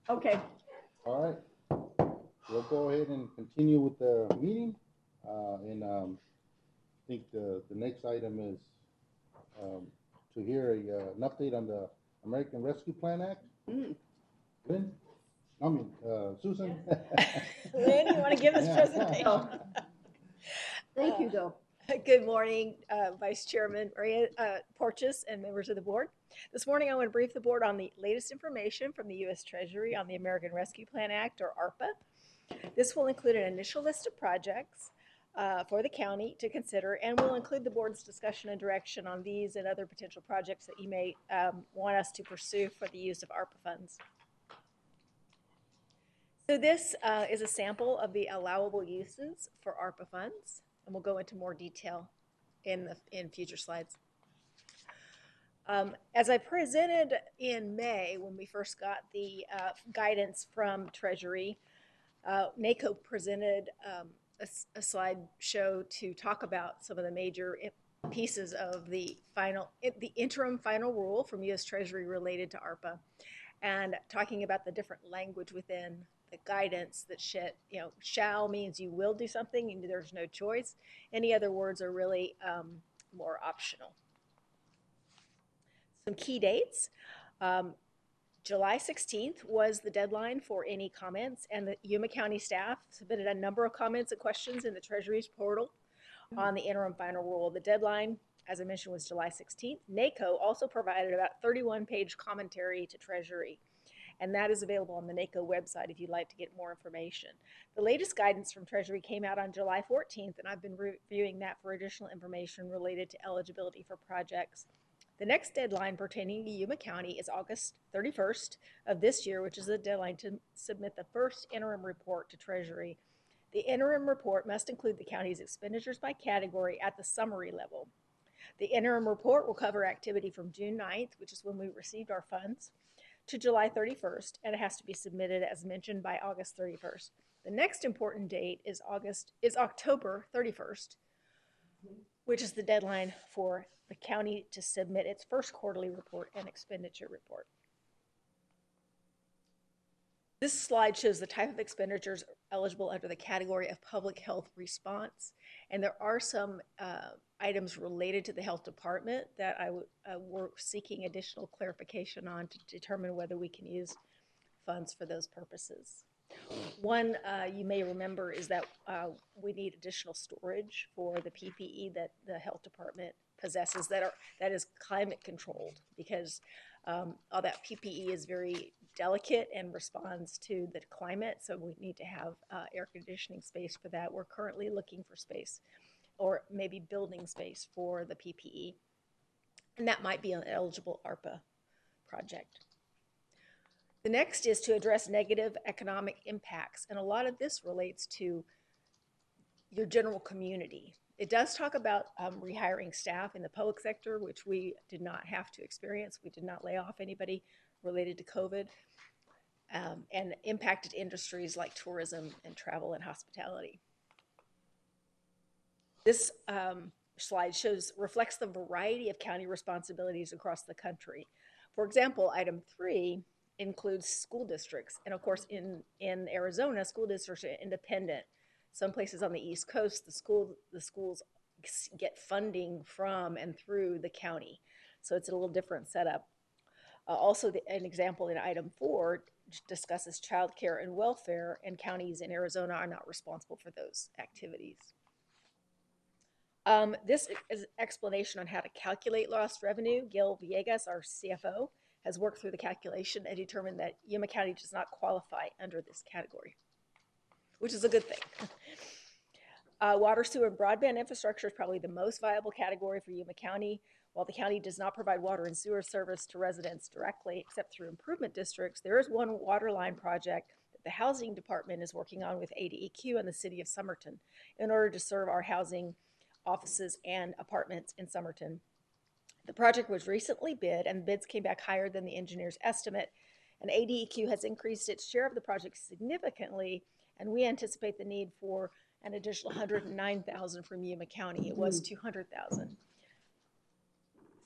Okay. All right, we'll go ahead and continue with the meeting. I think the next item is to hear an update on the American Rescue Plan Act. Lynn? Susan? Lynn, you want to give this Yeah. presentation? Thank you, though. Good morning, Vice Chairman Maria Porches and members of the board. This morning, I want to brief the board on the latest information from the U.S. Treasury on the American Rescue Plan Act, or ARPA. This will include an initial list of projects for the county to consider, and will include the board's discussion and direction on these and other potential projects that you may want us to pursue for the use of ARPA funds. So this is a sample of the allowable uses for ARPA funds, and we'll go into more detail in future slides. As I presented in May, when we first got the guidance from Treasury, NACO presented a slideshow to talk about some of the major pieces of the interim final rule from U.S. Treasury related to ARPA, and talking about the different language within the guidance that shall means you will do something and there's no choice. Any other words are really more optional. Some key dates. July 16th was the deadline for any comments, and the Yuma County staff submitted a number of comments and questions in the Treasury's portal on the interim final rule. The deadline, as I mentioned, was July 16th. NACO also provided about 31-page commentary to Treasury, and that is available on the NACO website if you'd like to get more information. The latest guidance from Treasury came out on July 14th, and I've been reviewing that for additional information related to eligibility for projects. The next deadline pertaining to Yuma County is August 31st of this year, which is the deadline to submit the first interim report to Treasury. The interim report must include the county's expenditures by category at the summary level. The interim report will cover activity from June 9th, which is when we received our funds, to July 31st, and it has to be submitted, as mentioned, by August 31st. The next important date is October 31st, which is the deadline for the county to submit its first quarterly report and expenditure report. This slide shows the type of expenditures eligible under the category of public health response, and there are some items related to the health department that we're seeking additional clarification on to determine whether we can use funds for those purposes. One you may remember is that we need additional storage for the PPE that the health department possesses that is climate controlled, because all that PPE is very delicate and responds to the climate, so we need to have air conditioning space for that. We're currently looking for space, or maybe building space for the PPE, and that might be an eligible ARPA project. The next is to address negative economic impacts, and a lot of this relates to your general community. It does talk about rehiring staff in the public sector, which we did not have to experience. We did not lay off anybody related to COVID, and impacted industries like tourism and travel and hospitality. This slide reflects the variety of county responsibilities across the country. For example, item 3 includes school districts, and of course in Arizona, school districts are independent. Some places on the East Coast, the schools get funding from and through the county, so it's a little different setup. Also, an example in item 4 discusses child care and welfare, and counties in Arizona are not responsible for those activities. This is an explanation on how to calculate lost revenue. Gil Villegas, our CFO, has worked through the calculation and determined that Yuma County does not qualify under this category, which is a good thing. Water, sewer, and broadband infrastructure is probably the most viable category for Yuma County. While the county does not provide water and sewer service to residents directly, except through improvement districts, there is one water line project that the housing department is working on with ADEQ and the city of Somerton in order to serve our housing offices and apartments in Somerton. The project was recently bid, and bids came back higher than the engineer's estimate, and ADEQ has increased its share of the project significantly, and we anticipate the need for an additional $109,000 from Yuma County. It was $200,000.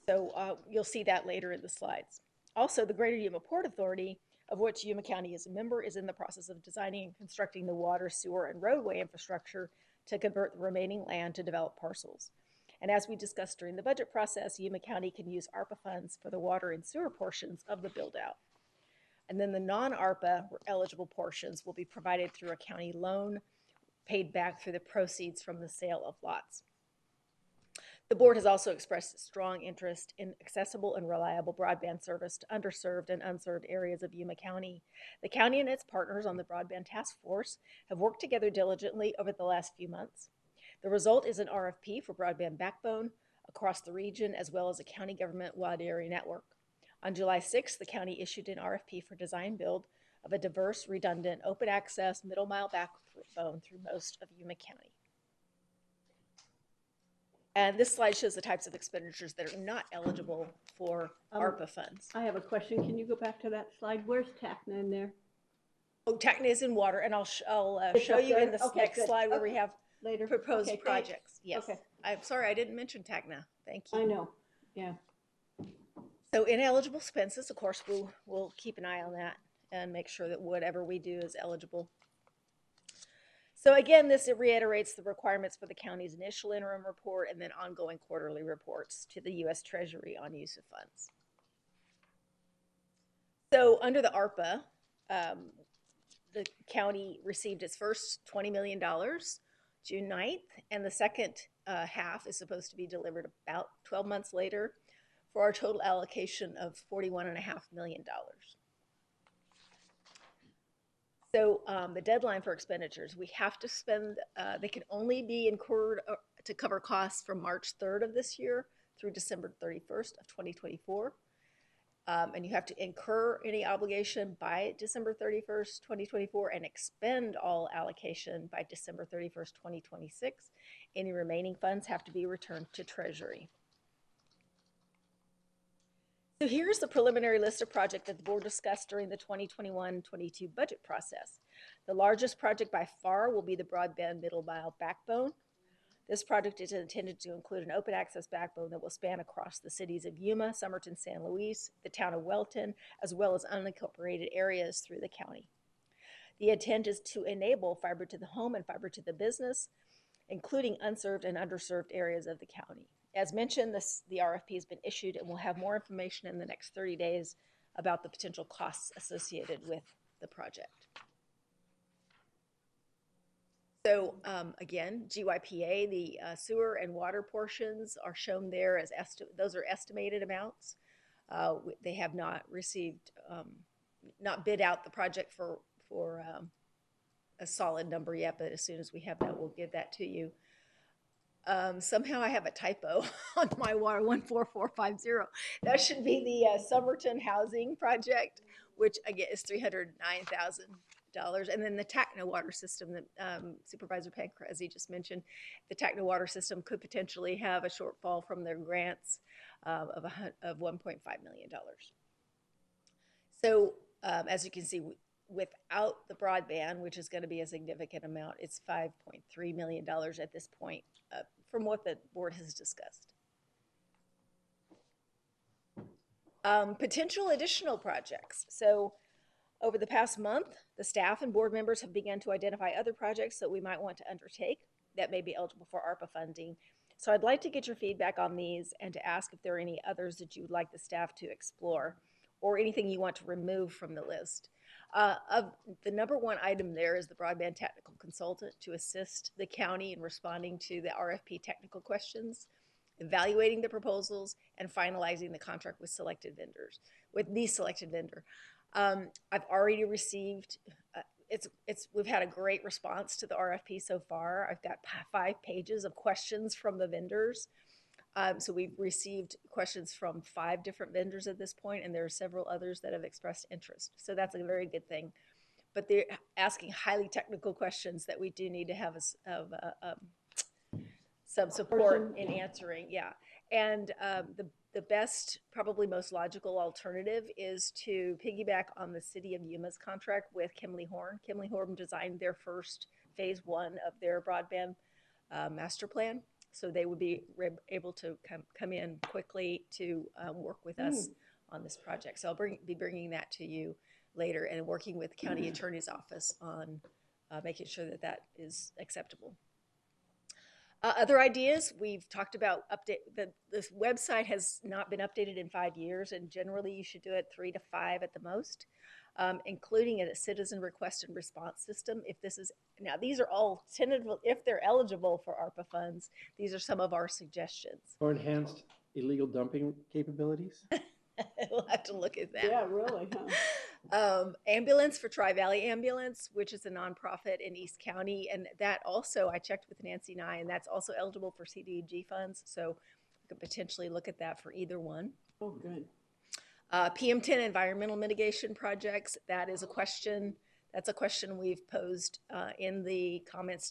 So you'll see that later in the slides. Also, the Greater Yuma Port Authority, of which Yuma County is a member, is in the process of designing and constructing the water, sewer, and roadway infrastructure to convert the remaining land to develop parcels. And as we discussed during the budget process, Yuma County can use ARPA funds for the water and sewer portions of the build-out. And then the non-ARPA eligible portions will be provided through a county loan paid back through the proceeds from the sale of lots. The board has also expressed a strong interest in accessible and reliable broadband service to underserved and unserved areas of Yuma County. The county and its partners on the Broadband Task Force have worked together diligently over the last few months. The result is an RFP for broadband backbone across the region, as well as a county government wide area network. On July 6th, the county issued an RFP for design build of a diverse, redundant, open access middle mile backbone through most of Yuma County. And this slide shows the types of expenditures that are not eligible for ARPA funds. I have a question. Can you go back to that slide? Where's TACNA in there? Oh, TACNA is in water, and I'll It's show up you in there? the Okay, next good. slide where we Okay. have Later. proposed Okay, thanks. projects. Yes. Okay. I'm sorry, I didn't mention TACNA. Thank you. I know, yeah. So ineligible expenses, of course, we'll keep an eye on that and make sure that whatever we do is eligible. So again, this reiterates the requirements for the county's initial interim report and then ongoing quarterly reports to the U.S. Treasury on use of funds. So under the ARPA, the county received its first $20 million June 9th, and the second half is supposed to be delivered about 12 months later for our total allocation of $41.5 million. So the deadline for expenditures, we have to spend, they can only be incurred to cover costs from March 3rd of this year through December 31st of 2024. And you have to incur any obligation by December 31st, 2024, and expend all allocation by December 31st, 2026. Any remaining funds have to be returned to Treasury. So here's the preliminary list of projects that the board discussed during the 2021-22 budget process. The largest project by far will be the broadband middle mile backbone. This project is intended to include an open access backbone that will span across the cities of Yuma, Somerton, San Luis, the town of Welton, as well as unincorporated areas through the county. The intent is to enable fiber to the home and fiber to the business, including unserved and underserved areas of the county. As mentioned, the RFP has been issued, and we'll have more information in the next 30 days about the potential costs associated with the project. So again, GYPA, the sewer and water portions are shown there as those are estimated amounts. They have not received, not bid out the project for a solid number yet, but as soon as we have that, we'll give that to you. Somehow I have a typo on my water 14450. That should be the Somerton Housing Project, which again is $309,000. And then the TACNA water system that Supervisor Pancrezi just mentioned, the TACNA water system could potentially have a shortfall from their grants of $1.5 million. So as you can see, without the broadband, which is going to be a significant amount, it's $5.3 million at this point from what the board has discussed. Potential additional projects. So over the past month, the staff and board members have begun to identify other projects that we might want to undertake that may be eligible for ARPA funding. So I'd like to get your feedback on these and to ask if there are any others that you would like the staff to explore or anything you want to remove from the list. Of the number one item there is the broadband technical consultant to assist the county in responding to the RFP technical questions, evaluating the proposals, and finalizing the contract with the selected vendor. I've already received, we've had a great response to the RFP so far. I've got 5 pages of questions from the vendors. So we've received questions from 5 different vendors at this point, and there are several others that have expressed interest. So that's a very good thing. But they're asking highly technical questions that we do need to have some support in answering. Yeah, and the best, probably most logical alternative is to piggyback on the City of Yuma's contract with Kimley Horn. Kimley Horn designed their first phase 1 of their broadband master plan. So they would be able to come in quickly to work with us on this project. So I'll be bringing that to you later and working with the county attorney's office on making sure that that is acceptable. Other ideas, we've talked about this website has not been updated in 5 years, and generally you should do it 3 to 5 at the most, including a citizen request and response system. If this is, now these are all tentative, if they're eligible for ARPA funds, these are some of our suggestions. Or enhanced illegal dumping capabilities? We'll have to look at that. Yeah, really, huh? Ambulance for Tri-Valley Ambulance, which is a nonprofit in East County. And that also, I checked with Nancy and I, and that's also eligible for CDBG funds. So we could potentially look at that for either one. Oh, good. PM10 environmental mitigation projects, that is a question. That's a question we've posed in the comments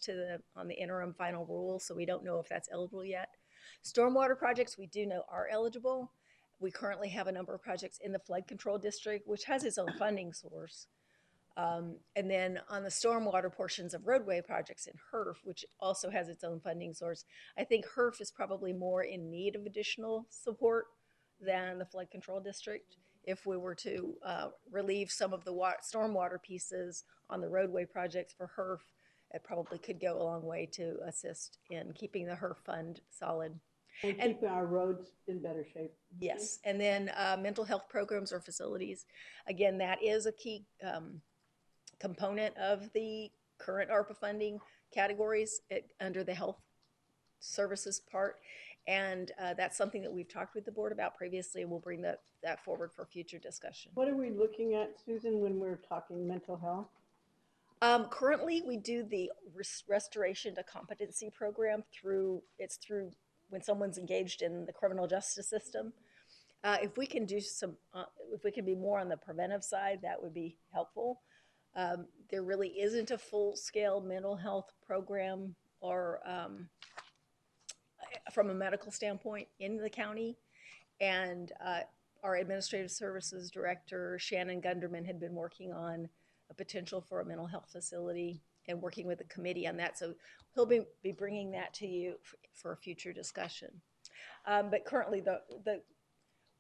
on the interim final rule. So we don't know if that's eligible yet. Stormwater projects, we do know are eligible. We currently have a number of projects in the flood control district, which has its own funding source. And then on the stormwater portions of roadway projects in HERF, which also has its own funding source, I think HERF is probably more in need of additional support than the flood control district. If we were to relieve some of the stormwater pieces on the roadway projects for HERF, it probably could go a long way to assist in keeping the HERF fund solid. And keeping our roads in better shape. Yes, and then mental health programs or facilities. Again, that is a key component of the current ARPA funding categories under the health services part. And that's something that we've talked with the board about previously, and we'll bring that forward for future discussion. What are we looking at, Susan, when we're talking mental health? Currently, we do the restoration to competency program through when someone's engaged in the criminal justice system. If we can do if we can be more on the preventive side, that would be helpful. There really isn't a full-scale mental health program or from a medical standpoint in the county. And our administrative services director, Shannon Gunderman, had been working on a potential for a mental health facility and working with the committee on that. So he'll be bringing that to you for a future discussion. But currently,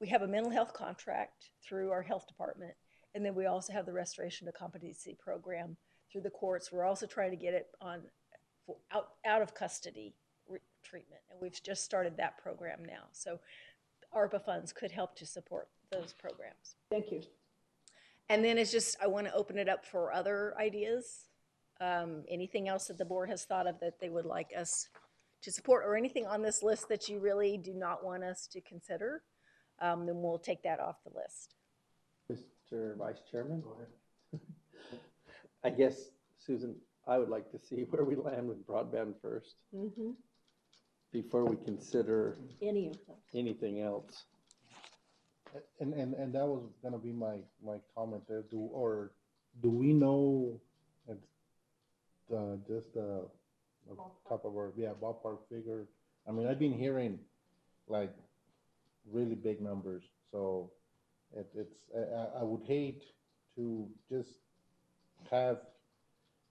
we have a mental health contract through our health department, and then we also have the restoration to competency program through the courts. We're also trying to get it on out of custody treatment, and we've just started that program now. So ARPA funds could help to support those programs. Thank you. And then it's just, I want to open it up for other ideas. Anything else that the board has thought of that they would like us to support, or anything on this list that you really do not want us to consider, then we'll take that off the list. Mr. Vice Chairman? Go ahead. I guess, Susan, I would like to see where we land with broadband first before we consider anything else. And that was gonna be my comment there. Do we know just the top of our ballpark figure? I mean, I've been hearing like really big numbers, so I would hate to just have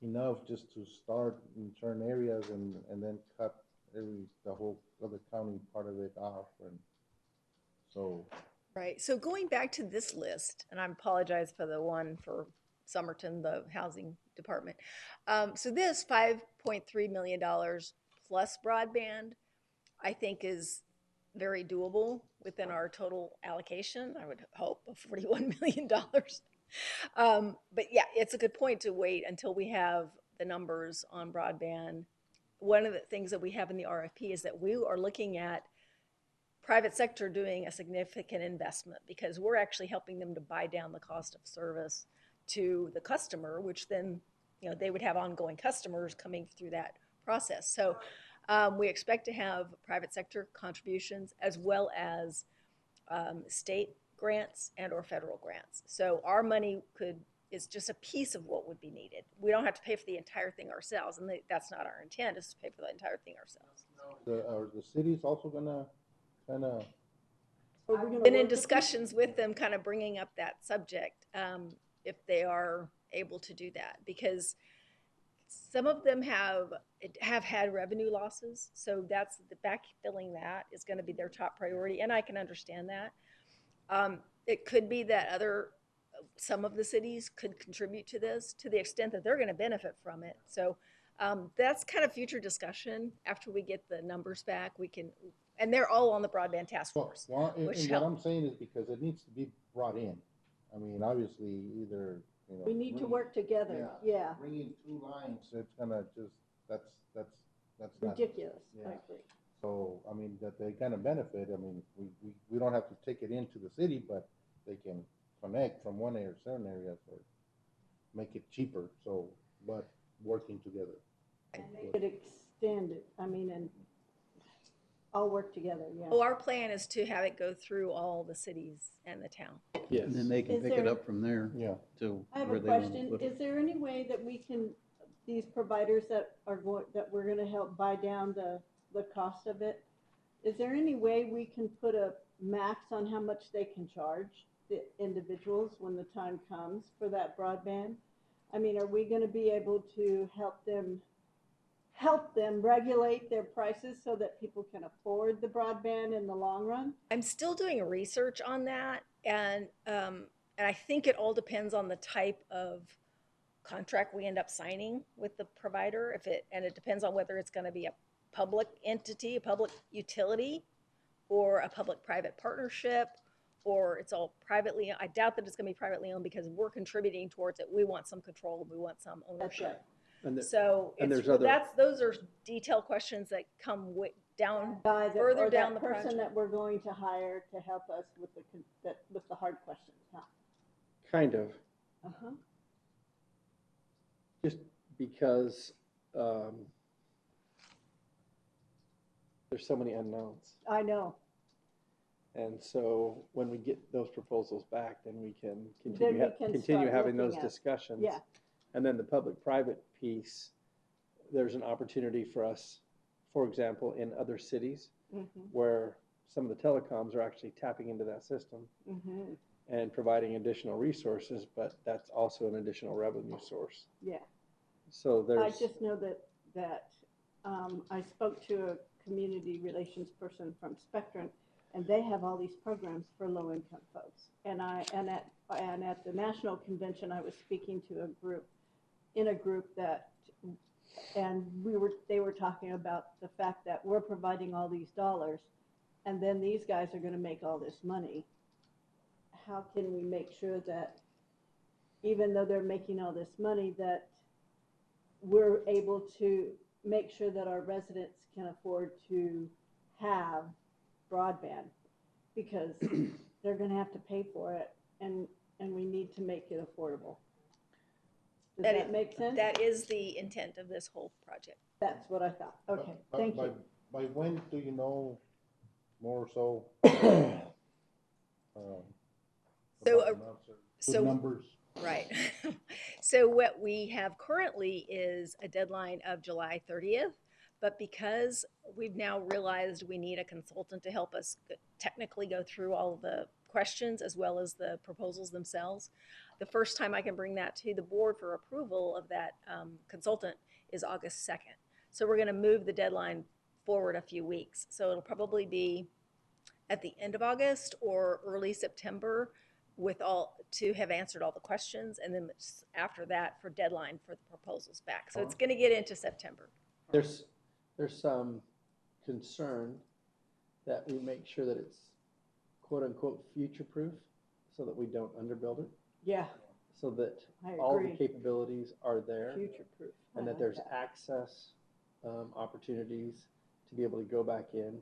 enough just to start in certain areas and then cut the whole other county part of it off, and so. Right. So going back to this list, and I apologize for the one for Somerton, the housing department. So this $5.3 million plus broadband, I think is very doable within our total allocation. I would hope of $41 million. But yeah, it's a good point to wait until we have the numbers on broadband. One of the things that we have in the RFP is that we are looking at private sector doing a significant investment, because we're actually helping them to buy down the cost of service to the customer, which then, they would have ongoing customers coming through that process. So we expect to have private sector contributions as well as state grants and or federal grants. So our money is just a piece of what would be needed. We don't have to pay for the entire thing ourselves, and that's not our intent, is to pay for the entire thing ourselves. Are the cities also gonna kind of? I've been in discussions with them, kind of bringing up that subject, if they are able to do that, because some of them have had revenue losses, so that's the backfilling that is going to be their top priority, and I can understand that. It could be that some of the cities could contribute to this to the extent that they're going to benefit from it. So that's kind of future discussion. After we get the numbers back, we can, and they're all on the broadband task force. Well, and which what help. I'm saying is because it needs to be brought in. I mean, obviously, either, you know. We need to work together, yeah. Bringing two lines, it's gonna just, that's not. Ridiculous, I Yeah. agree. So, I mean, that they kind of benefit, I mean, we don't have to take it into the city, but they can connect from one area, certain areas, or make it cheaper, so, but working together. And they could extend it, I mean, and all work together, yeah. Well, our plan is to have it go through all the cities and the town. Yes. And then they can Is pick it there- up from there. Yeah. To I have where a they want to question. put it. Is there any way that we can, these providers that are going, that we're gonna help buy down the cost of it, is there any way we can put a max on how much they can charge the individuals when the time comes for that broadband? I mean, are we gonna be able to help them regulate their prices so that people can afford the broadband in the long run? I'm still doing research on that, and I think it all depends on the type of contract we end up signing with the provider. And it depends on whether it's going to be a public entity, a public utility, or a public-private partnership, or it's all privately. I doubt that it's going to be privately owned because we're contributing towards it. We want some control. We want some ownership. Those are detailed questions that come down further down the project. Person that we're going to hire to help us with the hard questions, huh? Kind of, Uh-huh. just because there's so many unknowns. I know. And so when we get those proposals back, then we can Then we can continue start having those looking at- discussions. yeah. And then the public-private piece, there's an opportunity for us, for example, in other cities Mhm. where some of the telecoms are actually tapping into that system Mhm. and providing additional resources, but that's also an additional revenue source. Yeah. So I there's, just know that I spoke to a community relations person from Spectrum, and they have all these programs for low-income folks. And at the national convention, I was speaking to a group that, and they were talking about the fact that we're providing all these dollars, and then these guys are going to make all this money. How can we make sure that, even though they're making all this money, that we're able to make sure that our residents can afford to have broadband, because they're going to have to pay for it, and we need to make it affordable. Does that make sense? That is the intent of this whole project. That's what I thought. Okay, thank you. By when do you know more so? So numbers. Right. So what we have currently is a deadline of July 30th, but because we've now realized we need a consultant to help us technically go through all the questions as well as the proposals themselves, the first time I can bring that to the board for approval of that consultant is August 2nd. So we're going to move the deadline forward a few weeks. So it'll probably be at the end of August or early September to have answered all the questions, and then after that for deadline for the proposals back. So it's going to get into September. there's some concern that we make sure that it's quote-unquote future-proof so that we don't underbuild it. Yeah. So that I all the agree. capabilities are there. Future-proof. I And that like there's that. access opportunities to be able to go back in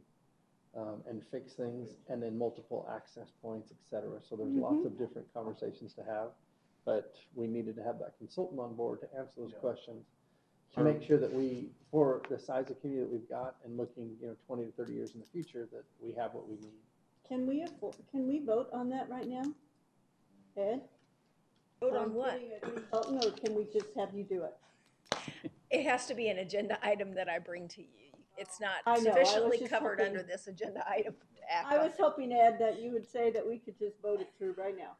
and fix things, and then multiple access points, et cetera. So there's lots of different conversations to have, but we needed to have that consultant on board to answer those questions, to make sure that we, for the size of community that we've got and looking, 20 to 30 years in the future, that we have what we need. Can we vote on that right now? Ed? Vote on what? Getting a consultant, or can we just have you do it? It has to be an agenda item that I bring to you. It's not I know, I was sufficiently just covered hoping- under this agenda item to act I on. was hoping, Ed, that you would say that we could just vote it through right now.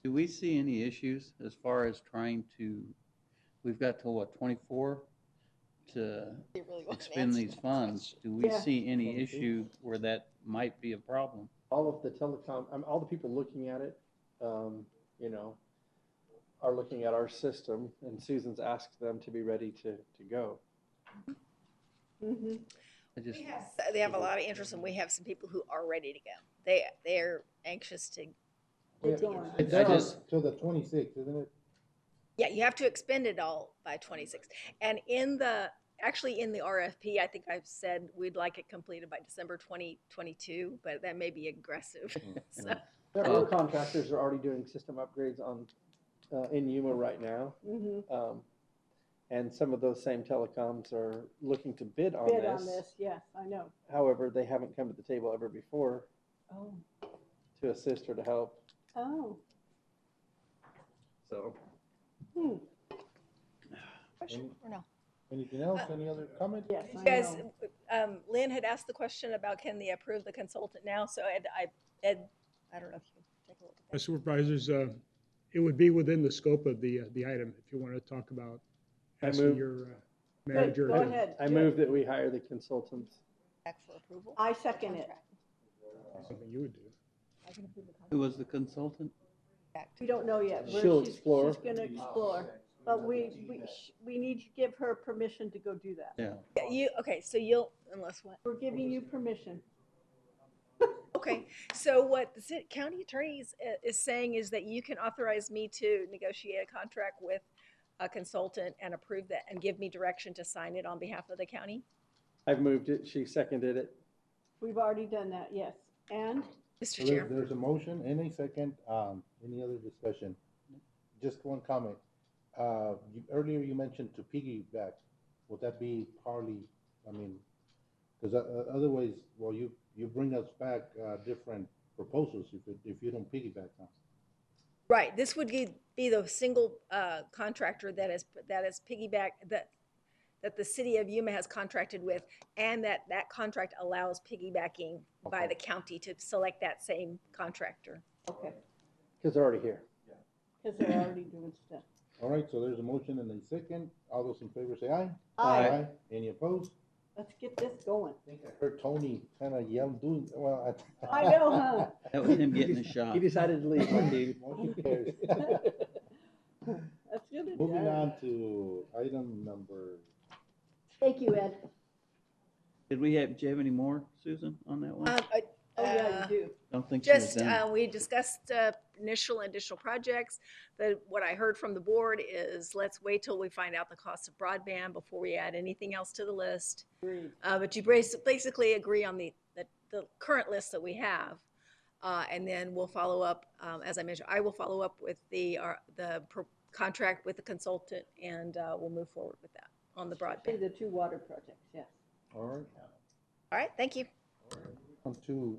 Do we see any issues as far as trying to we've got till what, 24 to They really want an expend answer these to that funds? Do we Yeah. see any issue where that might be a problem? All of the telecom, all the people looking at it, you know, are looking at our system, and Susan's asked them to be ready to go. Mhm. I just, They have a lot of interest, and we have some people who are ready to go. They're anxious to. They're going. It's I just- till the 26th, isn't it? Yeah, you have to expend it all by 26. And actually in the RFP, I think I've said we'd like it completed by December 2022, but that may be aggressive. So, There are contractors are already doing system upgrades on, in Yuma right now. Mhm. And some of those same telecoms are looking to bid on Bid this. on this, yes, I know. However, they haven't come to the table ever before Oh, to assist or to help, oh, so. question or no? Anything else? Any other comment? yes, You I guys, know. Lynn had asked the question about can they approve the consultant now? So Ed, I don't know if you can take a look at that. Supervisors, it would be within the scope of the item if you want to talk about I asking move- your manager. Go to- ahead. I do move it. that we hire the consultants. Back for approval. I second it. Something you would do. I can approve the contract. who was the consultant? We don't know yet. She'll explore. She's gonna explore, but we need to give her permission to go do that. Yeah. Yeah, okay, so you'll, unless what? We're giving you permission. Okay, so what the county attorney is saying is that you can authorize me to negotiate a contract with a consultant and approve that and give me direction to sign it on behalf of the county? I've moved it, she seconded it. We've already done that, yes. And Mr. So Chair. there's a motion and a second. Any other discussion? Just one comment. Earlier you mentioned to piggyback. Would that be partly, I mean, because otherwise, well, you bring us back different proposals if you don't piggyback now. Right, this would be the single contractor that is piggyback, that the city of Yuma has contracted with, and that contract allows piggybacking by the county to select that same contractor. okay, Because they're already here. because they're already doing stuff. All right, so there's a motion and a second. All those in favor say aye. Aye. Any opposed? Let's get this going. I think I heard Tony kind of yell, doing, well. I know, huh? That was him getting a shot. He decided to leave, Martin. Motion carries. That's good. Moving on to item number, Thank you, Ed. Do you have any more, Susan, on that one? Oh, yeah, you do. Don't think she was Just, done. we discussed additional projects. What I heard from the board is let's wait till we find out the cost of broadband before we add anything else to the list. Agreed. But you basically agree on the current list that we have. And then we'll follow up, as I mentioned, I will follow up with the contract with the consultant, and we'll move forward with that on the broadband. The two water projects, yes. all right. All right, thank you. On to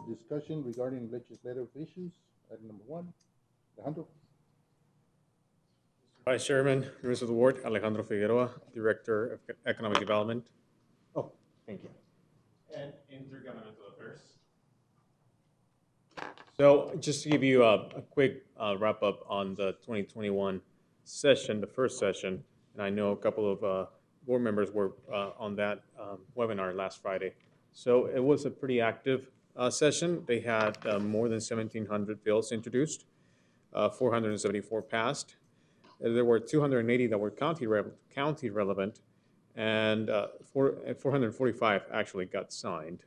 discussion regarding legislative issues. Item number 1, Alejandro. Vice Chairman, members of the Ward, Alejandro Figueroa, Director of Economic Development. Oh, thank you. And Intergovernmental Affairs. So just to give you a quick wrap up on the 2021 session, the first session, and I know a couple of board members were on that webinar last Friday. So it was a pretty active session. They had more than 1,700 bills introduced, 474 passed. There were 280 that were county relevant, and 445 actually got signed,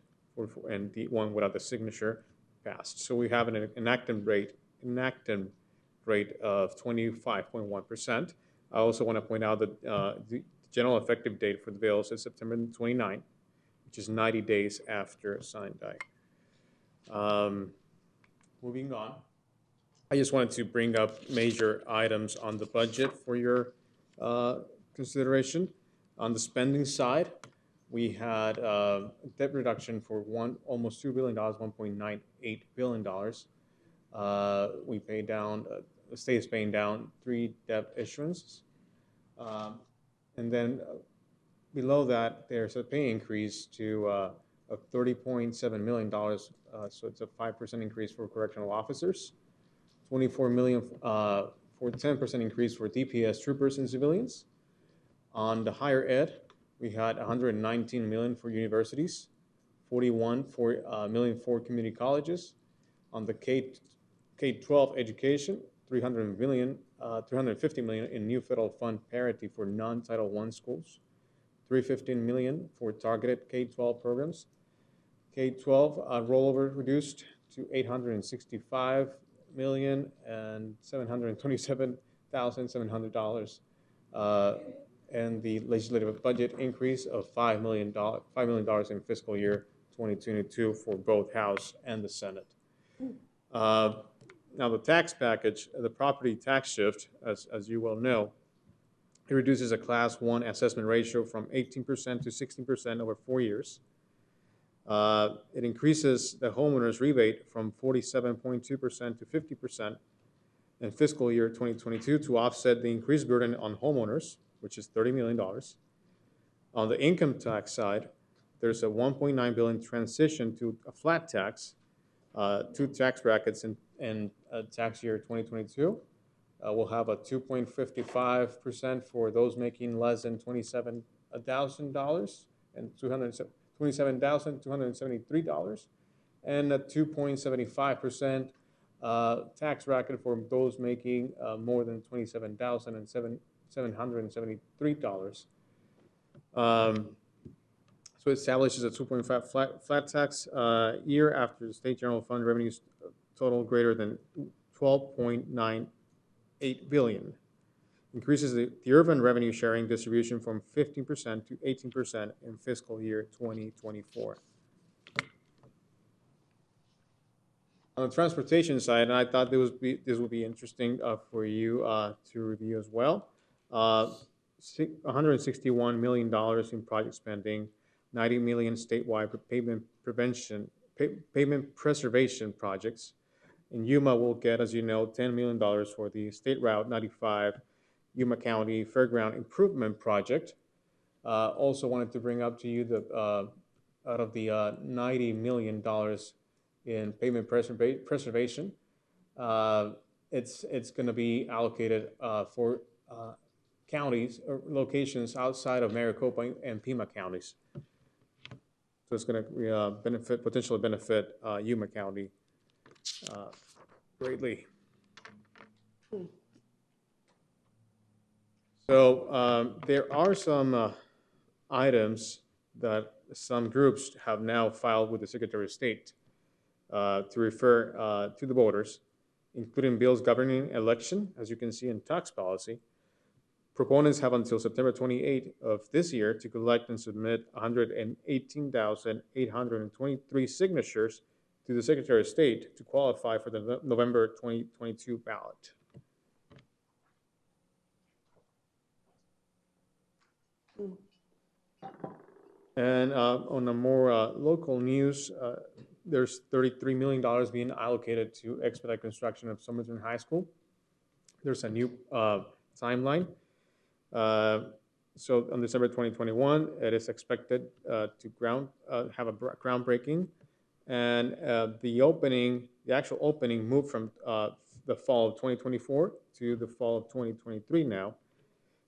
and the one without the signature passed. So we have an enactment rate of 25.1%. I also want to point out that the general effective date for the bills is September 29th, which is 90 days after sign date. Moving on, I just wanted to bring up major items on the budget for your consideration. On the spending side, we had debt reduction for almost $2 billion, $1.98 billion. We paid down, the state is paying down 3 debt issuances. And then below that, there's a pay increase to of $30.7 million. So it's a 5% increase for correctional officers, $24 million for 10% increase for DPS troopers and civilians. On the higher ed, we had 119 million for universities, 41 million for community colleges. On the K-12 education, 350 million in new federal fund parity for non-Title I schools, 315 million for targeted K-12 programs. K-12 rollover reduced to 865 million and $727,700. And the legislative budget increase of $5 million in fiscal year 2022 for both House and the Senate. Now the tax package, the property tax shift, as you well know, it reduces a class 1 assessment ratio from 18% to 16% over 4 years. It increases the homeowner's rebate from 47.2% to 50% in fiscal year 2022 to offset the increased burden on homeowners, which is $30 million. On the income tax side, there's a $1.9 billion transition to a flat tax, 2 tax brackets in tax year 2022. We'll have a 2.55% for those making less than $27,000 and $27,273, and a 2.75% tax bracket for those making more than $27,773. So it establishes a 2.5 flat tax year after the state general fund revenues total greater than 12.98 billion. Increases the urban revenue sharing distribution from 15% to 18% in fiscal year 2024. On the transportation side, and I thought this would be interesting for you to review as well. $161 million in project spending, 90 million statewide pavement preservation projects. And Yuma will get, as you know, $10 million for the State Route 95 Yuma County Fairground Improvement Project. Also wanted to bring up to you the out of the $90 million in pavement preservation, it's going to be allocated for counties or locations outside of Maricopa and Pima counties. So it's going to potentially benefit Yuma County greatly. So there are some items that some groups have now filed with the Secretary of State to refer to the voters, including bills governing election, as you can see in tax policy. Proponents have until September 28 of this year to collect and submit 118,823 signatures to the Secretary of State to qualify for the November 2022 ballot. And on a more local news, there's $33 million being allocated to expedite construction of Somerton High School. There's a new timeline. So on December 2021, it is expected to have a groundbreaking, and the actual opening moved from the fall of 2024 to the fall of 2023 now.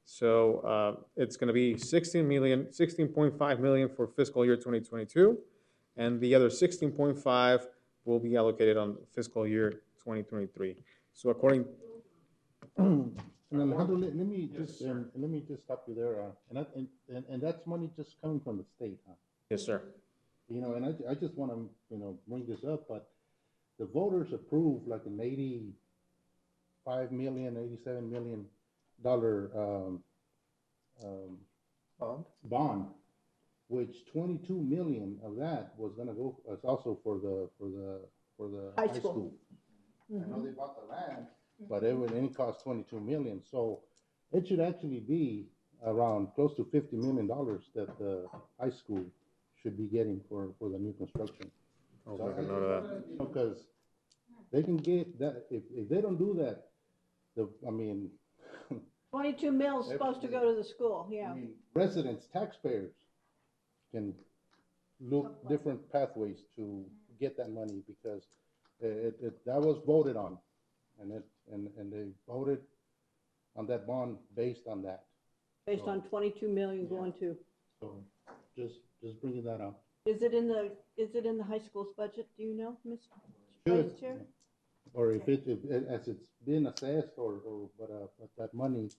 So it's going to be 16.5 million for fiscal year 2022, and the other 16.5 will be allocated on fiscal year 2023. So according. And Alejandro, let me just stop you there. And that's money just coming from the state, huh? Yes, sir. You know, and I just want to bring this up, but the voters approved like an $87 million bond, which 22 million of that was going to go as also for the high school. I know they bought the land, but it would only cost 22 million. So it should actually be around close to $50 million that the high school should be getting for the new construction. Oh, so I know that. Because they can get that, if they don't do that, 22 mil is supposed to go to the school, yeah. Residents, taxpayers can look different pathways to get that money, because that was voted on. And they voted on that bond based on that. Based on 22 million going to, So just bringing that up. is it in the high school's budget? Do you know, Ms. Should. Vice Chair? Or if as it's been assessed, but that money,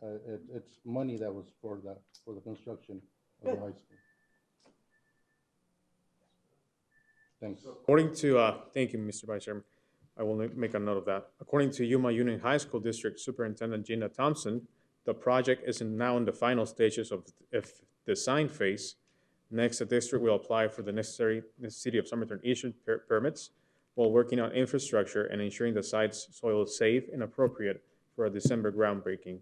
it's money that was for the construction of the high school. Thanks. According to, thank you, Mr. Vice Chairman. I will make a note of that. According to Yuma Union High School District Superintendent Gina Thompson, the project is now in the final stages of design phase. Next, the district will apply for the necessary City of Somerton issued permits while working on infrastructure and ensuring the site's soil is safe and appropriate for a December groundbreaking,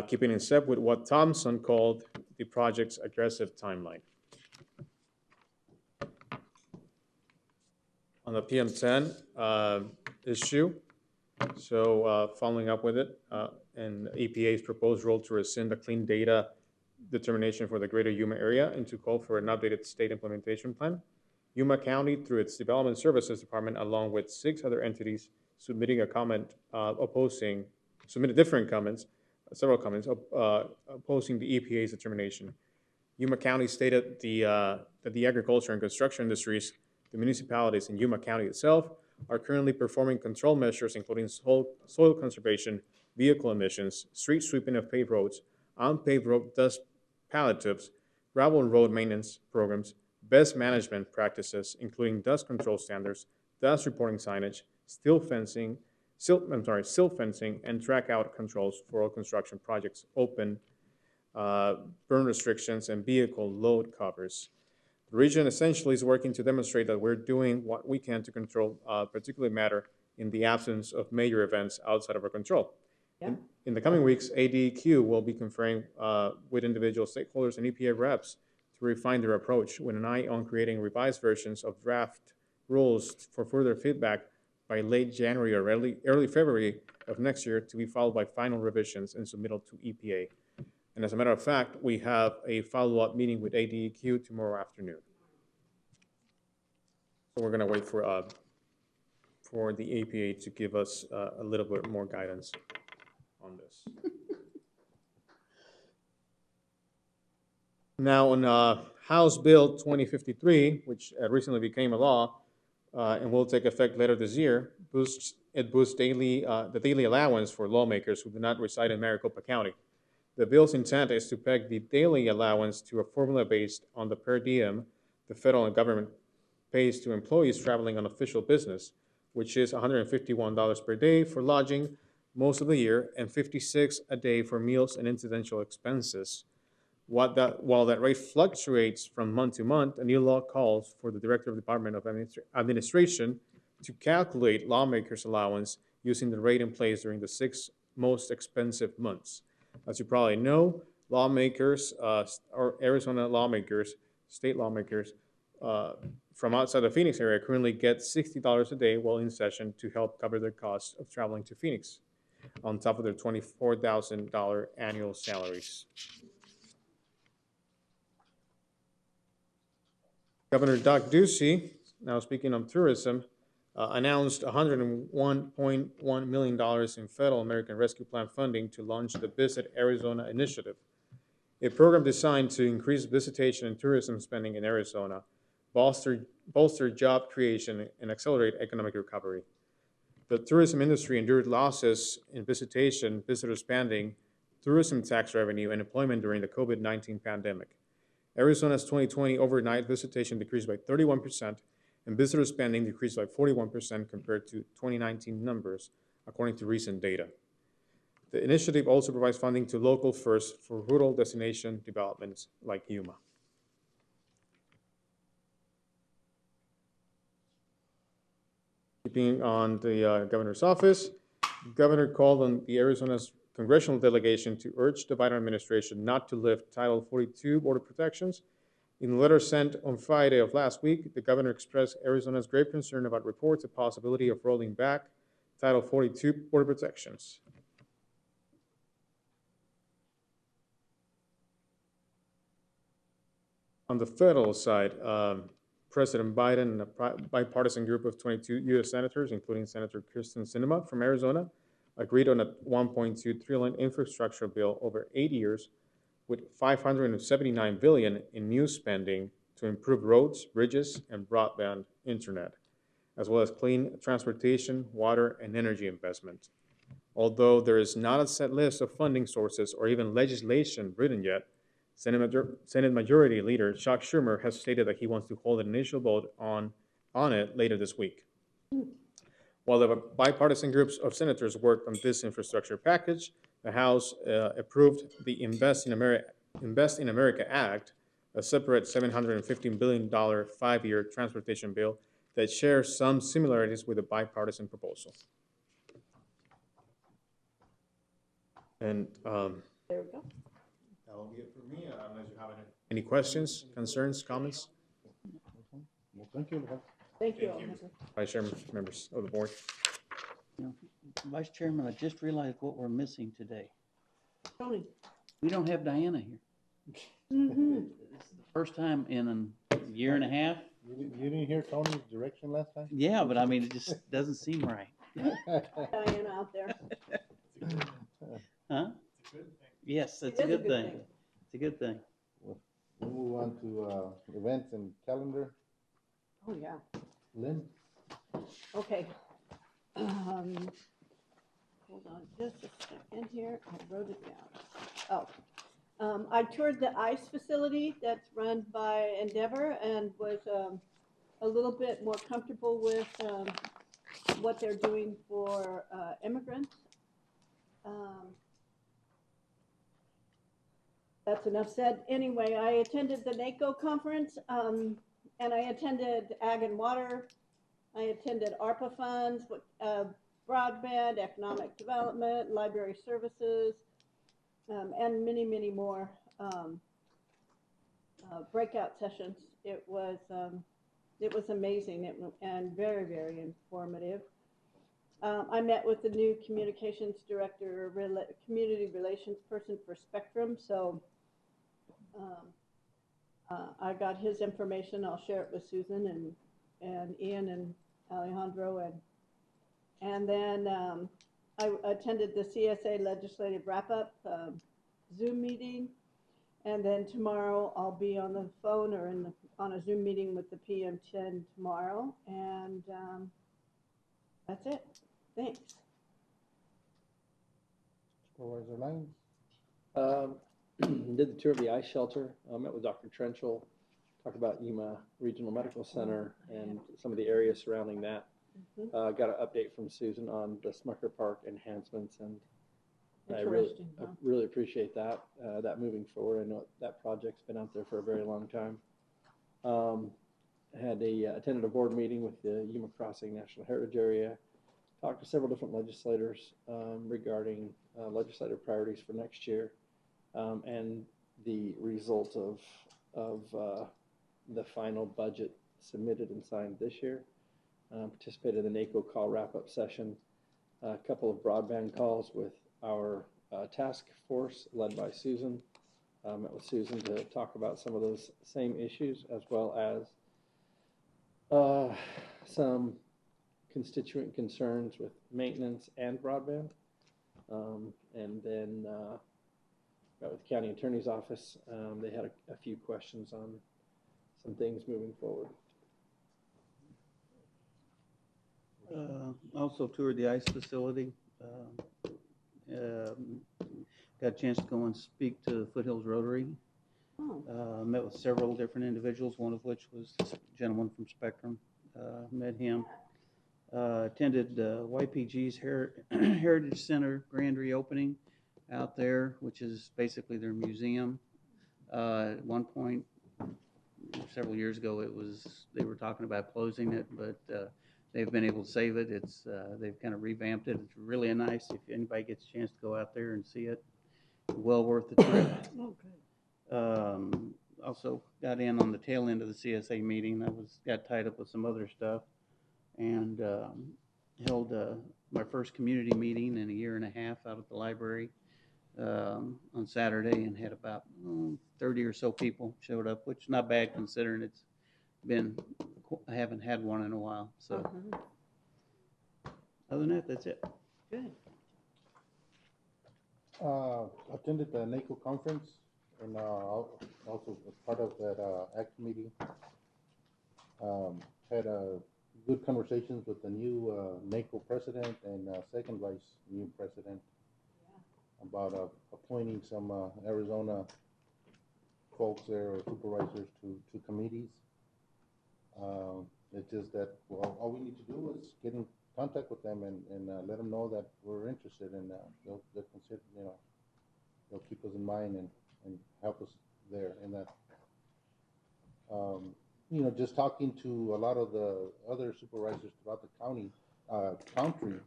keeping in step with what Thompson called the project's aggressive timeline. On the PM10 issue, so following up with it, and EPA's proposed rule to rescind the clean data determination for the greater Yuma area and to call for an updated state implementation plan. Yuma County, through its Development Services Department, along with 6 other entities, submitted different comments, several comments, opposing the EPA's determination. Yuma County stated that the agriculture and construction industries, the municipalities in Yuma County itself, are currently performing control measures, including soil conservation, vehicle emissions, street sweeping of paved roads, unpaved road dust palliatives, gravel road maintenance programs, best management practices, including dust control standards, dust reporting signage, silt fencing, and track out controls for all construction projects, open burn restrictions, and vehicle load covers. The region essentially is working to demonstrate that we're doing what we can to control particulate matter in the absence of major events outside of our control. Yeah. In the coming weeks, ADQ will be conferring with individual stakeholders and EPA reps to refine their approach with an eye on creating revised versions of draft rules for further feedback by late January or early February of next year, to be followed by final revisions and submittal to EPA. And as a matter of fact, we have a follow-up meeting with ADQ tomorrow afternoon. So we're going to wait for the EPA to give us a little bit more guidance on this. Now, on House Bill 2053, which recently became a law and will take effect later this year, boosts the daily allowance for lawmakers who do not reside in Maricopa County. The bill's intent is to peg the daily allowance to a formula based on the per diem the federal government pays to employees traveling on official business, which is $151 per day for lodging most of the year and $56 a day for meals and incidental expenses. While that rate fluctuates from month to month, a new law calls for the Director of the Department of Administration to calculate lawmakers' allowance using the rate in place during the 6 most expensive months. As you probably know, lawmakers, or Arizona lawmakers, state lawmakers from outside the Phoenix area currently get $60 a day while in session to help cover their costs of traveling to Phoenix, on top of their $24,000 annual salaries. Governor Doug Ducey, now speaking on tourism, announced $101.1 million in federal American Rescue Plan funding to launch the Visit Arizona initiative, a program designed to increase visitation and tourism spending in Arizona, bolster job creation, and accelerate economic recovery. The tourism industry endured losses in visitation, visitor spending, tourism tax revenue, and employment during the COVID-19 pandemic. Arizona's 2020 overnight visitation decreased by 31%, and visitor spending decreased by 41% compared to 2019 numbers, according to recent data. The initiative also provides funding to local firsts for rural destination developments like Yuma. Keeping on the governor's office, the governor called on the Arizona's congressional delegation to urge the Biden administration not to lift Title 42 border protections. In a letter sent on Friday of last week, the governor expressed Arizona's grave concern about reports of possibility of rolling back Title 42 border protections. On the federal side, President Biden and a bipartisan group of 22 U.S. senators, including Senator Kristen Sinema from Arizona, agreed on a 1.2 trillion infrastructure bill over 8 years with 579 billion in new spending to improve roads, bridges, and broadband internet, as well as clean transportation, water, and energy investment. Although there is not a set list of funding sources or even legislation written yet, Senate Majority Leader Chuck Schumer has stated that he wants to hold an initial vote on it later this week. While the bipartisan groups of senators worked on this infrastructure package, the House approved the Invest in America Act, a separate $715 billion 5-year transportation bill that shares some similarities with the bipartisan proposal. And There we go. that'll be it for me, unless you have any questions, concerns, comments? Well, thank you. Thank you. Vice Chairman, members of the board. You know, Vice Chairman, I just realized what we're missing today. Tony. We don't have Diana here. Mm-hmm. It's the first time in a year and a half. You didn't hear Tony's direction last time? Yeah, but I mean, it just doesn't seem right. Diana out there. Huh? Yes, that's a good thing. It's a good thing. We'll move on to events and calendar. Oh, yeah. Lynn? Okay. Hold on just a second here. I wrote it down. Oh. I toured the ICE facility that's run by Endeavor and was a little bit more comfortable with what they're doing for immigrants. That's enough said. Anyway, I attended the NACO conference, and I attended Ag and Water. I attended ARPA funds, broadband, economic development, library services, and many, many more breakout sessions. It was amazing and very, very informative. I met with the new communications director, community relations person for Spectrum. So I got his information. I'll share it with Susan and Ian and Alejandro. And then I attended the CSA legislative wrap-up Zoom meeting. And then tomorrow I'll be on the phone or on a Zoom meeting with the PM10 tomorrow. And that's it. Thanks. Supervisor Lyons? Did the tour of the ice shelter, met with Dr. Trenchell, talked about Yuma Regional Medical Center and some of the areas surrounding that. Got an update from Susan on the Smucker Park enhancements, and I really appreciate that, that moving forward. I know that project's been out there for a very long time. Attended a board meeting with the Yuma Crossing National Heritage Area, talked to several different legislators regarding legislative priorities for next year, and the result of the final budget submitted and signed this year. Participated in the NACO call wrap-up session, a couple of broadband calls with our task force led by Susan. Met with Susan to talk about some of those same issues, as well as some constituent concerns with maintenance and broadband. And then met with the county attorney's office. They had a few questions on some things moving forward. Also toured the ICE facility. Got a chance to go and speak to Foothills Rotary. Met with several different individuals, one of which was this gentleman from Spectrum. Met him. Attended YPG's Heritage Center grand reopening out there, which is basically their museum. At one point, several years ago, they were talking about closing it, but they've been able to save it. They've kind of revamped it. It's really nice. If anybody gets a chance to go out there and see it, well worth the trip. Also got in on the tail end of the CSA meeting. I got tied up with some other stuff, and held my first community meeting in a year and a half out at the library on Saturday, and had about 30 or so people showed up, which is not bad considering it's been, I haven't had one in a while. So other than that, that's it. Good. Attended the NACO conference and also as part of that ACT meeting. Had good conversations with the new NACO president and second vice new president about appointing some Arizona folks there or supervisors to committees. It's just that, well, all we need to do is get in contact with them and let them know that we're interested and they'll consider, they'll keep us in mind and help us there in that. Just talking to a lot of the other supervisors throughout the country,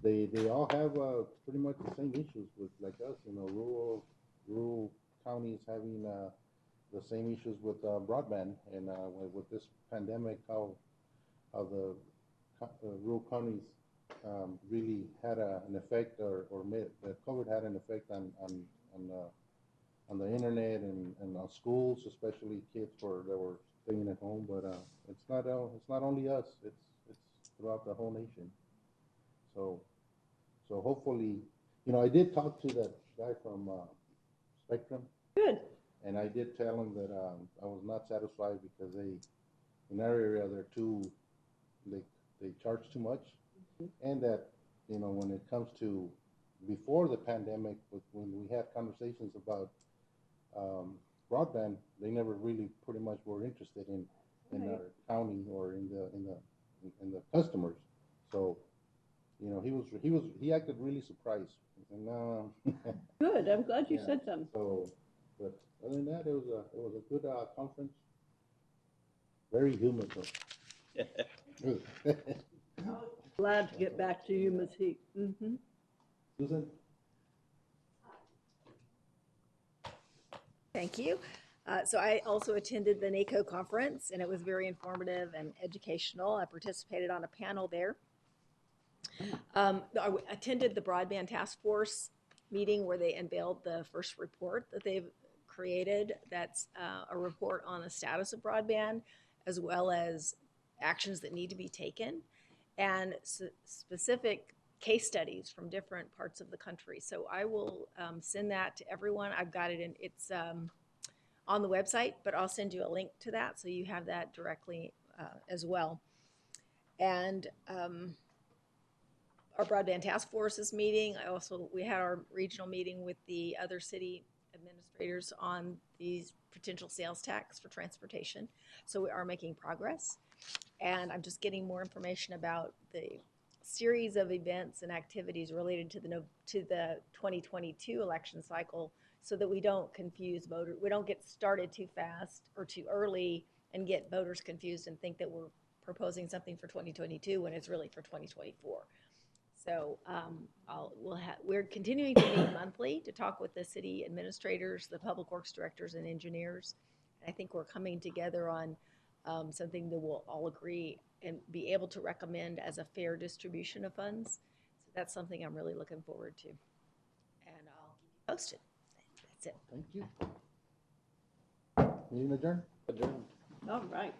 they all have pretty much the same issues with like us, rural counties having the same issues with broadband and with this pandemic, how the rural counties really had an effect or the COVID had an effect on the internet and on schools, especially kids that were staying at home. But it's not only us; it's throughout the whole nation. So hopefully, I did talk to that guy from Spectrum. Good. And I did tell him that I was not satisfied because in our area they charge too much, and that when it comes to before the pandemic, when we had conversations about broadband, they never really pretty much were interested in our county or in the customers. So he acted really surprised. And, good. I'm glad you said something. So, but other than that, it was a good conference. Very humid though. Glad to get back to Yuma's heat. Mm-hmm. Susan? Thank you. So I also attended the NACO conference, and it was very informative and educational. I participated on a panel there. I attended the Broadband Task Force meeting where they unveiled the first report that they've created. That's a report on the status of broadband, as well as actions that need to be taken, and specific case studies from different parts of the country. So I will send that to everyone. I've got it in, it's on the website, but I'll send you a link to that so you have that directly as well. And our Broadband Task Force is meeting. We had our regional meeting with the other city administrators on these potential sales tax for transportation. So we are making progress. And I'm just getting more information about the series of events and activities related to the 2022 election cycle, so that we don't confuse voters. We don't get started too fast or too early and get voters confused and think that we're proposing something for 2022 when it's really for 2024. So we're continuing to meet monthly to talk with the city administrators, the public works directors, and engineers. And I think we're coming together on something that we'll all agree and be able to recommend as a fair distribution of funds. So that's something I'm really looking forward to. And I'll keep you posted. That's it. Thank you. Meeting adjourned? Adjourned. All right.